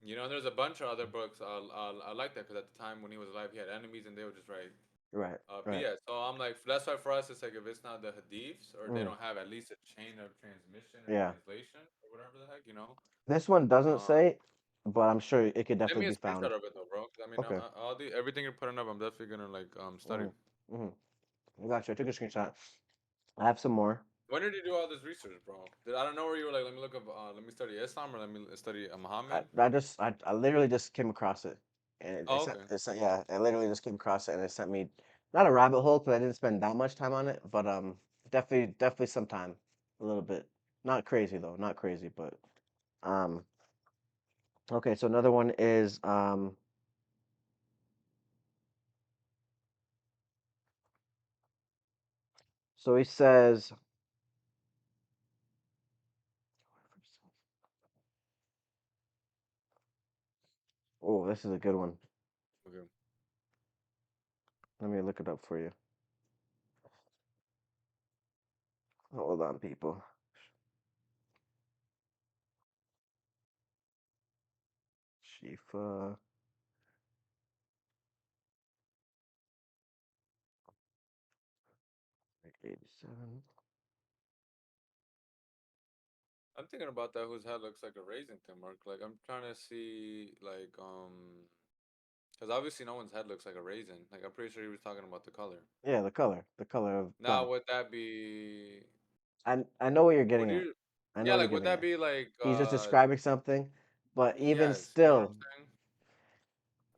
There's a bunch of other books I like that because at the time when he was alive, he had enemies and they would just write right, right. BS. So I'm like, that's why for us, it's like if it's not the hadiths or they Mm, don't have at least a chain of transmission or yeah. translation or whatever the heck. This one doesn't Um, say, but I'm sure it could Send me definitely a be screenshot found. of it though, bro. 'Cause I mean, Okay. I'll do everything you're putting up. I'm definitely gonna like study. Mm. Hmm. I got you. I took a screenshot. I have some more. When did you do all this research, bro? I don't know where you were like, let me look up, let me study Islam or let me study Muhammad. I literally just came across it, and Oh, okay. yeah, I literally just came across it, and it sent me not a rabbit hole because I didn't spend that much time on it, but definitely some time, a little bit. Not crazy though, not crazy, but um, okay. So another one is so he says, oh, this is a good one. Okay. Let me look it up for you. Hold on, people. Shifa 87. I'm thinking about that whose head looks like a raisin thing, Mark. Like I'm trying to see because obviously no one's head looks like a raisin. Like I'm pretty sure he was talking about the color. Yeah, the color of Now planet. would that be I know what you're would getting at. you I know yeah, what you're like would getting that at. be like He's just describing something, but even yes, you know what I'm still, saying?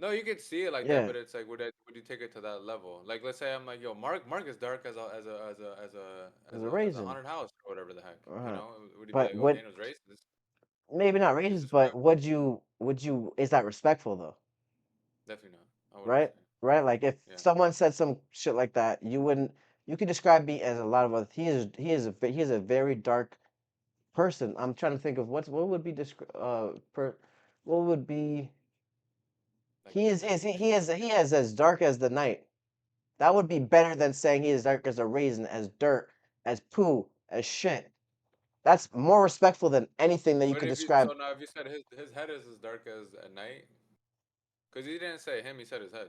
No, you could see it like that, yeah, but it's like would you take it to that level? Like let's say I'm like, yo, Mark is dark as a as a raisin. haunted house or whatever the heck. You Uh-huh. know? Would you be But like, oh, what? Daniel's racist? Maybe not Or racist, but disrespectful? would you? Is that respectful though? Definitely not. I wouldn't Right? say. Right? Like if Yeah. someone said some shit like that, you wouldn't. You could describe me as a lot of other. He is a very dark person. I'm trying to think of what would be what would be. Like different. He is as dark as the night. That would be better than saying he is dark as a raisin, as dirt, as poo, as shit. That's more respectful than anything that you But could if you describe. so now if you said his head is as dark as at night, because he didn't say him, he said his head.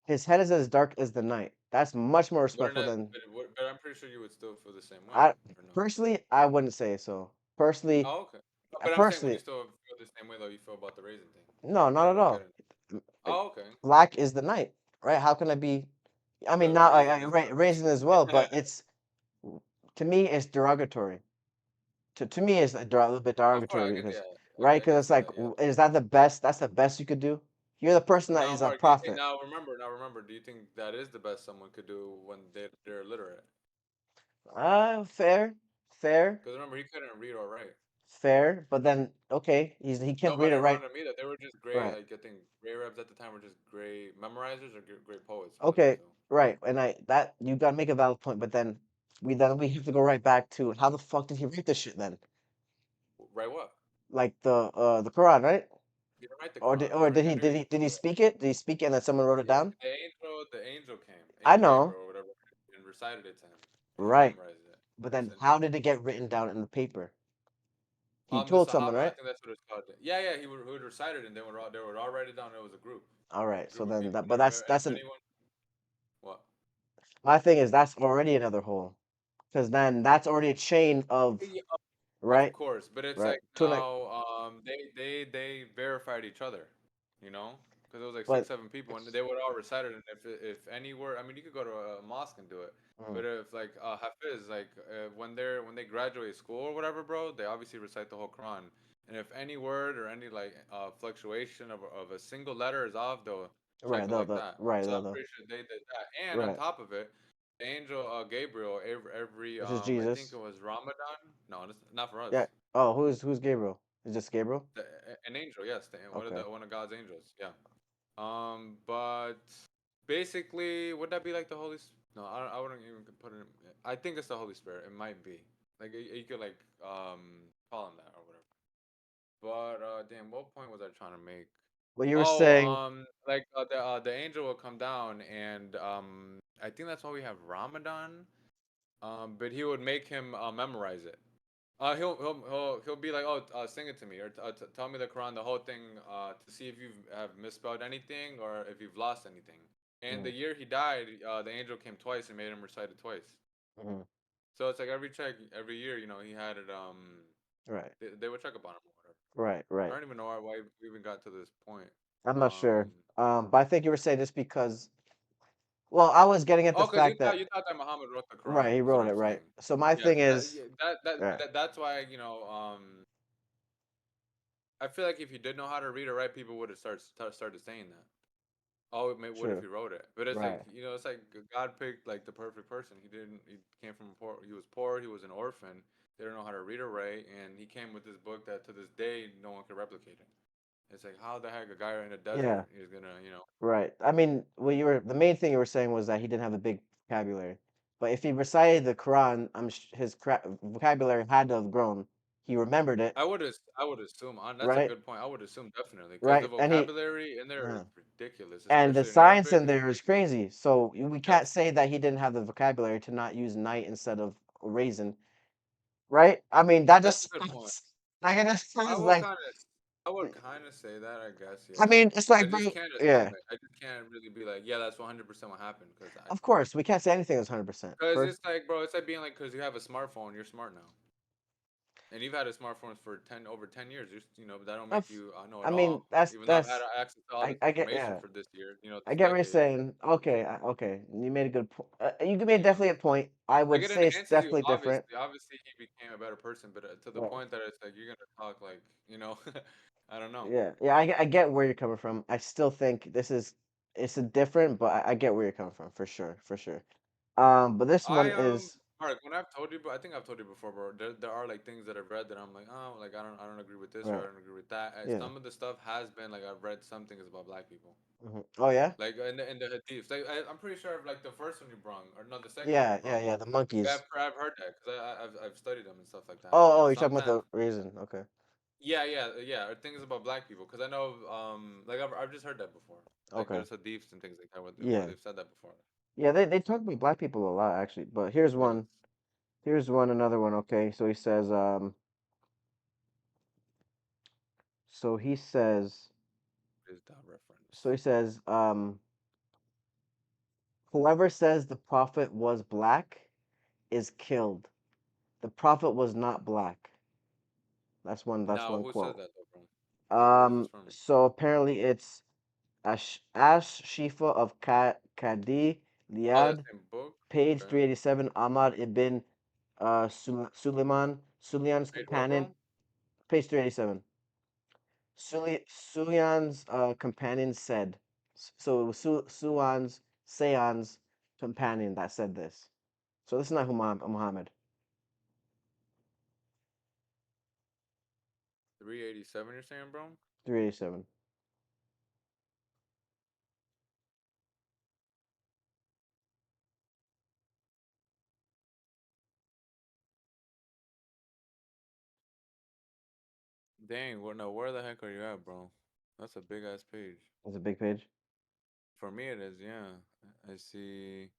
His head is as dark as the night. That's much more Wouldn't respectful that? than But I'm pretty sure you would still feel the same way, I or no? personally. I wouldn't say so. Personally, Oh, okay. But I'm saying, would you personally, still feel the same way though you feel about the raisin thing? no, Like not I at don't all. get it. Like, Oh, okay. black is the night, right? How can I be? I mean, But not raisin is dark. raisin as well, but it's to me it's derogatory. To me it's a little bit Of course, I derogatory get because yeah, right I because can it's see like that. Yeah. is that the best? That's the best you could do. You're the person that Now, is a Mark, do you think prophet. now remember? Do you think that is the best someone could do when they're illiterate? Fair, fair, Because remember, he couldn't read or write. fair. But then okay, he can't No, read but it it right. reminded me that they were just great. Right. Like I think Ray Rebs at the time were just great memorizers or great poets. One of the Okay. two. Right. And I that you gotta make a valid point, but then we have to go right back to how the fuck did he write this shit then? Right? What? Like the Quran, right? He didn't write the Or Quran. or Remember, he couldn't read. did he speak it? Did he speak it and then someone wrote it Yes, down? the angel came, I Angel know. Gabriel or whatever, and recited it to him, and he Right. memorized it. But Yes, then and how did it get written down in the paper? He the told someone, Sahaba, I right? think that's what it's called. Yeah, yeah, he would recite it, and they would all write it down. It was All right. a So group of then people, that and but and if that's an anyone, what? my thing is that's already another hole. Because then that's already a chain of Yeah, of right? course, but it's Right. like To like now, they verified each other, you know, because it was like six, but seven people, and they would all recite it. And if any word, I mean, you could go to a mosque and do it, mm, but if like Hafiz, like when they graduate school or whatever, bro, they obviously recite the whole Quran. And if any word or any like fluctuation of a single letter is off, they'll check right, it like that. So I'm the pretty sure they did that. And on right. top of it, the angel Gabriel every Which is I think Jesus. it was Ramadan. No, not for Yeah. us. Oh, who's Gabriel? Is this Gabriel? An angel, yes, Okay. one of God's angels. Yeah. But basically, would that be like the No, I wouldn't even put it. I think it's the Holy Spirit. It might be. Like you could like call him that or whatever. But damn, what point was I trying to make? But you were Oh, saying like the angel will come down, and I think that's why we have Ramadan. But he would make him memorize it. He'll be like, oh, sing it to me, or tell me the Quran, the whole thing, to see if you have misspelled anything or if you've lost anything. And the mm, year he died, the angel came twice and made him recite it twice. mhm, So it's like every year, he had it. right, They would check up on him or whatever. right, I right. don't even know why we even got to this point. I'm not sure. Um, But I think you were saying just because Well, I was getting at the Oh, because fact that you thought that Muhammad wrote the right, he Quran, is what wrote it you're right. saying. So my Yes, thing is, yeah, right, that's why, I feel like if you did know how to read or write, people would have started saying that. Oh, what if true, he wrote it? But it's like, right, it's like God picked like the perfect person. He didn't. He came from a poor. He was poor. He was an orphan. They don't know how to read or write, and he came with this book that to this day no one could replicate it. It's like how the heck a guy in a yeah, desert is gonna. right. I mean, what you were the main thing you were saying was that he didn't have a big vocabulary, but if he recited the Quran, his vocabulary had to have grown. He remembered it, I would assume. That's a right, good point. I would assume definitely because the right, and he. vocabulary in there is Uh, ridiculous, and the especially in science Arabic. in It's there is ridiculous. crazy. So we Yes, can't say that he didn't have the vocabulary to not use night instead of raisin, right? I mean, that that's a just good point. like it just I sounds would like. kind of, I would kind of say that. I guess, I yeah. mean, it's I like, bro, just can't assume yeah. it. I just can't really be like, yeah, that's 100% what happened because Of course, we can't say anything is 100%. First, it's like, bro, it's like being like, because you have a smartphone, you're smart now, and you've had a smartphone for over 10 years. That don't make of, you know I it mean, all. that's Even though I've had that's, access to all this I get, information yeah, for this year, I this get what you're decade, saying. Okay, okay, you made a good point. You made you know. definitely a point. I Like would it say it's enhances you, definitely different. obviously. Obviously, he became a better person, but to the Right. point that it's like you're gonna talk like, I don't know. Yeah, yeah, I get where you're coming from. I still think it's a different, but I get where you're coming from for sure, for sure. But this one is Mark, when I've told you, but I think I've told you before, bro. There are like things that I've read that I'm like, oh, like I don't agree with this or I right. don't agree with that. Yeah. Some of the stuff has been like I've read some things about black people, Oh yeah. like in the hadiths. Like I'm pretty sure like the first one you brung, or no, the second one you Yeah, yeah, brung. yeah. The Yeah, monkeys. I've heard that because I've studied them and stuff like that. Oh, And you're talking about sometimes, the reason. Okay, yeah, or things about black people because I know, like I've just heard that before. Like okay. there's hadiths and things like that where Yeah, they've said that before. yeah. They talk about black people a lot actually. But here's Yes, one. Here's one. Another one. Okay. So he says. So he says. is that reference? So he says. Whoever says the prophet was black is killed. The prophet was not black. That's one. That's Now, one who says quote. that though, bro? Like, where is this from? So apparently it's Ash Shifa of Kadi Oh, that Liad, same book. page Okay. 387. Ahmad ibn Suleiman, Sulian's Wait, what, companion, bro? page 387. Sulian's companion said, so Suan's Sean's companion that said this. So this is not Muhammad. 387. You're saying, bro? 387. Dang. What? No. Where the heck are you at, bro? That's a big ass page. It's a big page. For me, it is. Yeah. I see.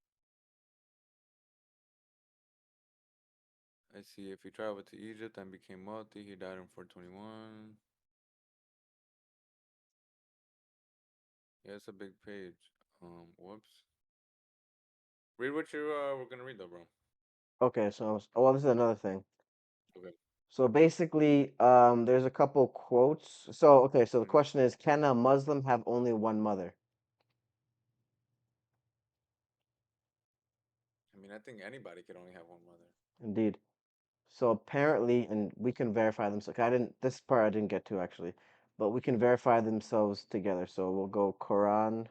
I see. If he traveled to Egypt and became wealthy, he died in 421. Yeah, it's a big page. Whoops. Read what you were gonna read though, bro. Okay, so well, this is another thing. Okay. So basically, there's a couple quotes. So okay, so the Mhm. question is, can a Muslim have only one mother? I mean, I think anybody could only have one mother. Indeed. So apparently, and we can verify them. So I didn't. This part I didn't get to actually, but we can verify themselves together. So we'll go Quran.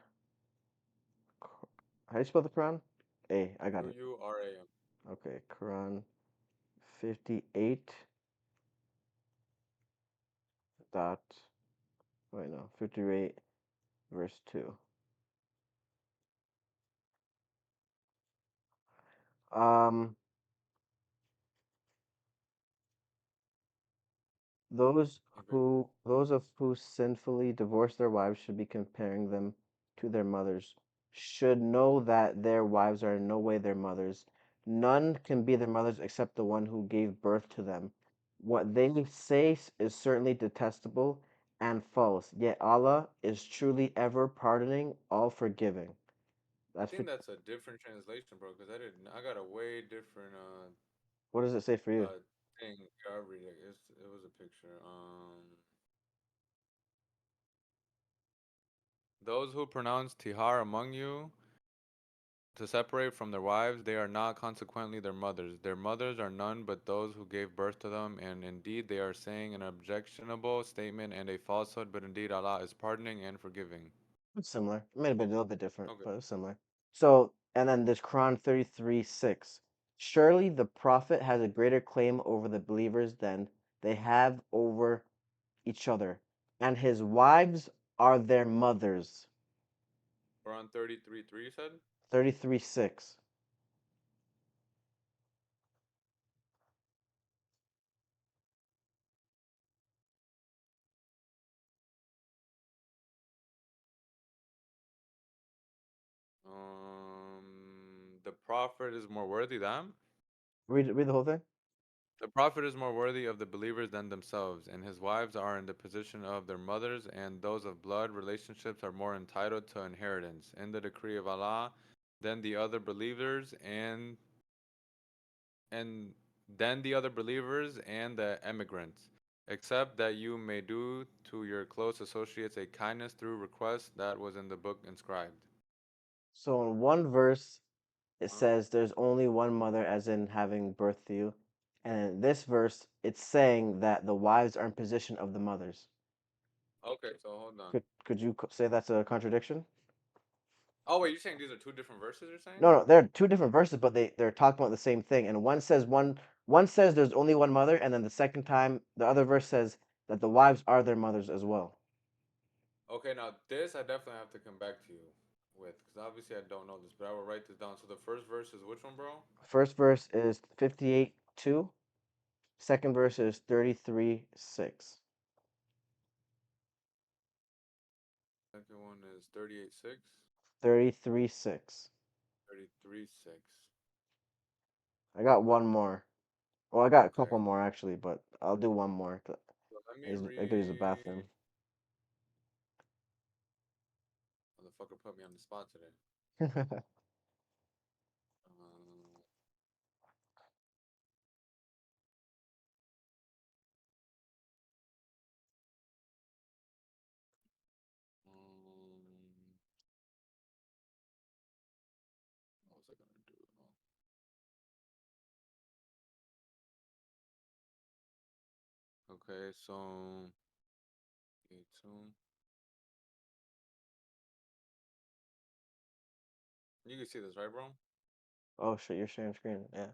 How do you spell the Quran? I got it. Quram. Okay, Quran 58 dot. Wait, no, 58 verse 2. Um, Okay. Those of who sinfully divorce their wives should be comparing them to their mothers, should know that their wives are in no way their mothers. None can be their mothers except the one who gave birth to them. What they say is certainly detestable and false, yet Allah is truly ever pardoning, all forgiving. I That's think that's a different translation, bro. Because I didn't. I got a way different what does it say for you? uh thing. I read it. It was a picture. Those who pronounce tihar among you to separate from their wives, they are not consequently their mothers. Their mothers are none but those who gave birth to them, and indeed they are saying an objectionable statement and a falsehood, but indeed Allah is pardoning and forgiving. It's similar. It may have been a little bit different, Okay. but it's similar. So, and then there's Quran 33:6. Surely the Prophet has a greater claim over the believers than they have over each other, and his wives are their mothers. We're on 33:3, you said? 33:6. The prophet is more worthy than? Read the whole thing. The prophet is more worthy of the believers than themselves, and his wives are in the position of their mothers, and those of blood relationships are more entitled to inheritance in the decree of Allah than the other believers and than the other believers and the emigrants, except that you may do to your close associates a kindness through request that was in the book inscribed. So in one verse it Huh? says there's only one mother, as in having birth to you, and in this verse it's saying that the wives are in position of the mothers. Okay, so hold on. Could you say that's a contradiction? Oh wait, you're saying these are two different verses? You're saying? No, no, they're two different verses, but they're talking about the same thing. And one says there's only one mother, and then the second time the other verse says that the wives are their mothers as well. Okay, now this I definitely have to come back to you with, because obviously I don't know this, but I will write this down. So the first verse is which one, bro? First verse is 58:2. Second verse is 33:6. Second one is 38:6, 33:6. 33:6. I got one more. Well, I got a Okay, couple more actually, but I'll do one more. so let me I could use the read. bathroom. Motherfucker put me on the spot today. Um, um, what was I gonna do? Okay, so 82. You can see this, right, bro? Oh shit, you're sharing screen. Yeah.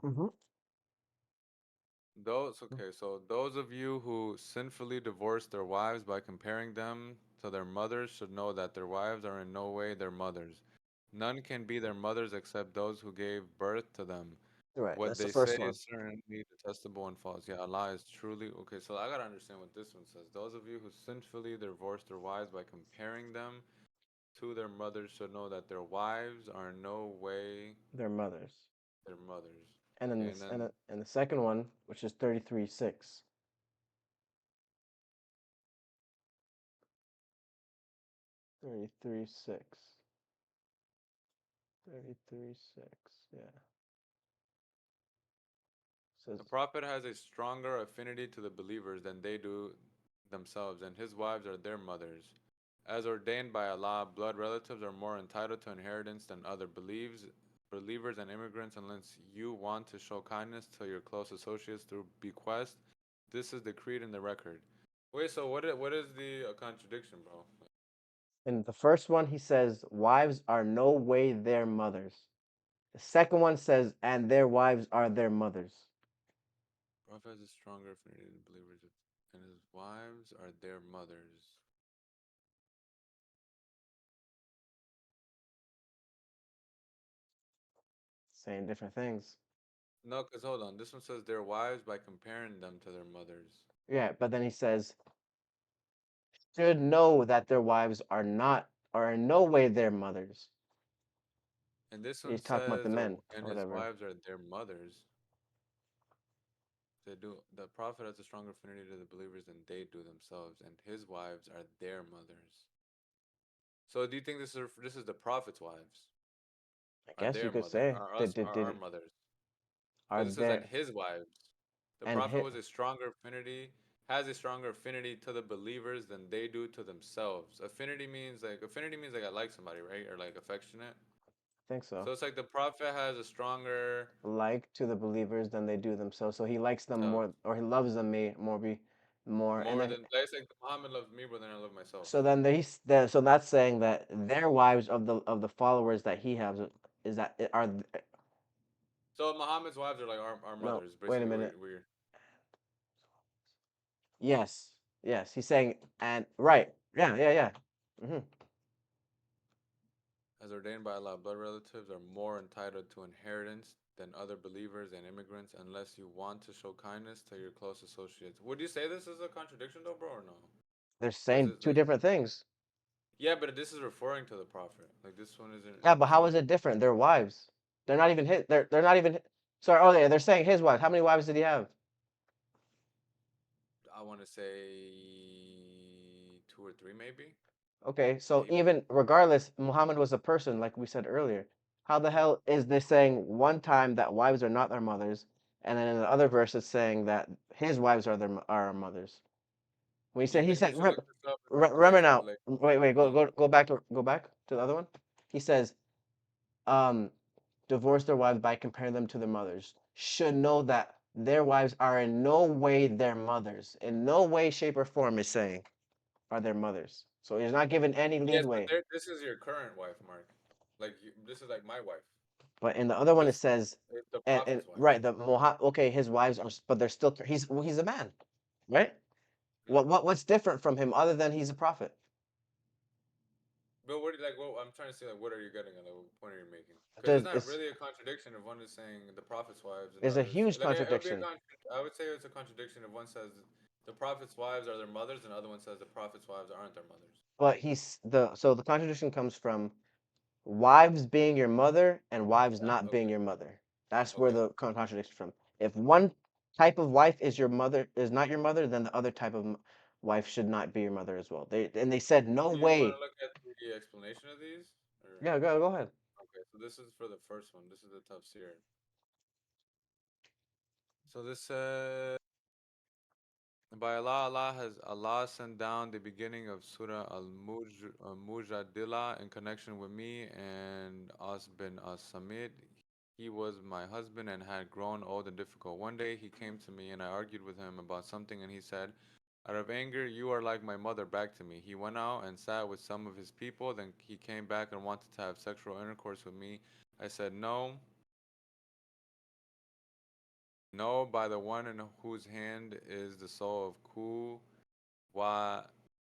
Mm-hmm. Those of you who sinfully divorce their wives by comparing them to their mothers should know that their wives are in no way their mothers. None can be their mothers except those who gave birth to them. Right, What that's the they first say one. is certainly detestable and false. Yeah, Allah is truly okay. So I gotta understand what this one says. Those of you who sinfully divorce their wives by comparing them to their mothers should know that their wives are in no way Their mothers. their mothers. And then Okay, and this then and the second one, which is 33:6. 33:6. 33:6. Yeah. the Says Prophet has a stronger affinity to the believers than they do themselves, and his wives are their mothers. As ordained by Allah, blood relatives are more entitled to inheritance than other believers and immigrants unless you want to show kindness to your close associates through bequest. This is decreed in the record. Wait, so what is the contradiction, bro? in the first one he says wives are no way their mothers. The second one says and their wives are their mothers. Prophet has a stronger affinity to believers, and his wives are their mothers. Saying different things. No, because hold on. This one says their wives by comparing them to their mothers. Yeah, but then he says should know that their wives are in no way their mothers. And this one He's talking about the says their men and or his whatever. wives are their mothers. They do. The prophet has a stronger affinity to the believers than they do themselves, and his wives are their mothers. So, do you think this is the prophet's wives? I Are guess you their could mother? say Are did us? did Are our did mothers? are Because it says and there his wives. The and prophet hit was a stronger affinity. has a stronger affinity to the believers than they do to themselves. Affinity means like I like somebody, right? Or like affectionate. I think so. So it's like the prophet has a stronger Like to the believers than they do themselves. So he likes them self, more, or he loves them more. And more then than it's like Muhammad loves me more than I love myself. so then so that's saying that their wives of the followers that he has is that are So Muhammad's wives are like our no, mothers. wait a Basically, minute. we're Yes, yes, he's saying and right, yeah. Hmm. as ordained by Allah. Blood relatives are more entitled to inheritance than other believers and immigrants, unless you want to show kindness to your close associates. Would you say this is a contradiction, though, bro, or no? They're Because saying it's two like different things. yeah, but this is referring to the prophet. Like this one isn't Yeah, but how is saying. it different? They're wives. They're not even his. They're not even. Sorry. Oh, yeah. They're saying his wives. How many wives did he have? I want to say two or three, maybe, Okay. So maybe. even regardless, Muhammad was a person, like we said earlier. How the hell is this saying one time that wives are not their mothers, and then in the other verse it's saying that his wives are our mothers? When he said, You should look this up. remember now. Like, Wait, uh, go back to the other one. He says, um, divorce their wives by comparing them to their mothers should know that their wives are in no way their mothers. In no way, shape, or form is saying are their mothers. So he's not given any yes, but leadway. this is your current wife, Mark. Like this is like my wife. But in the other one, it This says, is the and prophet's wife. right, okay, his wives are, but they're still, he's a man, right? Hmm? What's different from him other than he's a prophet? But what do you like? What I'm trying to say, like, what are you getting at? Like, what point are you making? Because it's There's, not it's, really a contradiction if one is saying the prophet's wives and the there's a others huge like it would be contradiction. I would say it's a contradiction if one says the prophet's wives are their mothers and the other one says the prophet's wives aren't their mothers. But so the contradiction comes from wives being your mother and wives not being Okay. your mother. That's where Okay. the contradiction from. If one type of wife is your mother is not your mother, then the other type of wife should not be your mother as well. They said no Do you want way. to look at the explanation of these? Or Yeah, go ahead. okay, so this is for the first one. This is the tafsir. So this says by Allah, Allah sent down the beginning of Surah Al-Mujadila in connection with me and As bin As-Samid. He was my husband and had grown old and difficult. One day he came to me and I argued with him about something and he said, out of anger, you are like my mother back to me. He went out and sat with some of his people. Then he came back and wanted to have sexual intercourse with me. I said, no, no, by the one in whose hand is the soul of Ku Wa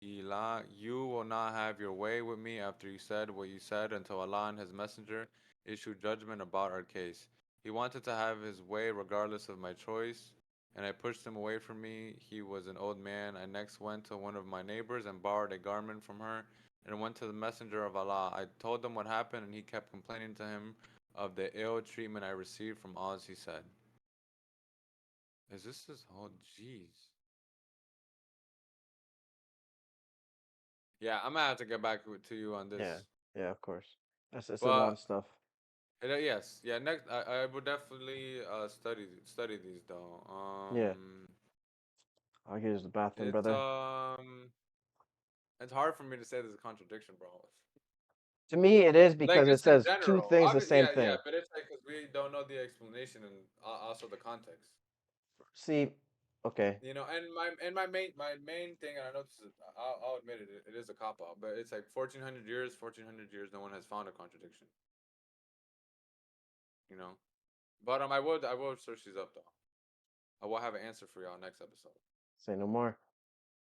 Ilah, you will not have your way with me after you said what you said until Allah and His Messenger issue judgment about our case. He wanted to have his way regardless of my choice, and I pushed him away from me. He was an old man. I next went to one of my neighbors and borrowed a garment from her and went to the Messenger of Allah. I told him what happened, and he kept complaining to him of the ill treatment I received from all he said. Is this his? Oh, jeez. Yeah, I'm gonna have to get back to you on Yeah, this. yeah, of course. That's a lot But of stuff. yes, yeah. Next, I would definitely study these though. Yeah, I'll use the bathroom, It's brother. it's hard for me to say there's a contradiction, bro. To me, it is Like because it just in says two general, things the obviously, same yeah, thing. but it's like because we don't know the explanation and also the context, See, okay, my main thing, and I know this is, I'll admit it, it is a cop out, but it's like 1400 years, no one has found a contradiction, you know. But I will search these up though. I will have an answer for y'all next episode. say no more.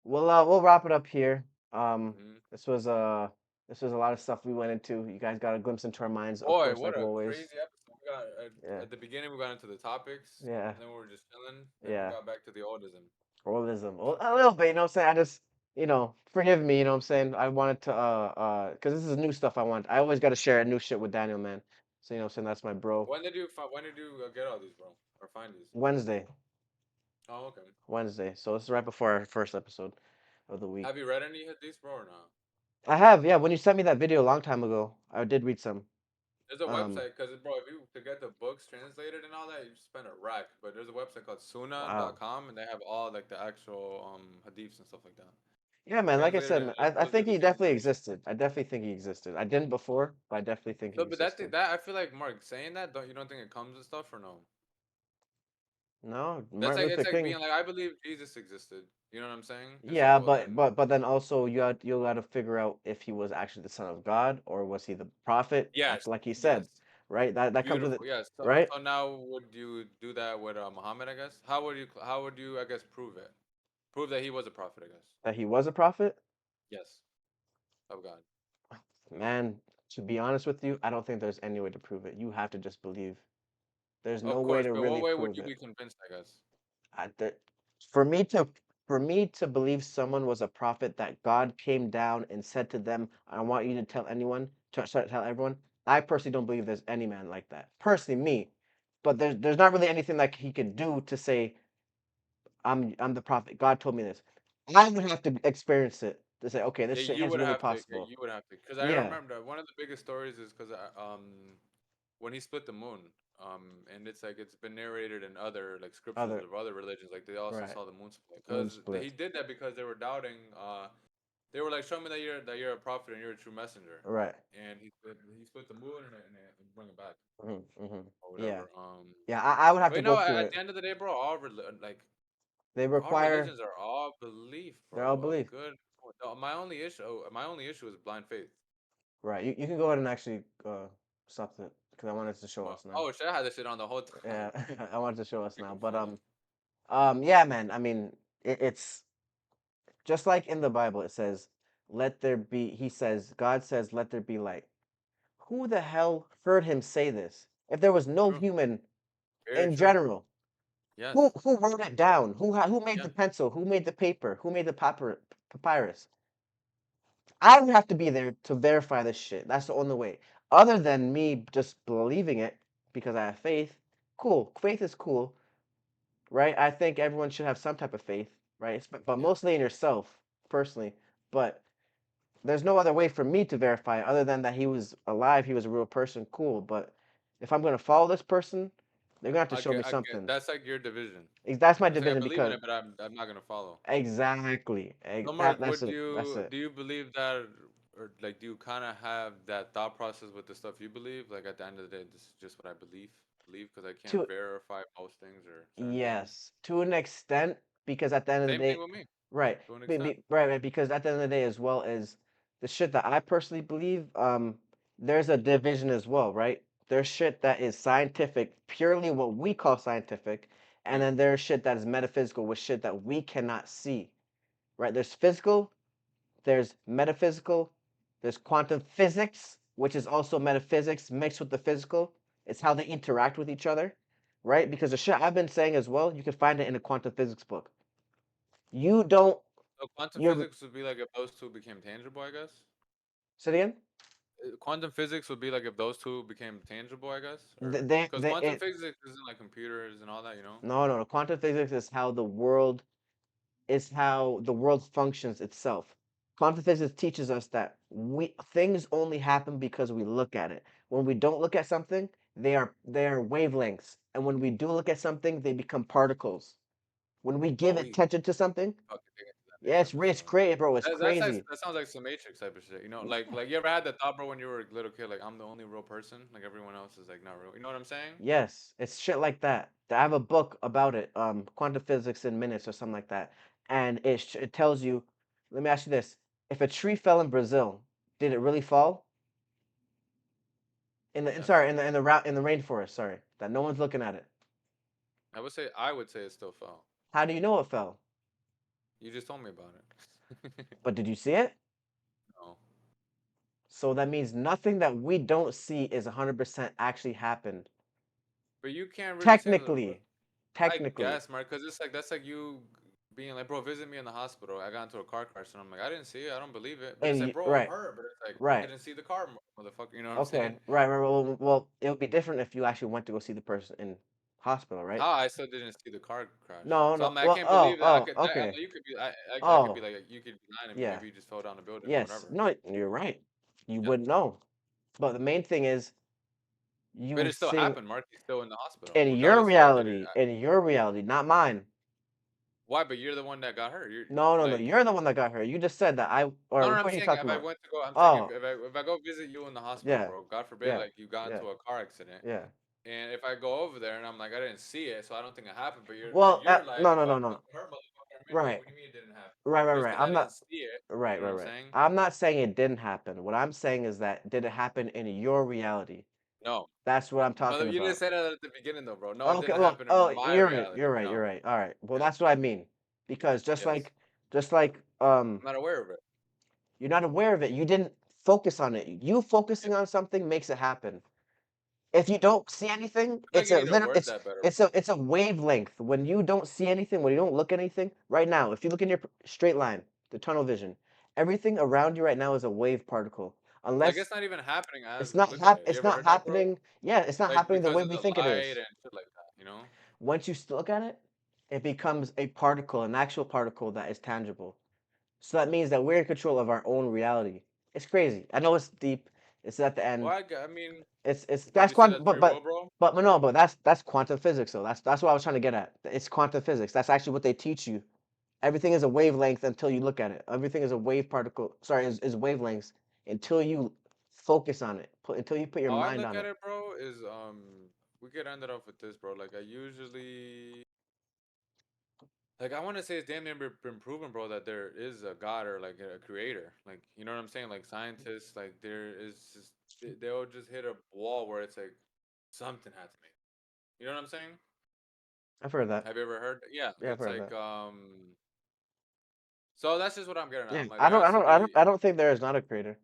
We'll wrap it up here. Um, Hmm. this was uh this was a lot of stuff we went into. You guys got a glimpse into our minds, of Boy, course, what like a always. crazy episode. We got Yeah, at the beginning we got into the topics, yeah, and then we were just chilling. Then we yeah. got back to the oldism. Realism. A little bit, you know what I'm saying? I just, forgive me, you know what I'm saying? I wanted to because this is new stuff I want. I always gotta share new shit with Daniel, man. So you know what I'm saying? That's my bro. When did you get all these, bro, or find these? Wednesday. Oh, okay. Wednesday. So this is right before our first episode of the week. Have you read any of these, bro, or not? I have, yeah. When you sent me that video a long time ago, I did read some. There's a Um, website because, bro, if you to get the books translated and all that, you spend a rack. But there's a website called wow. Suna.com, and they have all like the actual hadiths and stuff like that, Yeah, man. Like I translated said, in man, like I those think different he definitely translations. existed. I definitely think he existed. I didn't before, but I definitely think he So, but that thing, existed. that I feel like Mark saying that, don't think it comes with stuff or no? No, That's Martin like Luther it's like King. being like I believe Jesus existed. You know what I'm saying? It's like Yeah, well then, but then also you got to figure out if he was actually the son of God or was he the prophet, yes, like he yes, said, right? That comes with it, beautiful, yes. So, right? so now would you do that with Muhammad? I guess. How would you I guess prove it? Prove that he was a prophet. I guess. That he was a prophet. Yes, of God. Man, to be honest with you, I don't think there's any way to prove it. You have to just believe. There's no Of way course, to but what really way would prove you it. be convinced? I guess. I, there, for me to for me to believe someone was a prophet that God came down and said to them, "I want you to tell anyone, to sorry, tell everyone." I personally don't believe there's any man like that. Personally, me, but there's not really anything like he could do to say I'm the prophet. God told me this. I would have to experience it to say, okay, this Yeah, shit you is would really have to. Yeah, possible. you would have to. Because I Yeah, remember one of the biggest stories is because when he split the moon, and it's like it's been narrated in other like scriptures other of other religions, like they also right saw the moon split. moon Because he split. did that because they were doubting. They were like, "Show me that you're a prophet and you're a true messenger." Right. And he split the moon and bring it back or Yeah, whatever. yeah. I would have But to go through at it. the end of the day, bro, like They all require. religions are all belief, They're all bro. A belief. good. No, my only issue is blind faith. Right. You can go ahead and actually stop it because I wanted to show Well, us now. oh shit, I had this shit on the whole time. Yeah, I wanted to show us now. Freaking But funny. yeah, man. I mean, it's just like in the Bible. It says, "Let there be." He says, God says, "Let there be light." Who the hell heard him say this? If there was no True. human Very in true. general, Yes. who wrote it down? Who made Yeah. the pencil? Who made the paper? Who made the papyrus? I would have to be there to verify this shit. That's the only way. Other than me just believing it because I have faith, cool. Faith is cool, right? I think everyone should have some type of faith, right? But Yeah. mostly in yourself, personally. But there's no other way for me to verify it other than that he was alive, he was a real person, cool. But if I'm gonna follow this person, they're gonna have to I show me get. I get. something. That's like your division. That's my It's like I division believe in because it, but I'm not gonna follow. exactly. So, That Mark, that's would it. That's you it. do you believe that, or like, do you kind of have that thought process with the stuff you believe? Like, at the end of the day, this is just what I believe, because I can't To verify most things or certain things. yes, to an extent, because at the end of the Same thing day, with me, right, to an extent. right, because at the end of the day, as well as the shit that I personally believe, there's a division as well, right? There's shit that is scientific, purely what we call scientific, and Right. then there's shit that is metaphysical, with shit that we cannot see, right? There's physical, there's metaphysical, there's quantum physics, which is also metaphysics mixed with the physical. It's how they interact with each other, right? Because the shit I've been saying as well, you can find it in a quantum physics book. You don't, So quantum you're, physics would be like if those two became tangible, I guess. say it again? Quantum physics would be like if those two became tangible, I guess, or because They, quantum it, physics isn't like computers and all that, you know? no. Quantum physics is how the world functions itself. Quantum physics teaches us that things only happen because we look at it. When we don't look at something, they are wavelengths, and when we do look at something, they become particles. When we give Holy attention to something, fucking dig into that yeah, Matrix it's stuff. crazy, bro. It's That's like, crazy. that sounds like some Matrix type of shit, you know? Yeah. Like you ever had that thought, bro, when you were a little kid, like I'm the only real person, like everyone else is like not real. You know what I'm saying? Yes, it's shit like that. I have a book about it, Quantum Physics in Minutes or something like that, and it tells you. Let me ask you this: if a tree fell in Brazil, did it really fall? Yes. In the in the rainforest, sorry, that no one's looking at it. I would say it still fell. How do you know it fell? You just told me about it. But did you see it? No. So that means nothing that we don't see is 100% actually happened. But you can't really say that. Technically, I technically, guess, Mark, because it's like that's like you being like, bro, visit me in the hospital. I got into a car crash, and I'm like, I didn't see it. I don't believe it. But it's and like, you bro, I'm right, hurt. But it's like I right, didn't see the car, motherfucker. You know what I'm saying? okay, right. It would be different if you actually went to go see the person in hospital, right? How I still didn't see the car crash. No, So no. I'm like, I Well, can't believe that. I okay. know you could be. I could be Oh, like, you could be lying to me. yeah. Maybe you just fell down the building or Yes. whatever. No, you're right. You Yeah. wouldn't know. But the main thing is, But You it still seeing happened. Marky's still in the hospital, in regardless if I did it. your reality, not mine. Why? But you're the one that got hurt. You're No, no, no. like, You're the one that got hurt. You just said that I no, or no. who I'm are you saying talking if I about? went to go, I'm saying Oh, if I go visit you in the hospital, yeah, bro. God forbid, yeah, like you got yeah, into a car accident, yeah. and if I go over there and I'm like, I didn't see it, so I don't think it happened. But Well, you're like, no, no, no, fuck, no. went to her motherfucker. I mean, wait, Right, what do you mean it didn't happen? right, right, Just right. because I I'm didn't not. see it, you Right, know right, what I'm right. saying? I'm not saying it didn't happen. What I'm saying is that did it happen in your reality? No, That's what I'm mother, talking you didn't about. say that at the beginning though, bro. No, it Okay, didn't well, happen in oh, my you're right. reality. You're right. You're No, right. All right. Well, yes, that's what I mean. Because yes, just like I'm not aware of it. you're not aware of it. You didn't focus on it. You Yeah. focusing on something makes it happen. If you don't see anything, I feel like you need to word that better, it's a wavelength. When you don't see anything, when you don't look at anything, right now, if you look in your straight line, the tunnel vision, everything around you right now is a wave particle. like Unless it's not even happening as we look at it. You it's ever not heard that, bro? happening. Yeah, it's not Like happening the because way of we the think it light is. and shit like that, you know? Once you look at it, it becomes a particle, an actual particle that is tangible. So that means that we're in control of our own reality. It's crazy. I know it's deep. It's at the Well, end. I mean, It's would that's you say quantum, that's free will, bro? but no, but that's quantum physics. So that's what I was trying to get at. It's quantum physics. That's actually what they teach you. Everything is a wavelength until you look at it. Everything is a wave particle. Sorry, is wavelengths until you focus on it. Until you put your How I mind look on at it. it, bro, is we could end it off with this, bro. Like I usually like I want to say it's damn near been proven, bro, that there is a God or like a creator. Like you know what I'm saying? Like scientists, like there is just they'll just hit a wall where it's like something had to make. You know what I'm saying? I've heard that. Have you ever heard? Yeah, Yeah, I've it's heard like that. So that's just what I'm getting at. Yeah, I'm like there has to be. I don't think there is not a creator.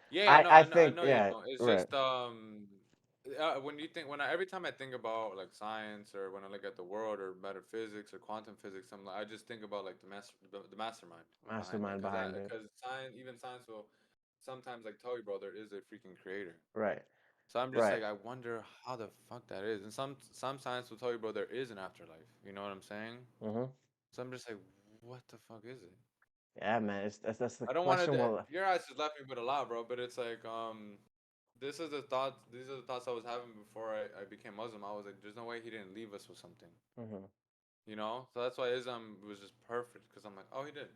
Yeah, I I think know you yeah, don't. It's right. just when you think every time I think about like science or when I look at the world or metaphysics or quantum physics, I just think about like the mastermind behind it Mastermind behind it. because science will sometimes like tell you, bro, there is a freaking creator. Right, So I'm just right. like I wonder how the fuck that is, and some science will tell you, bro, there is an afterlife. You know what I'm saying? Mhm. So I'm just like, what the fuck is it? Yeah, man. That's the I don't want question. to. Well, Your eyes just left me with a lot, bro. But it's like, this is the thoughts. These are the thoughts I was having before I became Muslim. I was like, there's no way he didn't leave us with something, mhm, you know. So that's why Islam was just perfect because I'm like, oh, he did.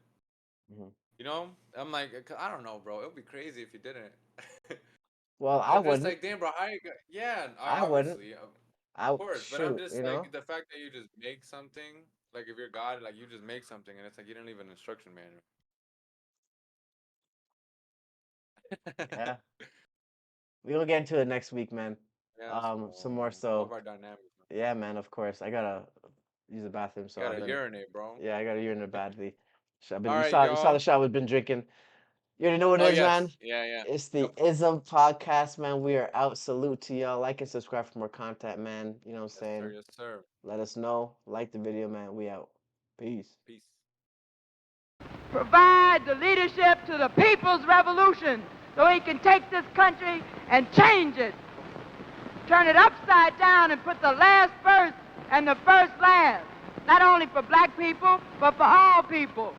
mhm. You know, I'm like, I don't know, bro. It would be crazy if you didn't. Well, I I'm just wouldn't. like, damn, bro. How you got? Yeah, I wouldn't. obviously, of I course. But I'm shoot. just You like know. the fact that you just make something. Like if you're God, like you just make something, and it's like you didn't leave an instruction manual. Yeah. We'll get into it next week, man. Yeah, so Some more. more So of our dynamics, man. yeah, man. Of course, I gotta use the bathroom. So Gotta I've been. urinate, bro. Yeah, I gotta urinate badly. So I've been. All right, You saw the y'all. shot we've been drinking. You already know what Oh it is, man. yes, yeah, yeah. It's Yep. the Ism podcast, man. We are out. Salute to y'all. Like and subscribe for more content, man. You know what I'm Yes, sir. saying? Yes, sir. Let us know. Like the video, man. We out. Peace. Peace. Provide the leadership to the people's revolution so he can take this country and change it, turn it upside down and put the last first and the first last, not only for black people, but for all people.